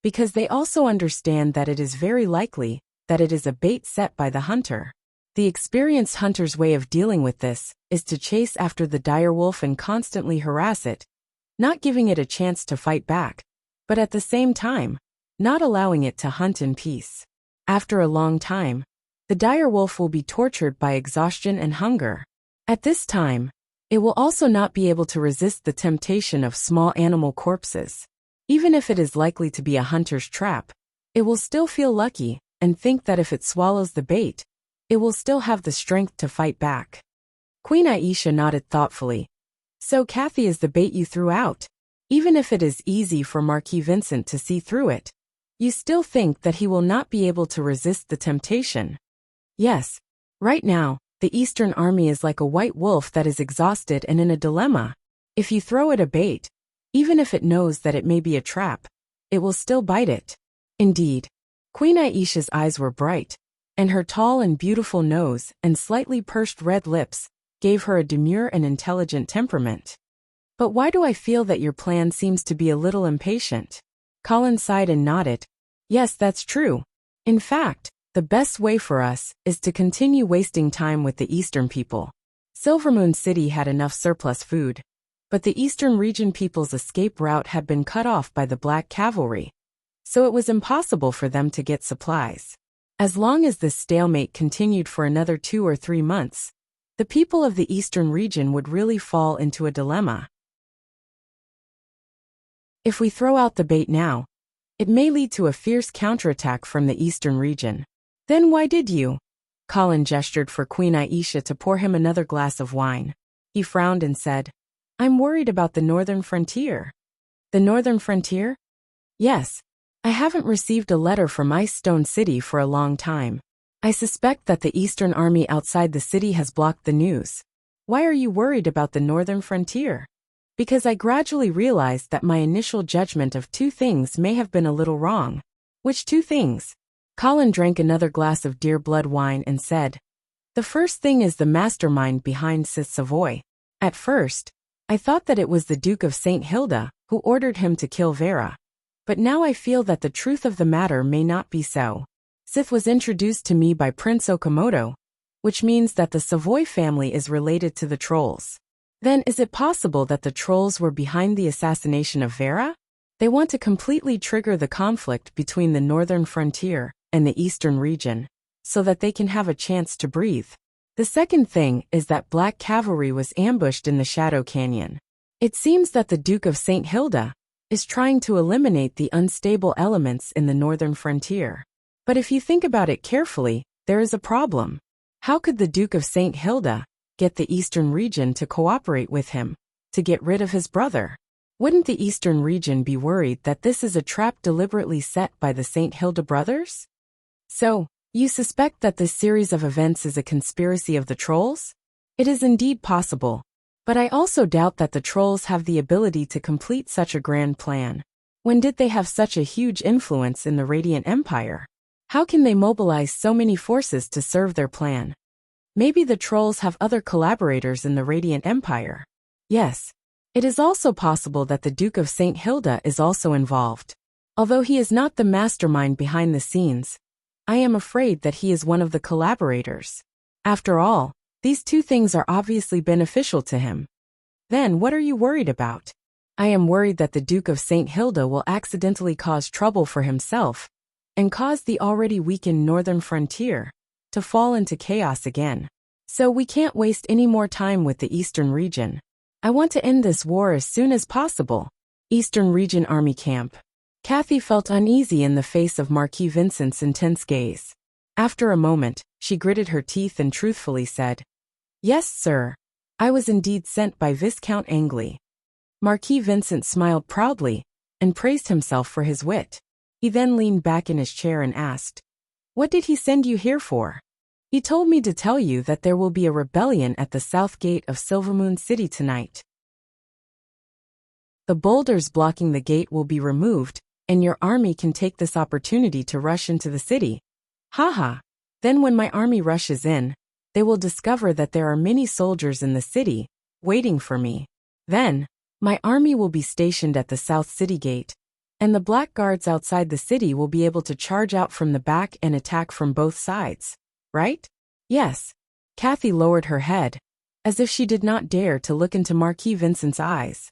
because they also understand that it is very likely that it is a bait set by the hunter. The experienced hunter's way of dealing with this is to chase after the direwolf and constantly harass it, not giving it a chance to fight back, but at the same time, not allowing it to hunt in peace. After a long time, the direwolf will be tortured by exhaustion and hunger. At this time, it will also not be able to resist the temptation of small animal corpses. Even if it is likely to be a hunter's trap, it will still feel lucky and think that if it swallows the bait, it will still have the strength to fight back. Queen Aisha nodded thoughtfully. So Kathy is the bait you threw out. Even if it is easy for Marquis Vincent to see through it, you still think that he will not be able to resist the temptation. Yes, right now, the Eastern Army is like a white wolf that is exhausted and in a dilemma. If you throw it a bait, even if it knows that it may be a trap, it will still bite it. Indeed, Queen Aisha's eyes were bright, and her tall and beautiful nose and slightly pursed red lips gave her a demure and intelligent temperament. But why do I feel that your plan seems to be a little impatient? Colin sighed and nodded. Yes, that's true. In fact, the best way for us is to continue wasting time with the Eastern people. Silvermoon City had enough surplus food, but the Eastern region people's escape route had been cut off by the Black Cavalry, so it was impossible for them to get supplies. As long as this stalemate continued for another 2 or 3 months, the people of the Eastern region would really fall into a dilemma. If we throw out the bait now, it may lead to a fierce counterattack from the Eastern region. Then why did you? Colin gestured for Queen Aisha to pour him another glass of wine. He frowned and said, I'm worried about the northern frontier. The northern frontier? Yes. I haven't received a letter from Ice Stone City for a long time. I suspect that the Eastern Army outside the city has blocked the news. Why are you worried about the northern frontier? Because I gradually realized that my initial judgment of 2 things may have been a little wrong. Which 2 things? Colin drank another glass of deer blood wine and said, The first thing is the mastermind behind Sith Savoy. At first, I thought that it was the Duke of St. Hilda who ordered him to kill Vera. But now I feel that the truth of the matter may not be so. Sith was introduced to me by Prince Okamoto, which means that the Savoy family is related to the trolls. Then is it possible that the trolls were behind the assassination of Vera? They want to completely trigger the conflict between the northern frontier and the eastern region, so that they can have a chance to breathe. The second thing is that Black Cavalry was ambushed in the Shadow Canyon. It seems that the Duke of St. Hilda is trying to eliminate the unstable elements in the northern frontier. But if you think about it carefully, there is a problem. How could the Duke of St. Hilda get the eastern region to cooperate with him, to get rid of his brother? Wouldn't the eastern region be worried that this is a trap deliberately set by the St. Hilda brothers? So, you suspect that this series of events is a conspiracy of the trolls? It is indeed possible. But I also doubt that the trolls have the ability to complete such a grand plan. When did they have such a huge influence in the Radiant Empire? How can they mobilize so many forces to serve their plan? Maybe the trolls have other collaborators in the Radiant Empire. Yes. It is also possible that the Duke of St. Hilda is also involved. Although he is not the mastermind behind the scenes, I am afraid that he is one of the collaborators. After all, these 2 things are obviously beneficial to him. Then what are you worried about? I am worried that the Duke of St. Hilda will accidentally cause trouble for himself and cause the already weakened northern frontier to fall into chaos again. So we can't waste any more time with the eastern region. I want to end this war as soon as possible. Eastern Region Army Camp. Kathy felt uneasy in the face of Marquis Vincent's intense gaze. After a moment, she gritted her teeth and truthfully said, Yes, sir. I was indeed sent by Viscount Angley. Marquis Vincent smiled proudly and praised himself for his wit. He then leaned back in his chair and asked, What did he send you here for? He told me to tell you that there will be a rebellion at the south gate of Silvermoon City tonight. The boulders blocking the gate will be removed, and your army can take this opportunity to rush into the city. Haha. Then when my army rushes in, they will discover that there are many soldiers in the city, waiting for me. Then, my army will be stationed at the south city gate, and the black guards outside the city will be able to charge out from the back and attack from both sides. Right? Yes. Kathy lowered her head, as if she did not dare to look into Marquis Vincent's eyes.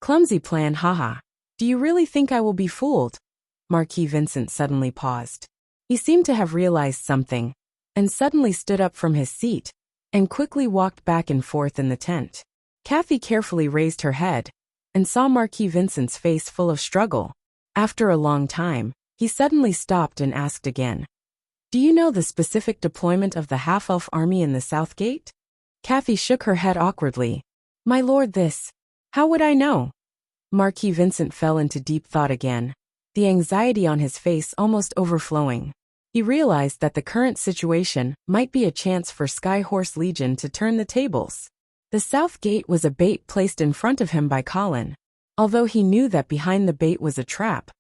Clumsy plan, haha. Do you really think I will be fooled? Marquis Vincent suddenly paused. He seemed to have realized something, and suddenly stood up from his seat, and quickly walked back and forth in the tent. Kathy carefully raised her head, and saw Marquis Vincent's face full of struggle. After a long time, he suddenly stopped and asked again. Do you know the specific deployment of the half-elf army in the South Gate? Kathy shook her head awkwardly. My lord, this. How would I know? Marquis Vincent fell into deep thought again, the anxiety on his face almost overflowing. He realized that the current situation might be a chance for Skyhorse Legion to turn the tables. The South Gate was a bait placed in front of him by Colin. Although he knew that behind the bait was a trap,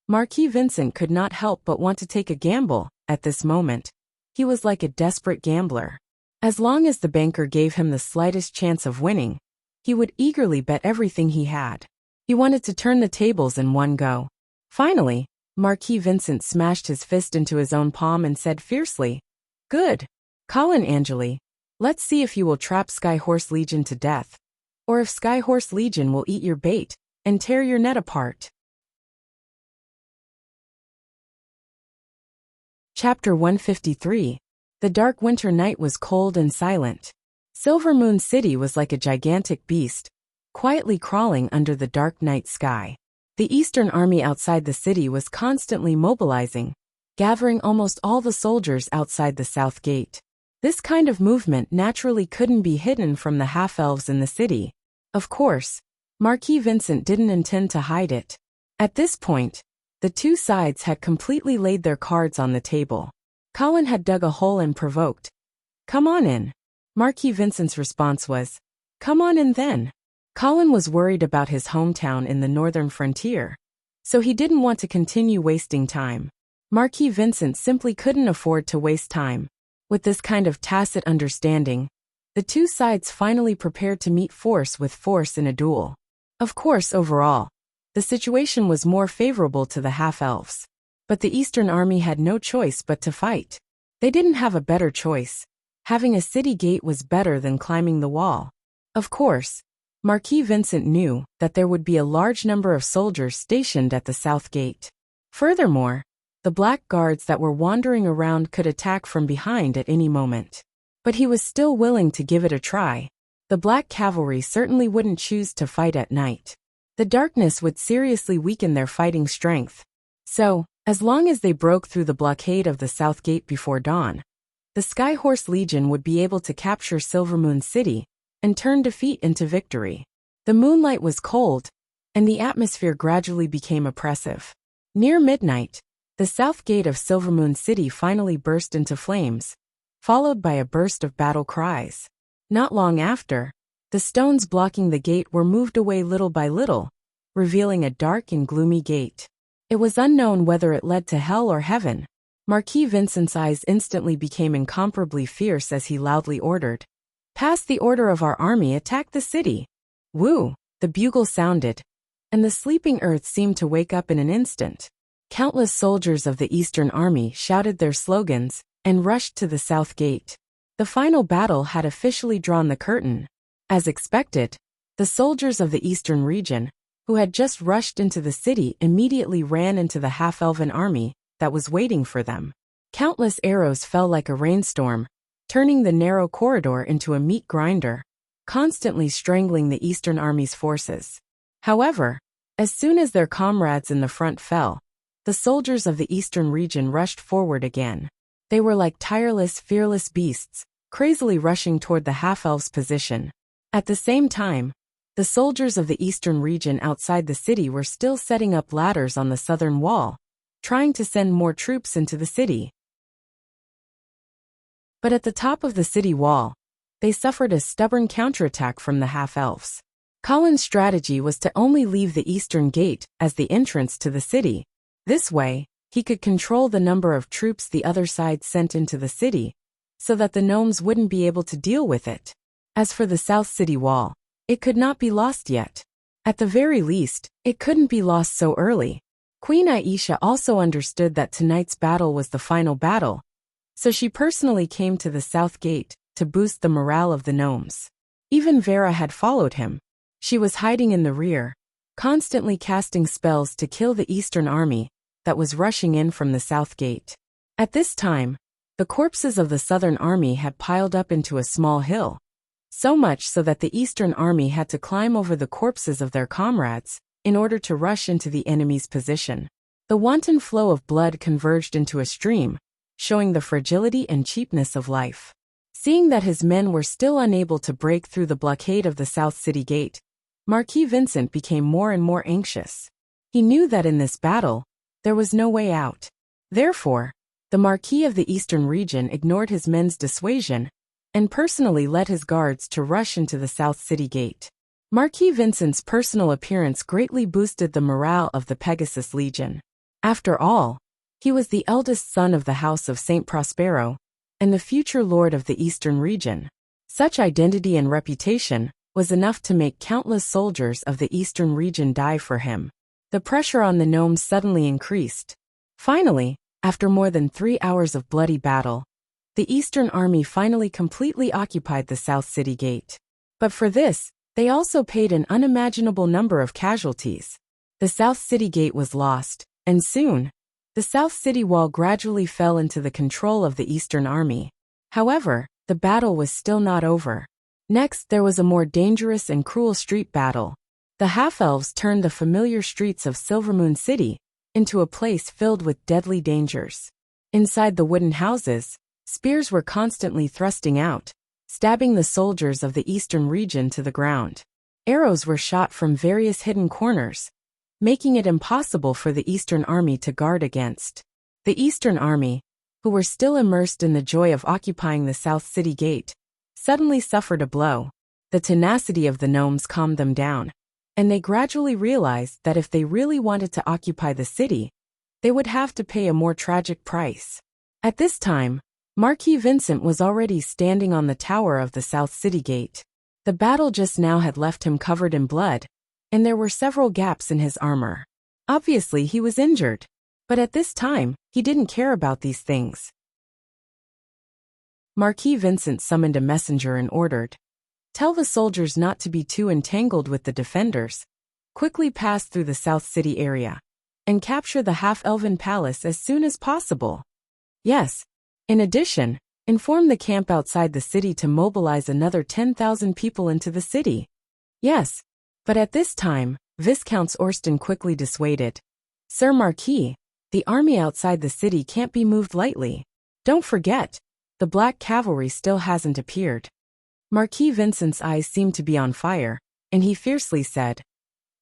Marquis Vincent could not help but want to take a gamble. At this moment, he was like a desperate gambler. As long as the banker gave him the slightest chance of winning, he would eagerly bet everything he had. He wanted to turn the tables in one go. Finally, Marquis Vincent smashed his fist into his own palm and said fiercely, Good. Colin Angeli, let's see if you will trap Skyhorse Legion to death, or if Skyhorse Legion will eat your bait and tear your net apart. Chapter 153. The dark winter night was cold and silent. Silvermoon City was like a gigantic beast, quietly crawling under the dark night sky. The Eastern Army outside the city was constantly mobilizing, gathering almost all the soldiers outside the South Gate. This kind of movement naturally couldn't be hidden from the half-elves in the city. Of course, Marquis Vincent didn't intend to hide it. At this point, the two sides had completely laid their cards on the table. Colin had dug a hole and provoked, Come on in. Marquis Vincent's response was, Come on in then. Colin was worried about his hometown in the northern frontier, so he didn't want to continue wasting time. Marquis Vincent simply couldn't afford to waste time. With this kind of tacit understanding, the two sides finally prepared to meet force with force in a duel. Of course, overall, the situation was more favorable to the half-elves. But the Eastern Army had no choice but to fight. They didn't have a better choice. Having a city gate was better than climbing the wall. Of course, Marquis Vincent knew that there would be a large number of soldiers stationed at the South Gate. Furthermore, the black guards that were wandering around could attack from behind at any moment. But he was still willing to give it a try. The black cavalry certainly wouldn't choose to fight at night. The darkness would seriously weaken their fighting strength. So, as long as they broke through the blockade of the South Gate before dawn, the Skyhorse Legion would be able to capture Silvermoon City and turn defeat into victory. The moonlight was cold, and the atmosphere gradually became oppressive. Near midnight, the South Gate of Silvermoon City finally burst into flames, followed by a burst of battle cries. Not long after, the stones blocking the gate were moved away little by little, revealing a dark and gloomy gate. It was unknown whether it led to hell or heaven. Marquis Vincent's eyes instantly became incomparably fierce as he loudly ordered, Pass the order of our army, attack the city. Woo! The bugle sounded, and the sleeping earth seemed to wake up in an instant. Countless soldiers of the Eastern Army shouted their slogans and rushed to the South Gate. The final battle had officially drawn the curtain. As expected, the soldiers of the Eastern region, who had just rushed into the city, immediately ran into the half-elven army that was waiting for them. Countless arrows fell like a rainstorm, turning the narrow corridor into a meat grinder, constantly strangling the Eastern Army's forces. However, as soon as their comrades in the front fell, the soldiers of the Eastern region rushed forward again. They were like tireless, fearless beasts, crazily rushing toward the half-elves' position. At the same time, the soldiers of the Eastern region outside the city were still setting up ladders on the southern wall, trying to send more troops into the city. But at the top of the city wall, they suffered a stubborn counterattack from the half-elves. Colin's strategy was to only leave the Eastern Gate as the entrance to the city. This way, he could control the number of troops the other side sent into the city, so that the gnomes wouldn't be able to deal with it. As for the South City Wall, It could not be lost yet. At the very least, it couldn't be lost so early. Queen Aisha also understood that tonight's battle was the final battle, so she personally came to the south gate to boost the morale of the gnomes. Even Vera had followed him. She was hiding in the rear, constantly casting spells to kill the eastern army that was rushing in from the south gate. At this time, the corpses of the southern army had piled up into a small hill, so much so that the eastern army had to climb over the corpses of their comrades in order to rush into the enemy's position. The wanton flow of blood converged into a stream, showing the fragility and cheapness of life. Seeing that his men were still unable to break through the blockade of the South City Gate, Marquis Vincent became more and more anxious. He knew that in this battle, there was no way out. Therefore, the Marquis of the Eastern region ignored his men's dissuasion and personally led his guards to rush into the South City Gate. Marquis Vincent's personal appearance greatly boosted the morale of the Pegasus Legion. After all, he was the eldest son of the House of Saint Prospero and the future lord of the Eastern region. Such identity and reputation was enough to make countless soldiers of the Eastern region die for him. The pressure on the gnomes suddenly increased. Finally, after more than 3 hours of bloody battle, the Eastern army finally completely occupied the South City Gate. But for this, they also paid an unimaginable number of casualties. The South City Gate was lost, and soon, the South City Wall gradually fell into the control of the Eastern Army. However, the battle was still not over. Next, there was a more dangerous and cruel street battle. The half-elves turned the familiar streets of Silvermoon City into a place filled with deadly dangers. Inside the wooden houses, spears were constantly thrusting out, stabbing the soldiers of the Eastern region to the ground. Arrows were shot from various hidden corners, making it impossible for the Eastern Army to guard against. The Eastern Army, who were still immersed in the joy of occupying the South City Gate, suddenly suffered a blow. The tenacity of the gnomes calmed them down, and they gradually realized that if they really wanted to occupy the city, they would have to pay a more tragic price. At this time, Marquis Vincent was already standing on the tower of the South City Gate. The battle just now had left him covered in blood, and there were several gaps in his armor. Obviously, he was injured, but at this time, he didn't care about these things. Marquis Vincent summoned a messenger and ordered, "Tell the soldiers not to be too entangled with the defenders. Quickly pass through the South City area, and capture the half-elven palace as soon as possible. Yes. In addition, inform the camp outside the city to mobilize another 10,000 people into the city." Yes. But at this time, Viscount Orsten quickly dissuaded. "Sir Marquis, the army outside the city can't be moved lightly. Don't forget, the Black Cavalry still hasn't appeared." Marquis Vincent's eyes seemed to be on fire, and he fiercely said,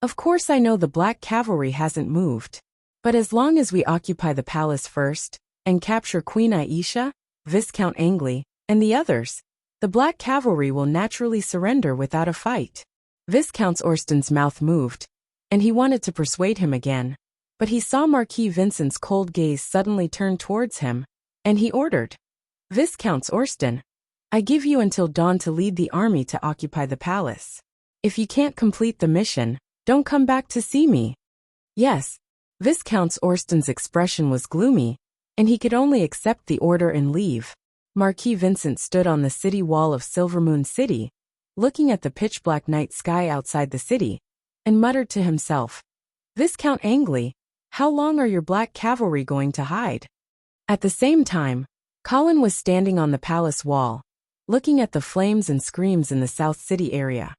"Of course I know the Black Cavalry hasn't moved. But as long as we occupy the palace first, and capture Queen Aisha, Viscount Angley, and the others, the Black Cavalry will naturally surrender without a fight." Viscount Orsten's mouth moved, and he wanted to persuade him again, but he saw Marquis Vincent's cold gaze suddenly turn towards him, and he ordered, "Viscount Orsten, I give you until dawn to lead the army to occupy the palace. If you can't complete the mission, don't come back to see me." Yes, Viscount Orsten's expression was gloomy, and he could only accept the order and leave. Marquis Vincent stood on the city wall of Silvermoon City, looking at the pitch-black night sky outside the city, and muttered to himself, "Viscount Angley, how long are your Black Cavalry going to hide?" At the same time, Colin was standing on the palace wall, looking at the flames and screams in the South City area.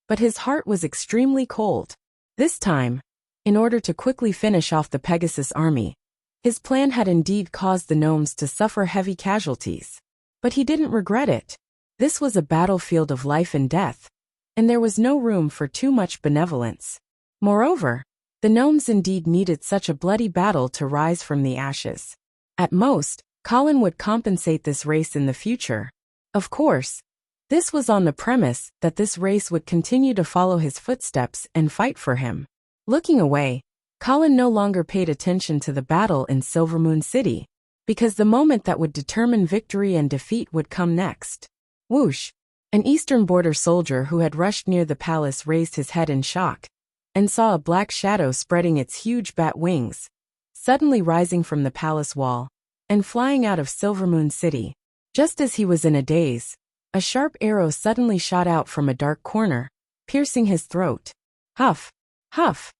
But his heart was extremely cold. This time, in order to quickly finish off the Pegasus army, his plan had indeed caused the gnomes to suffer heavy casualties. But he didn't regret it. This was a battlefield of life and death, and there was no room for too much benevolence. Moreover, the gnomes indeed needed such a bloody battle to rise from the ashes. At most, Colin would compensate this race in the future. Of course, this was on the premise that this race would continue to follow his footsteps and fight for him. Looking away, Colin no longer paid attention to the battle in Silvermoon City, because the moment that would determine victory and defeat would come next. Whoosh! An eastern border soldier who had rushed near the palace raised his head in shock and saw a black shadow spreading its huge bat wings, suddenly rising from the palace wall and flying out of Silvermoon City. Just as he was in a daze, a sharp arrow suddenly shot out from a dark corner, piercing his throat. Huff! Huff!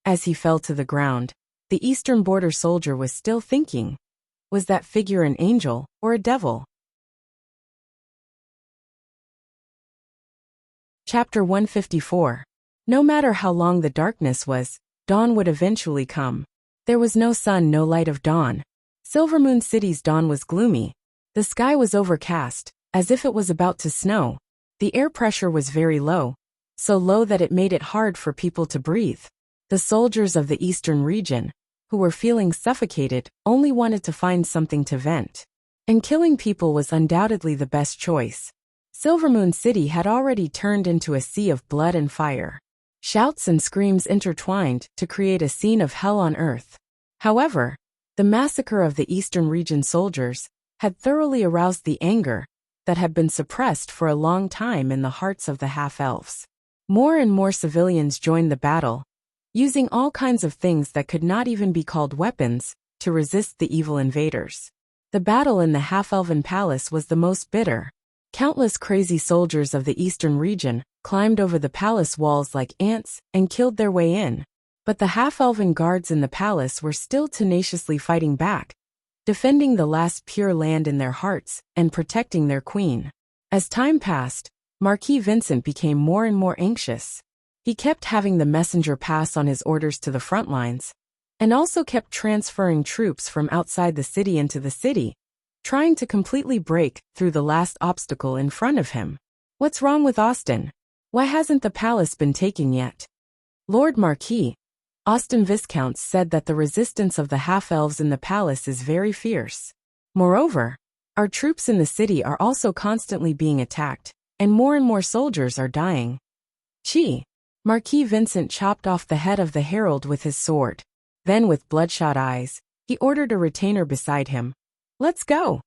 As he fell to the ground, the eastern border soldier was still thinking, was that figure an angel or a devil? Chapter 154. No matter how long the darkness was, dawn would eventually come. There was no sun, no light of dawn. Silvermoon City's dawn was gloomy. The sky was overcast, as if it was about to snow. The air pressure was very low, so low that it made it hard for people to breathe. The soldiers of the eastern region, who were feeling suffocated, only wanted to find something to vent. And killing people was undoubtedly the best choice. Silvermoon City had already turned into a sea of blood and fire. Shouts and screams intertwined to create a scene of hell on earth. However, the massacre of the eastern region soldiers had thoroughly aroused the anger that had been suppressed for a long time in the hearts of the half-elves. More and more civilians joined the battle, using all kinds of things that could not even be called weapons to resist the evil invaders. The battle in the half-elven palace was the most bitter. Countless crazy soldiers of the eastern region climbed over the palace walls like ants and killed their way in. But the half-elven guards in the palace were still tenaciously fighting back, defending the last pure land in their hearts and protecting their queen. As time passed, Marquis Vincent became more and more anxious. He kept having the messenger pass on his orders to the front lines, and also kept transferring troops from outside the city into the city, trying to completely break through the last obstacle in front of him. What's wrong with Austin? Why hasn't the palace been taken yet? Lord Marquis, Austin Viscounts said that the resistance of the half-elves in the palace is very fierce. Moreover, our troops in the city are also constantly being attacked, and more soldiers are dying. Gee! Marquis Vincent chopped off the head of the herald with his sword. Then with bloodshot eyes, he ordered a retainer beside him. Let's go!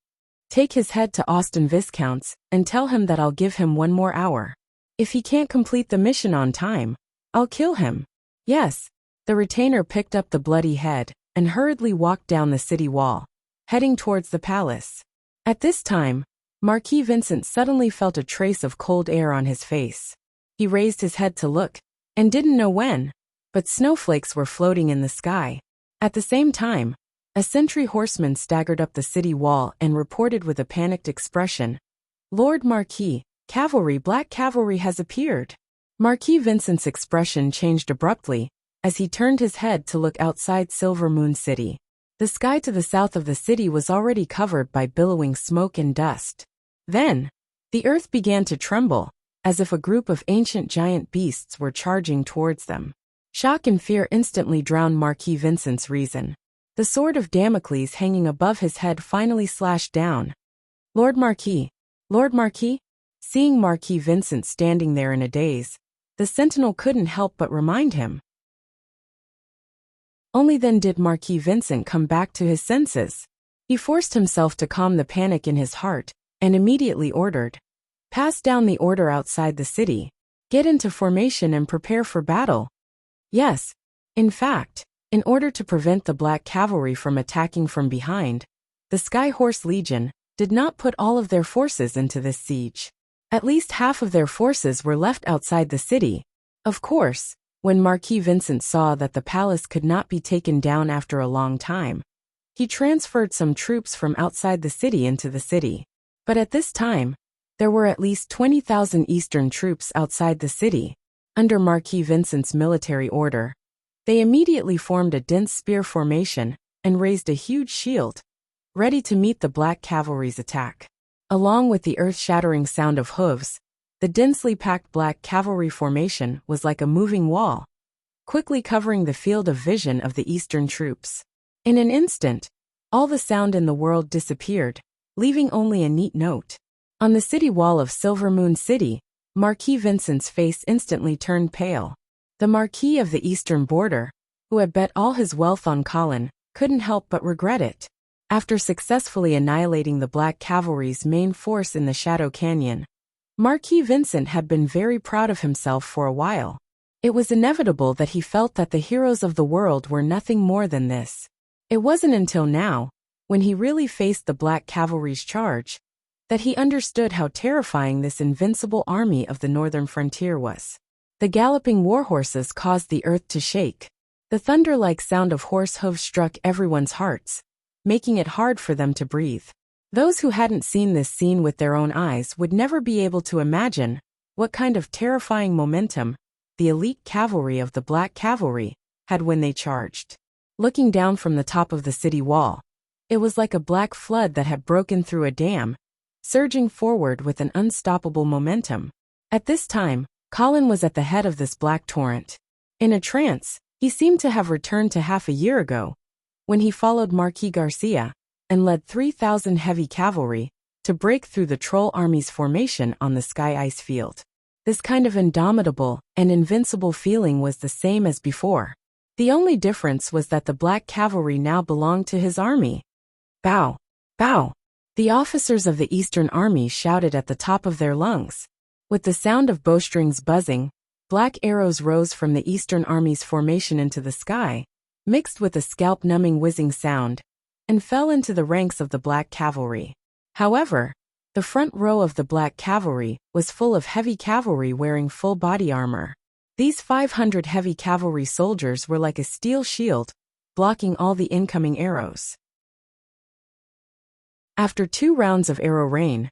Take his head to Austin Viscounts and tell him that I'll give him 1 more hour. If he can't complete the mission on time, I'll kill him. Yes. The retainer picked up the bloody head and hurriedly walked down the city wall, heading towards the palace. At this time, Marquis Vincent suddenly felt a trace of cold air on his face. He raised his head to look, and didn't know when, but snowflakes were floating in the sky. At the same time, a sentry horseman staggered up the city wall and reported with a panicked expression, "Lord Marquis, black cavalry has appeared." Marquis Vincent's expression changed abruptly as he turned his head to look outside Silvermoon City. The sky to the south of the city was already covered by billowing smoke and dust. Then, the earth began to tremble, as if a group of ancient giant beasts were charging towards them. Shock and fear instantly drowned Marquis Vincent's reason. The sword of Damocles hanging above his head finally slashed down. Lord Marquis! Lord Marquis! Seeing Marquis Vincent standing there in a daze, the sentinel couldn't help but remind him. Only then did Marquis Vincent come back to his senses. He forced himself to calm the panic in his heart, and immediately ordered, "Pass down the order outside the city. Get into formation and prepare for battle." Yes, in fact, in order to prevent the Black Cavalry from attacking from behind, the Sky Horse Legion did not put all of their forces into this siege. At least half of their forces were left outside the city. Of course, when Marquis Vincent saw that the palace could not be taken down after a long time, he transferred some troops from outside the city into the city. But at this time, there were at least 20,000 Eastern troops outside the city. Under Marquis Vincent's military order, they immediately formed a dense spear formation and raised a huge shield, ready to meet the Black Cavalry's attack. Along with the earth-shattering sound of hooves, the densely packed Black Cavalry formation was like a moving wall, quickly covering the field of vision of the Eastern troops. In an instant, all the sound in the world disappeared, leaving only a neat note. On the city wall of Silvermoon City, Marquis Vincent's face instantly turned pale. The Marquis of the Eastern Border, who had bet all his wealth on Colin, couldn't help but regret it. After successfully annihilating the Black Cavalry's main force in the Shadow Canyon, Marquis Vincent had been very proud of himself for a while. It was inevitable that he felt that the heroes of the world were nothing more than this. It wasn't until now, when he really faced the Black Cavalry's charge, that he understood how terrifying this invincible army of the northern frontier was. The galloping warhorses caused the earth to shake. The thunder-like sound of horse hooves struck everyone's hearts, making it hard for them to breathe. Those who hadn't seen this scene with their own eyes would never be able to imagine what kind of terrifying momentum the elite cavalry of the Black Cavalry had when they charged. Looking down from the top of the city wall, it was like a black flood that had broken through a dam, surging forward with an unstoppable momentum. At this time, Colin was at the head of this black torrent. In a trance, he seemed to have returned to half a year ago, when he followed Marquis Garcia and led 3,000 heavy cavalry to break through the troll army's formation on the sky ice field. This kind of indomitable and invincible feeling was the same as before. The only difference was that the Black Cavalry now belonged to his army. Bow! Bow! The officers of the Eastern Army shouted at the top of their lungs. With the sound of bowstrings buzzing, black arrows rose from the Eastern Army's formation into the sky, mixed with a scalp-numbing whizzing sound, and fell into the ranks of the Black Cavalry. However, the front row of the Black Cavalry was full of heavy cavalry wearing full body armor. These 500 heavy cavalry soldiers were like a steel shield, blocking all the incoming arrows. After 2 rounds of arrow rain,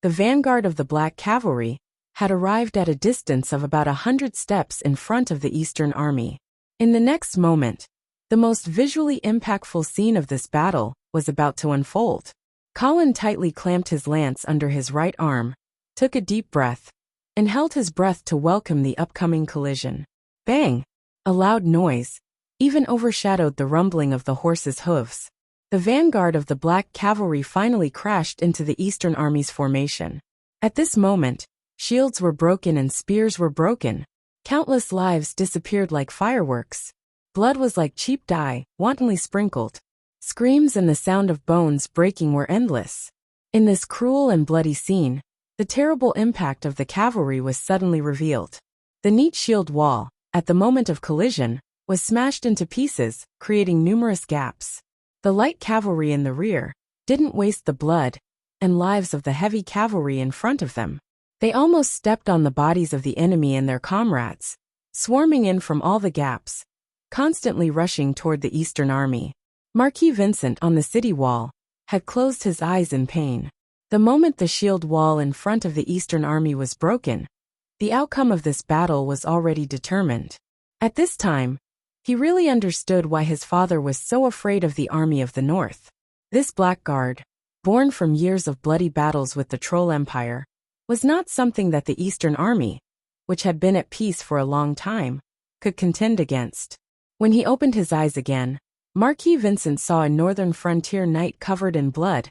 the vanguard of the Black Cavalry had arrived at a distance of about 100 steps in front of the Eastern Army. In the next moment, the most visually impactful scene of this battle was about to unfold. Colin tightly clamped his lance under his right arm, took a deep breath, and held his breath to welcome the upcoming collision. Bang! A loud noise even overshadowed the rumbling of the horses' hooves. The vanguard of the Black Cavalry finally crashed into the Eastern Army's formation. At this moment, shields were broken and spears were broken. Countless lives disappeared like fireworks. Blood was like cheap dye, wantonly sprinkled. Screams and the sound of bones breaking were endless. In this cruel and bloody scene, the terrible impact of the cavalry was suddenly revealed. The neat shield wall, at the moment of collision, was smashed into pieces, creating numerous gaps. The light cavalry in the rear didn't waste the blood and lives of the heavy cavalry in front of them. They almost stepped on the bodies of the enemy and their comrades, swarming in from all the gaps, constantly rushing toward the Eastern Army. Marquis Vincent on the city wall had closed his eyes in pain. The moment the shield wall in front of the Eastern Army was broken, the outcome of this battle was already determined. At this time, he really understood why his father was so afraid of the Army of the North. This blackguard, born from years of bloody battles with the Troll Empire, was not something that the Eastern Army, which had been at peace for a long time, could contend against. When he opened his eyes again, Marquis Vincent saw a northern frontier knight covered in blood,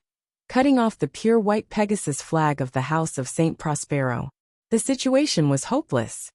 cutting off the pure white Pegasus flag of the House of Saint Prospero. The situation was hopeless.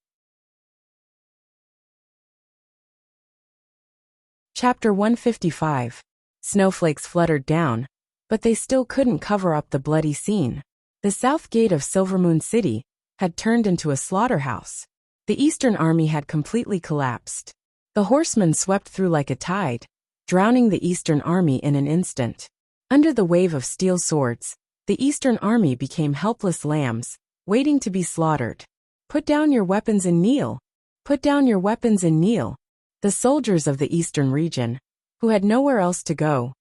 Chapter 155. Snowflakes fluttered down, but they still couldn't cover up the bloody scene. The south gate of Silvermoon City had turned into a slaughterhouse. The Eastern Army had completely collapsed. The horsemen swept through like a tide, drowning the Eastern Army in an instant. Under the wave of steel swords, the Eastern Army became helpless lambs, waiting to be slaughtered. Put down your weapons and kneel. Put down your weapons and kneel. The soldiers of the Eastern region, who had nowhere else to go,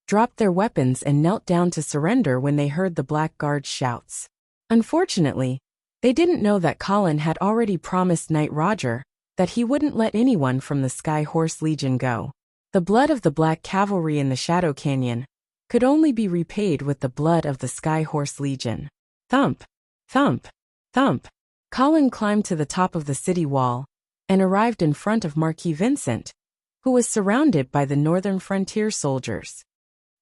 dropped their weapons and knelt down to surrender when they heard the Blackguard's shouts. Unfortunately, they didn't know that Colin had already promised Knight Roger that he wouldn't let anyone from the Sky Horse Legion go. The blood of the Black Cavalry in the Shadow Canyon could only be repaid with the blood of the Sky Horse Legion. Thump! Thump! Thump! Colin climbed to the top of the city wall and arrived in front of Marquis Vincent, who was surrounded by the northern frontier soldiers.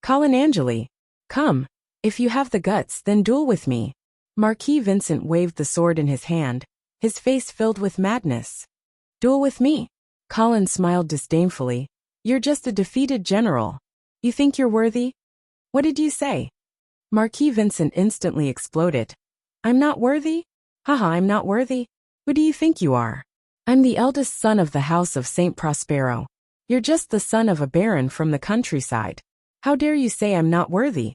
Colin Angeli, come, if you have the guts, then duel with me. Marquis Vincent waved the sword in his hand, his face filled with madness. Duel with me? Colin smiled disdainfully. You're just a defeated general. You think you're worthy? What did you say? Marquis Vincent instantly exploded. I'm not worthy? Haha, I'm not worthy? Who do you think you are? I'm the eldest son of the house of Saint Prospero. You're just the son of a baron from the countryside. How dare you say I'm not worthy?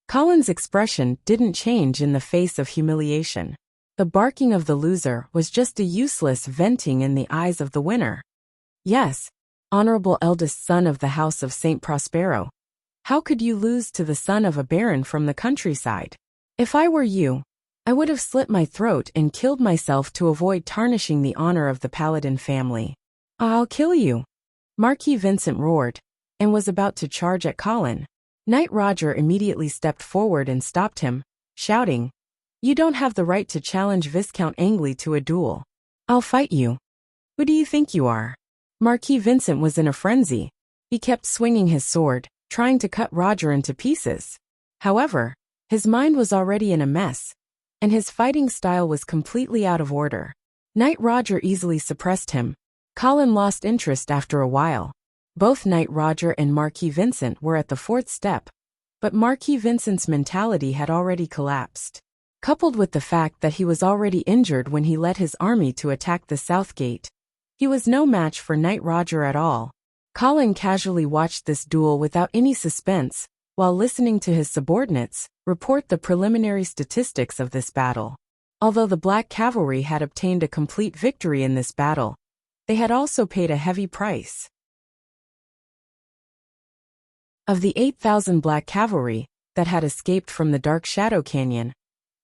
Colin's expression didn't change in the face of humiliation. The barking of the loser was just a useless venting in the eyes of the winner. Yes, honorable eldest son of the house of Saint Prospero. How could you lose to the son of a baron from the countryside? If I were you, I would have slit my throat and killed myself to avoid tarnishing the honor of the Paladin family. I'll kill you, Marquis Vincent roared, and was about to charge at Colin. Knight Roger immediately stepped forward and stopped him, shouting, You don't have the right to challenge Viscount Angley to a duel. I'll fight you. Who do you think you are? Marquis Vincent was in a frenzy. He kept swinging his sword, trying to cut Roger into pieces. However, his mind was already in a mess, and his fighting style was completely out of order. Knight Roger easily suppressed him. Colin lost interest after a while. Both Knight Roger and Marquis Vincent were at the fourth step, but Marquis Vincent's mentality had already collapsed. Coupled with the fact that he was already injured when he led his army to attack the south gate, he was no match for Knight Roger at all. Colin casually watched this duel without any suspense, while listening to his subordinates report the preliminary statistics of this battle. Although the Black Cavalry had obtained a complete victory in this battle, they had also paid a heavy price. Of the 8,000 Black Cavalry that had escaped from the Dark Shadow Canyon,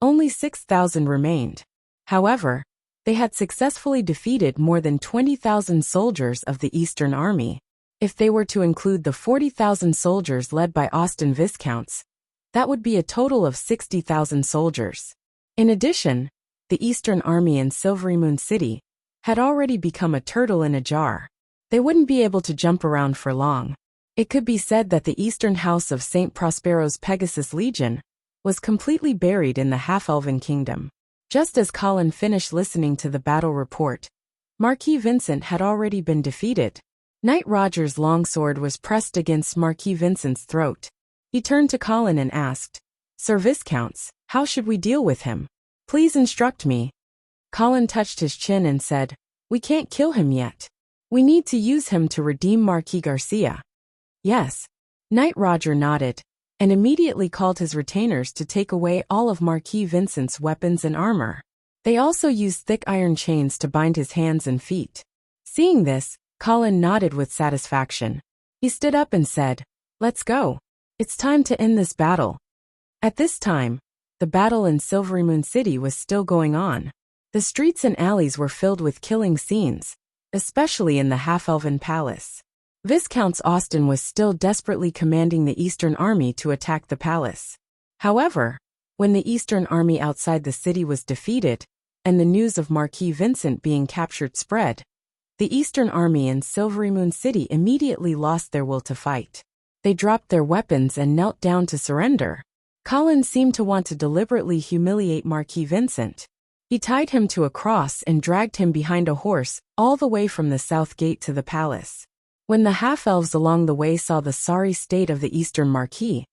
only 6,000 remained. However, they had successfully defeated more than 20,000 soldiers of the Eastern Army. If they were to include the 40,000 soldiers led by Austin Viscounts, that would be a total of 60,000 soldiers. In addition, the Eastern Army in Silvery Moon City had already become a turtle in a jar. They wouldn't be able to jump around for long. It could be said that the Eastern House of St. Prospero's Pegasus Legion was completely buried in the half-elven kingdom. Just as Colin finished listening to the battle report, Marquis Vincent had already been defeated. Knight Roger's longsword was pressed against Marquis Vincent's throat. He turned to Colin and asked, Sir Viscounts, how should we deal with him? Please instruct me. Colin touched his chin and said, We can't kill him yet. We need to use him to redeem Marquis Garcia. Yes. Knight Roger nodded, and immediately called his retainers to take away all of Marquis Vincent's weapons and armor. They also used thick iron chains to bind his hands and feet. Seeing this, Colin nodded with satisfaction. He stood up and said, Let's go. It's time to end this battle. At this time, the battle in Silvery Moon City was still going on. The streets and alleys were filled with killing scenes, especially in the half-elven palace. Viscount Austin was still desperately commanding the Eastern Army to attack the palace. However, when the Eastern Army outside the city was defeated, and the news of Marquis Vincent being captured spread, the Eastern Army in Silvery Moon City immediately lost their will to fight. They dropped their weapons and knelt down to surrender. Colin seemed to want to deliberately humiliate Marquis Vincent. He tied him to a cross and dragged him behind a horse all the way from the south gate to the palace. When the half-elves along the way saw the sorry state of the Eastern Marquis,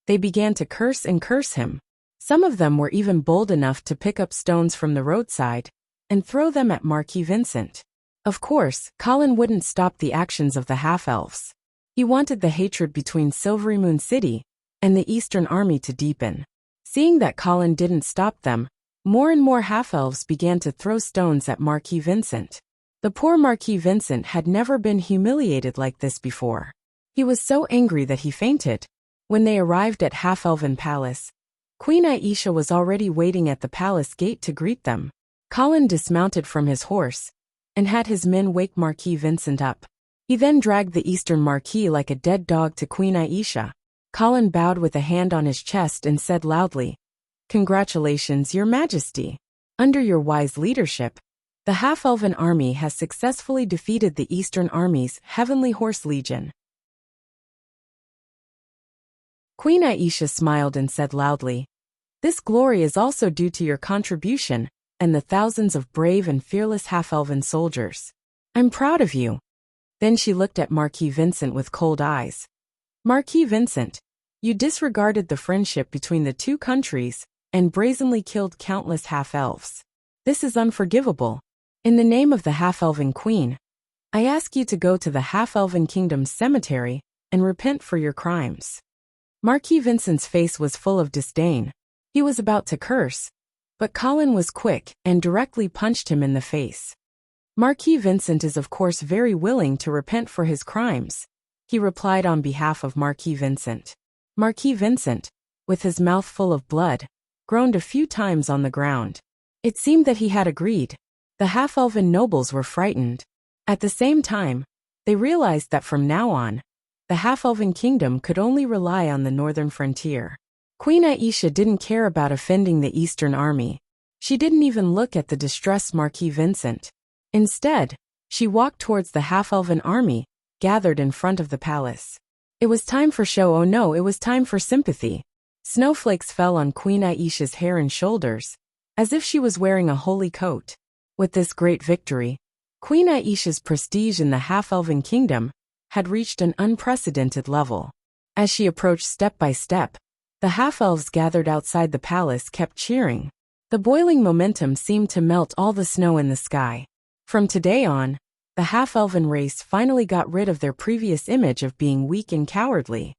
they began to curse and curse him. Some of them were even bold enough to pick up stones from the roadside and throw them at Marquis Vincent. Of course, Colin wouldn't stop the actions of the half-elves. He wanted the hatred between Silvery Moon City and the Eastern Army to deepen. Seeing that Colin didn't stop them, more and more half-elves began to throw stones at Marquis Vincent. The poor Marquis Vincent had never been humiliated like this before. He was so angry that he fainted. When they arrived at Half-Elven Palace, Queen Aisha was already waiting at the palace gate to greet them. Colin dismounted from his horse and had his men wake Marquis Vincent up. He then dragged the Eastern Marquis like a dead dog to Queen Aisha. Colin bowed with a hand on his chest and said loudly, Congratulations, Your Majesty. Under your wise leadership, the Half-Elven Army has successfully defeated the Eastern Army's Heavenly Horse Legion. Queen Aisha smiled and said loudly, This glory is also due to your contribution and the thousands of brave and fearless half-elven soldiers. I'm proud of you. Then she looked at Marquis Vincent with cold eyes. Marquis Vincent, you disregarded the friendship between the two countries and brazenly killed countless half-elves. This is unforgivable. In the name of the half-elven queen, I ask you to go to the half-elven kingdom's cemetery and repent for your crimes. Marquis Vincent's face was full of disdain. He was about to curse, but Colin was quick and directly punched him in the face. Marquis Vincent is of course very willing to repent for his crimes, he replied on behalf of Marquis Vincent. Marquis Vincent, with his mouth full of blood, groaned a few times on the ground. It seemed that he had agreed. The half-elven nobles were frightened. At the same time, they realized that from now on, the half-elven kingdom could only rely on the northern frontier. Queen Aisha didn't care about offending the Eastern army. She didn't even look at the distressed Marquis Vincent. Instead, she walked towards the half-elven army, gathered in front of the palace. It was time for show. Oh no, it was time for sympathy. Snowflakes fell on Queen Aisha's hair and shoulders, as if she was wearing a holy coat. With this great victory, Queen Aisha's prestige in the half-elven kingdom had reached an unprecedented level. As she approached step by step, the half-elves gathered outside the palace kept cheering. The boiling momentum seemed to melt all the snow in the sky. From today on, the half-elven race finally got rid of their previous image of being weak and cowardly.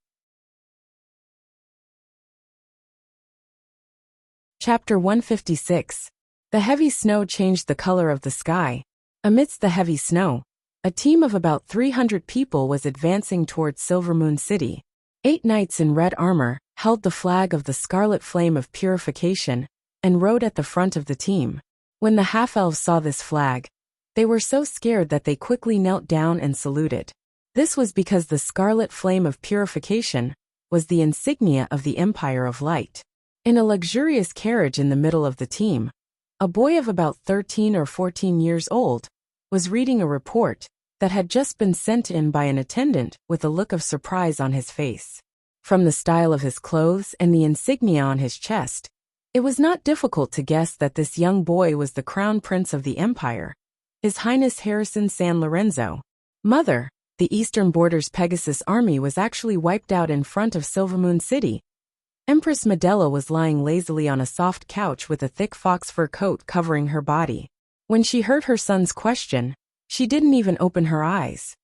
Chapter 156. The heavy snow changed the color of the sky. Amidst the heavy snow, a team of about 300 people was advancing towards Silvermoon City. 8 knights in red armor held the flag of the Scarlet Flame of Purification and rode at the front of the team. When the half-elves saw this flag, they were so scared that they quickly knelt down and saluted. This was because the Scarlet Flame of Purification was the insignia of the Empire of Light. In a luxurious carriage in the middle of the team, a boy of about 13 or 14 years old was reading a report that had just been sent in by an attendant with a look of surprise on his face. From the style of his clothes and the insignia on his chest, it was not difficult to guess that this young boy was the Crown Prince of the Empire, His Highness Harrison San Lorenzo. Mother, the Eastern Border's Pegasus army was actually wiped out in front of Silvermoon City. Empress Medela was lying lazily on a soft couch with a thick fox fur coat covering her body. When she heard her son's question, she didn't even open her eyes.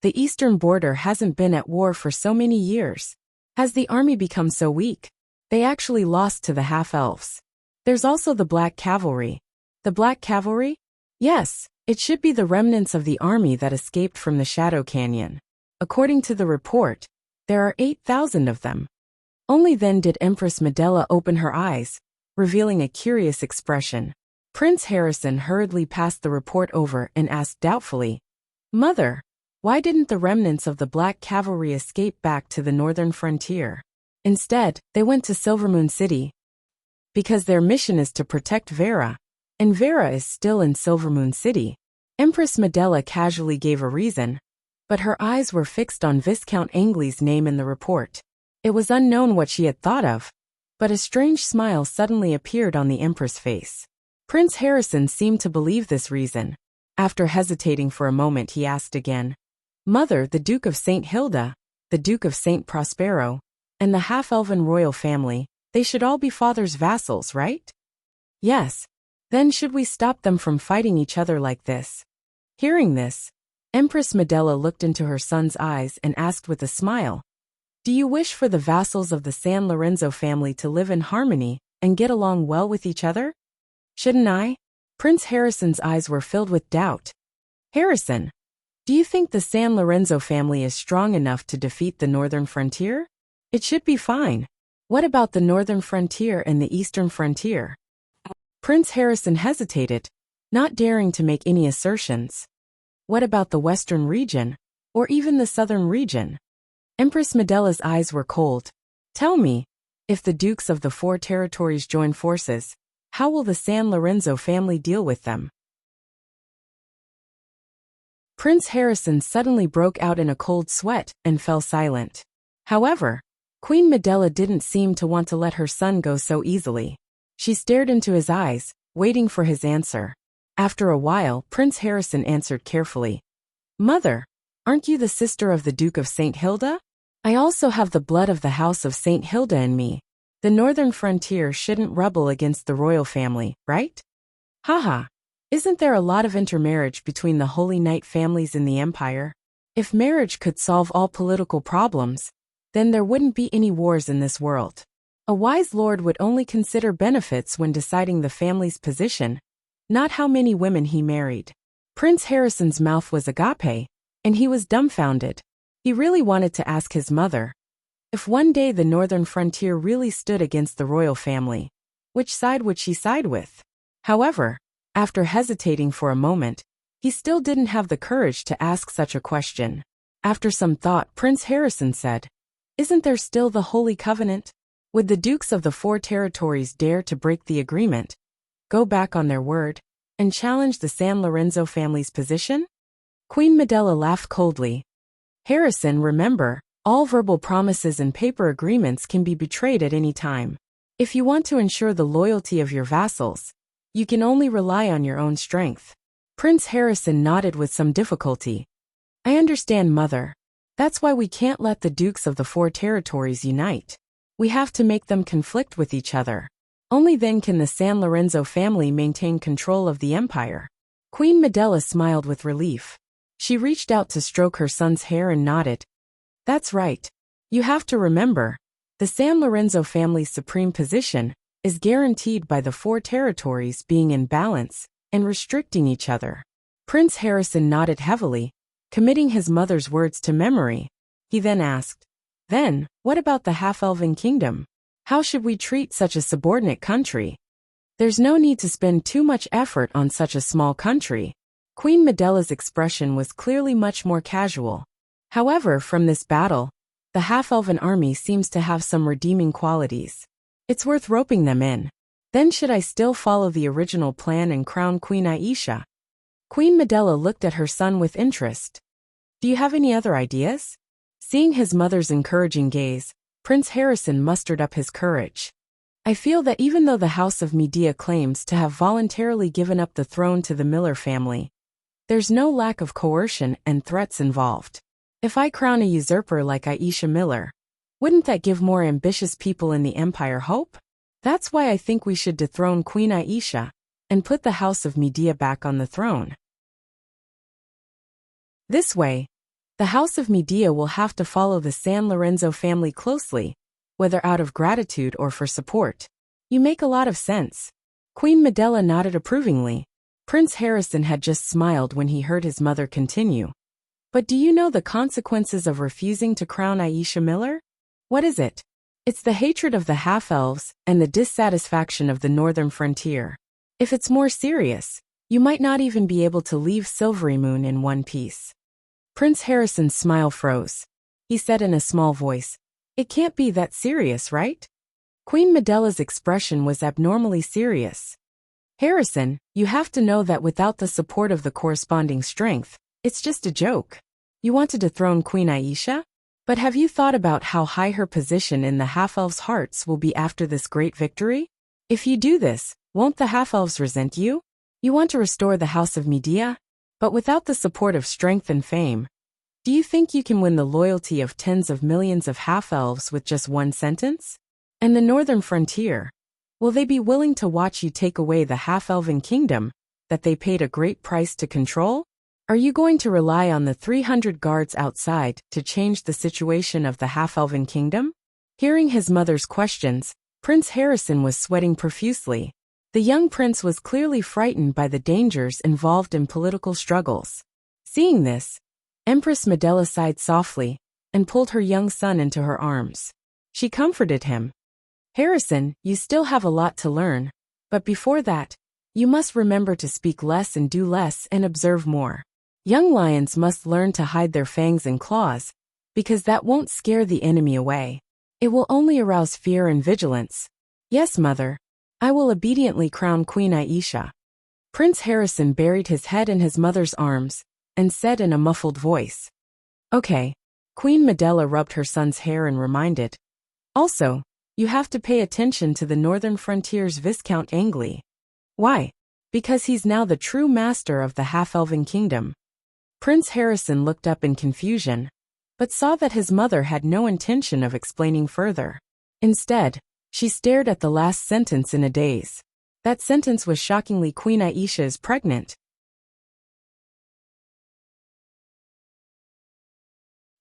The Eastern Border hasn't been at war for so many years. Has the army become so weak? They actually lost to the half-elves. There's also the Black Cavalry. The Black Cavalry? Yes, it should be the remnants of the army that escaped from the Shadow Canyon. According to the report, there are 8,000 of them. Only then did Empress Medela open her eyes, revealing a curious expression. Prince Harrison hurriedly passed the report over and asked doubtfully, "Mother, why didn't the remnants of the Black Cavalry escape back to the northern frontier? Instead, they went to Silvermoon City. Because their mission is to protect Vera, and Vera is still in Silvermoon City." Empress Medela casually gave a reason, but her eyes were fixed on Viscount Angley's name in the report. It was unknown what she had thought of, but a strange smile suddenly appeared on the Empress' face. Prince Harrison seemed to believe this reason. After hesitating for a moment, he asked again, "Mother, the Duke of St. Hilda, the Duke of St. Prospero, and the half-elven royal family, they should all be father's vassals, right?" "Yes. Then should we stop them from fighting each other like this?" Hearing this, Empress Medela looked into her son's eyes and asked with a smile, "Do you wish for the vassals of the San Lorenzo family to live in harmony and get along well with each other?" "Shouldn't I?" Prince Harrison's eyes were filled with doubt. "Harrison, do you think the San Lorenzo family is strong enough to defeat the northern frontier?" "It should be fine. What about the northern frontier and the eastern frontier?" Prince Harrison hesitated, not daring to make any assertions. "What about the western region, or even the southern region?" Empress Medela's eyes were cold. "Tell me, if the dukes of the 4 territories join forces, how will the San Lorenzo family deal with them?" Prince Harrison suddenly broke out in a cold sweat and fell silent. However, Queen Medela didn't seem to want to let her son go so easily. She stared into his eyes, waiting for his answer. After a while, Prince Harrison answered carefully, "Mother, aren't you the sister of the Duke of St. Hilda? I also have the blood of the House of St. Hilda in me. The northern frontier shouldn't rebel against the royal family, right?" Haha. Isn't there a lot of intermarriage between the Holy Knight families in the Empire? If marriage could solve all political problems, then there wouldn't be any wars in this world. A wise lord would only consider benefits when deciding the family's position, not how many women he married. Prince Harrison's mouth was agape, and he was dumbfounded. He really wanted to ask his mother, if one day the northern frontier really stood against the royal family, which side would she side with? However, after hesitating for a moment, he still didn't have the courage to ask such a question. After some thought, Prince Harrison said, "Isn't there still the Holy Covenant? Would the dukes of the four territories dare to break the agreement, go back on their word, and challenge the San Lorenzo family's position?" Queen Medela laughed coldly. "Harrison, remember, all verbal promises and paper agreements can be betrayed at any time. If you want to ensure the loyalty of your vassals, you can only rely on your own strength." Prince Harrison nodded with some difficulty. "I understand, Mother. That's why we can't let the dukes of the four territories unite. We have to make them conflict with each other. Only then can the San Lorenzo family maintain control of the empire." Queen Medela smiled with relief. She reached out to stroke her son's hair and nodded. "That's right. You have to remember, the San Lorenzo family's supreme position is guaranteed by the four territories being in balance and restricting each other." Prince Harrison nodded heavily, committing his mother's words to memory. He then asked, "Then, what about the half-elven kingdom? How should we treat such a subordinate country?" "There's no need to spend too much effort on such a small country." Queen Medela's expression was clearly much more casual. However, from this battle, the half-elven army seems to have some redeeming qualities. It's worth roping them in. Then should I still follow the original plan and crown Queen Aisha? Queen Medela looked at her son with interest. "Do you have any other ideas?" Seeing his mother's encouraging gaze, Prince Harrison mustered up his courage. "I feel that even though the House of Medea claims to have voluntarily given up the throne to the Miller family, there's no lack of coercion and threats involved. If I crown a usurper like Aisha Miller, wouldn't that give more ambitious people in the empire hope? That's why I think we should dethrone Queen Aisha and put the House of Medea back on the throne. This way, the House of Medea will have to follow the San Lorenzo family closely, whether out of gratitude or for support." "You make a lot of sense." Queen Medela nodded approvingly. Prince Harrison had just smiled when he heard his mother continue. "But do you know the consequences of refusing to crown Aisha Miller?" "What is it?" "It's the hatred of the half-elves and the dissatisfaction of the northern frontier. If it's more serious, you might not even be able to leave Silvery Moon in one piece." Prince Harrison's smile froze. He said in a small voice, "It can't be that serious, right?" Queen Medela's expression was abnormally serious. "Harrison, you have to know that without the support of the corresponding strength, it's just a joke. You want to dethrone Queen Aisha? But have you thought about how high her position in the half-elves' hearts will be after this great victory? If you do this, won't the half-elves resent you? You want to restore the House of Medea? But without the support of strength and fame, do you think you can win the loyalty of tens of millions of half-elves with just one sentence? And the northern frontier, will they be willing to watch you take away the half-elven kingdom that they paid a great price to control? Are you going to rely on the 300 guards outside to change the situation of the half-elven kingdom?" Hearing his mother's questions, Prince Harrison was sweating profusely. The young prince was clearly frightened by the dangers involved in political struggles. Seeing this, Empress Medela sighed softly and pulled her young son into her arms. She comforted him. "Harrison, you still have a lot to learn, but before that, you must remember to speak less and do less and observe more. Young lions must learn to hide their fangs and claws, because that won't scare the enemy away. It will only arouse fear and vigilance." "Yes, Mother. I will obediently crown Queen Aisha." Prince Harrison buried his head in his mother's arms and said in a muffled voice, "Okay." Queen Medela rubbed her son's hair and reminded, "Also, you have to pay attention to the northern frontier's Viscount Angley." "Why?" "Because he's now the true master of the half-elven kingdom." Prince Harrison looked up in confusion, but saw that his mother had no intention of explaining further. Instead, she stared at the last sentence in a daze. That sentence was shockingly Queen Aisha is pregnant.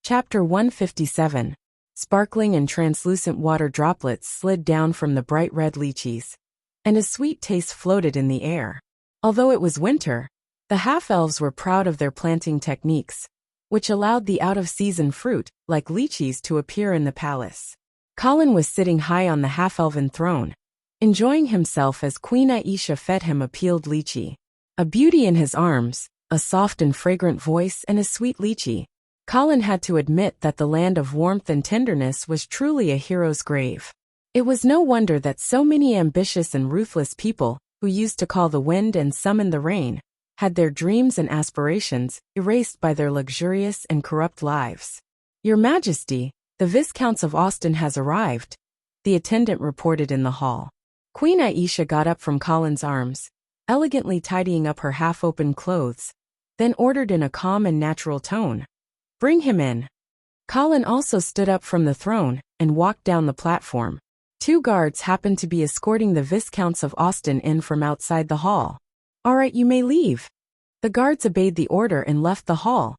Chapter 157. Sparkling and translucent water droplets slid down from the bright red lychees, and a sweet taste floated in the air. Although it was winter, the half-elves were proud of their planting techniques, which allowed the out-of-season fruit, like lychees, to appear in the palace. Colin was sitting high on the half-elven throne, enjoying himself as Queen Aisha fed him a peeled lychee. A beauty in his arms, a soft and fragrant voice, and a sweet lychee. Colin had to admit that the land of warmth and tenderness was truly a hero's grave. It was no wonder that so many ambitious and ruthless people, who used to call the wind and summon the rain, had their dreams and aspirations erased by their luxurious and corrupt lives. "Your Majesty, the Viscounts of Austin has arrived," the attendant reported in the hall. Queen Aisha got up from Colin's arms, elegantly tidying up her half-open clothes, then ordered in a calm and natural tone, "Bring him in." Colin also stood up from the throne and walked down the platform. 2 guards happened to be escorting the Viscounts of Austin in from outside the hall. "All right, you may leave." The guards obeyed the order and left the hall,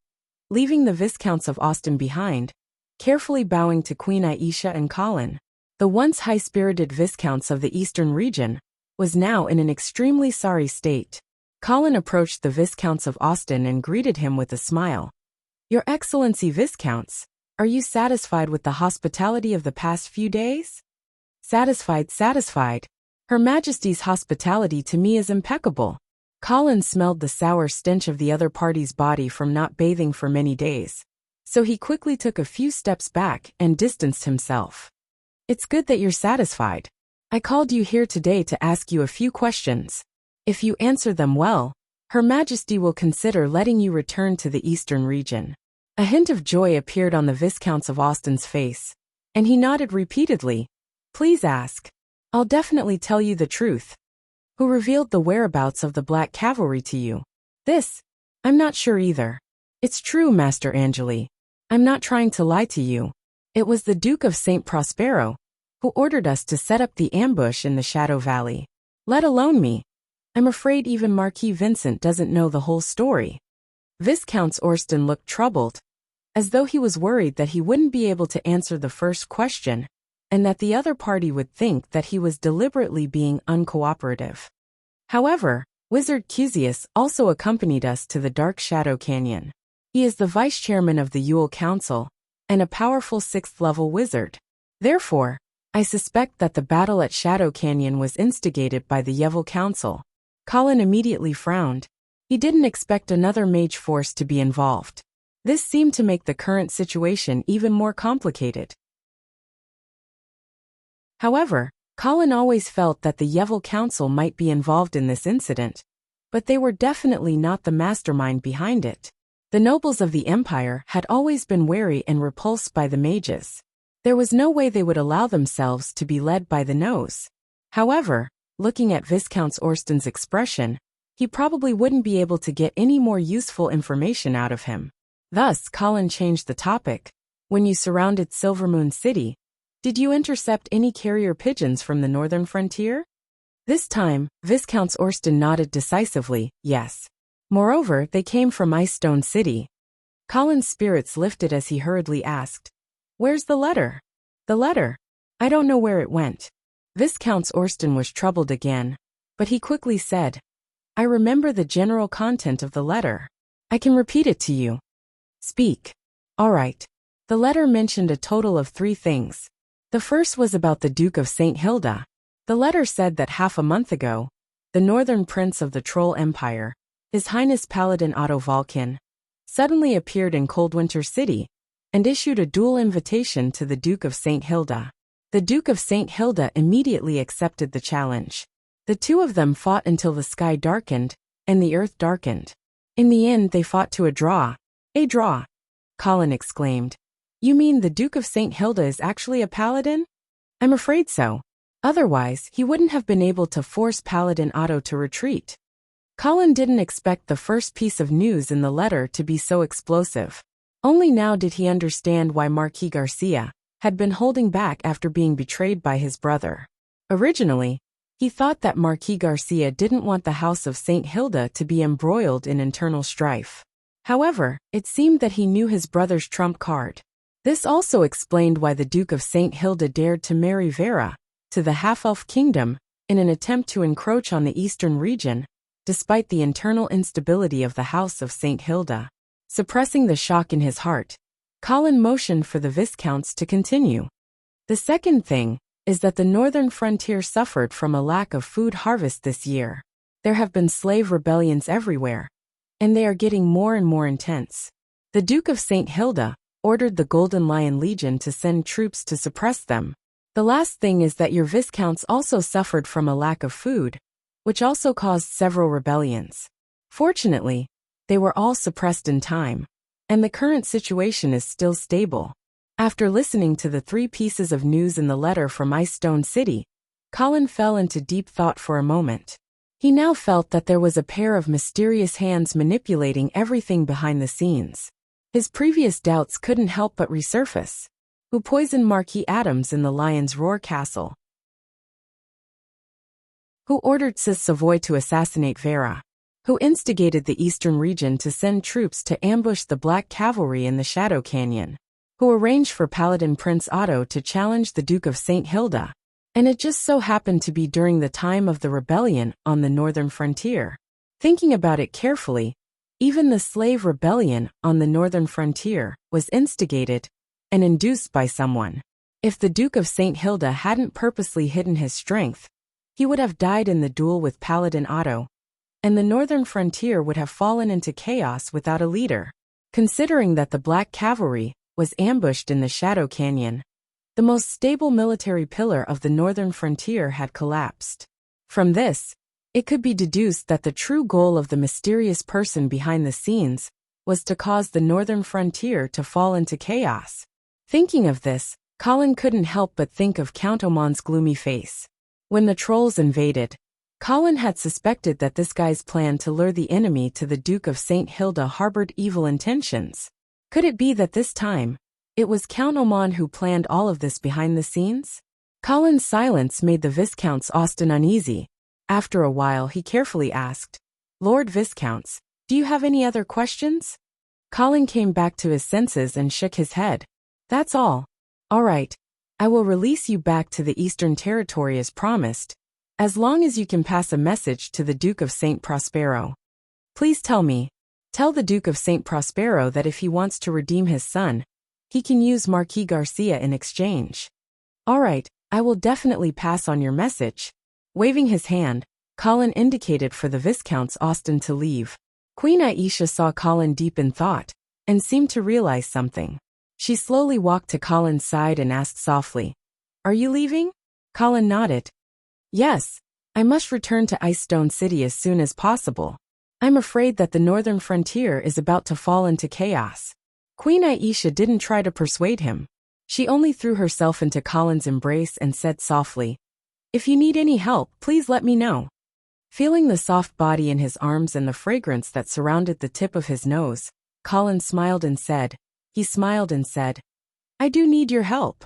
leaving the Viscounts of Austin behind, carefully bowing to Queen Aisha and Colin. The once high-spirited Viscounts of the Eastern region was now in an extremely sorry state. Colin approached the Viscounts of Austin and greeted him with a smile. "Your Excellency Viscounts, are you satisfied with the hospitality of the past few days?" "Satisfied, satisfied. Her Majesty's hospitality to me is impeccable." Colin smelled the sour stench of the other party's body from not bathing for many days, so he quickly took a few steps back and distanced himself. "It's good that you're satisfied. I called you here today to ask you a few questions. If you answer them well, Her Majesty will consider letting you return to the Eastern region." A hint of joy appeared on the Viscounts of Austin's face, and he nodded repeatedly. "Please ask. I'll definitely tell you the truth." "Who revealed the whereabouts of the Black Cavalry to you?" "This? I'm not sure either." "It's true, Master Angeli. I'm not trying to lie to you. It was the Duke of St. Prospero, who ordered us to set up the ambush in the Shadow Valley. Let alone me. I'm afraid even Marquis Vincent doesn't know the whole story." Viscount Orston looked troubled, as though he was worried that he wouldn't be able to answer the first question, and that the other party would think that he was deliberately being uncooperative. However, Wizard Cusius also accompanied us to the Dark Shadow Canyon. He is the vice-chairman of the Yule Council, and a powerful 6th-level wizard. Therefore, I suspect that the battle at Shadow Canyon was instigated by the Yevil Council. Colin immediately frowned. He didn't expect another mage force to be involved. This seemed to make the current situation even more complicated. However, Colin always felt that the Yevil Council might be involved in this incident, but they were definitely not the mastermind behind it. The nobles of the Empire had always been wary and repulsed by the mages. There was no way they would allow themselves to be led by the nose. However, looking at Viscount Orston's expression, he probably wouldn't be able to get any more useful information out of him. Thus, Colin changed the topic. "When you surrounded Silvermoon City, did you intercept any carrier pigeons from the northern frontier?" This time, Viscount Orston nodded decisively, "Yes. Moreover, they came from Icestone City." Colin's spirits lifted as he hurriedly asked, "Where's the letter?" "The letter? I don't know where it went." Viscount Orston was troubled again, but he quickly said, "I remember the general content of the letter. I can repeat it to you." "Speak." "All right." The letter mentioned a total of 3 things. The first was about the Duke of St. Hilda. The letter said that half a month ago, the northern prince of the Troll Empire, His Highness Paladin Otto Valkin, suddenly appeared in Coldwinter City and issued a duel invitation to the Duke of St. Hilda. The Duke of St. Hilda immediately accepted the challenge. The two of them fought until the sky darkened and the earth darkened. In the end, they fought to a draw. "A draw?" Colin exclaimed. "You mean the Duke of St. Hilda is actually a paladin?" "I'm afraid so. Otherwise, he wouldn't have been able to force Paladin Otto to retreat." Colin didn't expect the first piece of news in the letter to be so explosive. Only now did he understand why Marquis Garcia had been holding back after being betrayed by his brother. Originally, He thought that Marquis Garcia didn't want the house of St. Hilda to be embroiled in internal strife. However, it seemed that he knew his brother's trump card. This also explained why the Duke of St. Hilda dared to marry Vera to the half-elf kingdom in an attempt to encroach on the eastern region, despite the internal instability of the house of St. Hilda. Suppressing the shock in his heart, Colin motioned for the viscounts to continue. The second thing is that the northern frontier suffered from a lack of food harvest this year. There have been slave rebellions everywhere, and they are getting more and more intense. The Duke of St. Hilda ordered the Golden Lion Legion to send troops to suppress them. The last thing is that your viscounts also suffered from a lack of food, which also caused several rebellions. Fortunately, they were all suppressed in time, and the current situation is still stable. After listening to the 3 pieces of news in the letter from Ice Stone City, Colin fell into deep thought for a moment. He now felt that there was a pair of mysterious hands manipulating everything behind the scenes. His previous doubts couldn't help but resurface. Who poisoned Marquis Adams in the Lion's Roar Castle? Who ordered Cis Savoy to assassinate Vera? Who instigated the eastern region to send troops to ambush the Black Cavalry in the Shadow Canyon? Who arranged for Paladin Prince Otto to challenge the Duke of St. Hilda? And it just so happened to be during the time of the rebellion on the northern frontier. Thinking about it carefully, even the slave rebellion on the northern frontier was instigated and induced by someone. If the Duke of St. Hilda hadn't purposely hidden his strength, he would have died in the duel with Paladin Otto, and the northern frontier would have fallen into chaos without a leader. Considering that the Black Cavalry was ambushed in the Shadow Canyon, the most stable military pillar of the northern frontier had collapsed. From this, it could be deduced that the true goal of the mysterious person behind the scenes was to cause the northern frontier to fall into chaos. Thinking of this, Colin couldn't help but think of Count Oman's gloomy face. When the trolls invaded, Colin had suspected that this guy's plan to lure the enemy to the Duke of St. Hilda harbored evil intentions. Could it be that this time, it was Count Oman who planned all of this behind the scenes? Colin's silence made the Viscounts Austin uneasy. After a while he carefully asked, "Lord Viscounts, do you have any other questions?" Colin came back to his senses and shook his head. "That's all. All right, I will release you back to the Eastern Territory as promised, as long as you can pass a message to the Duke of St. Prospero. Please tell the Duke of St. Prospero that if he wants to redeem his son, he can use Marquis Garcia in exchange." "All right, I will definitely pass on your message." Waving his hand, Colin indicated for the Viscounts Austin to leave. Queen Aisha saw Colin deep in thought, and seemed to realize something. She slowly walked to Colin's side and asked softly, "Are you leaving?" Colin nodded. "Yes, I must return to Ice Stone City as soon as possible. I'm afraid that the northern frontier is about to fall into chaos." Queen Aisha didn't try to persuade him. She only threw herself into Colin's embrace and said softly, "If you need any help, please let me know." Feeling the soft body in his arms and the fragrance that surrounded the tip of his nose, Colin smiled and said, "I do need your help."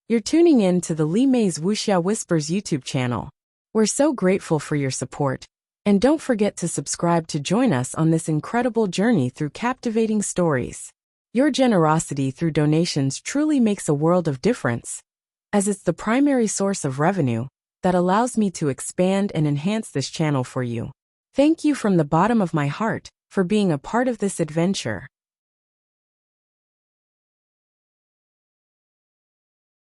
You're tuning in to the Li Mei's Wuxia Whispers YouTube channel. We're so grateful for your support, and don't forget to subscribe to join us on this incredible journey through captivating stories. Your generosity through donations truly makes a world of difference, as it's the primary source of revenue that allows me to expand and enhance this channel for you. Thank you from the bottom of my heart for being a part of this adventure.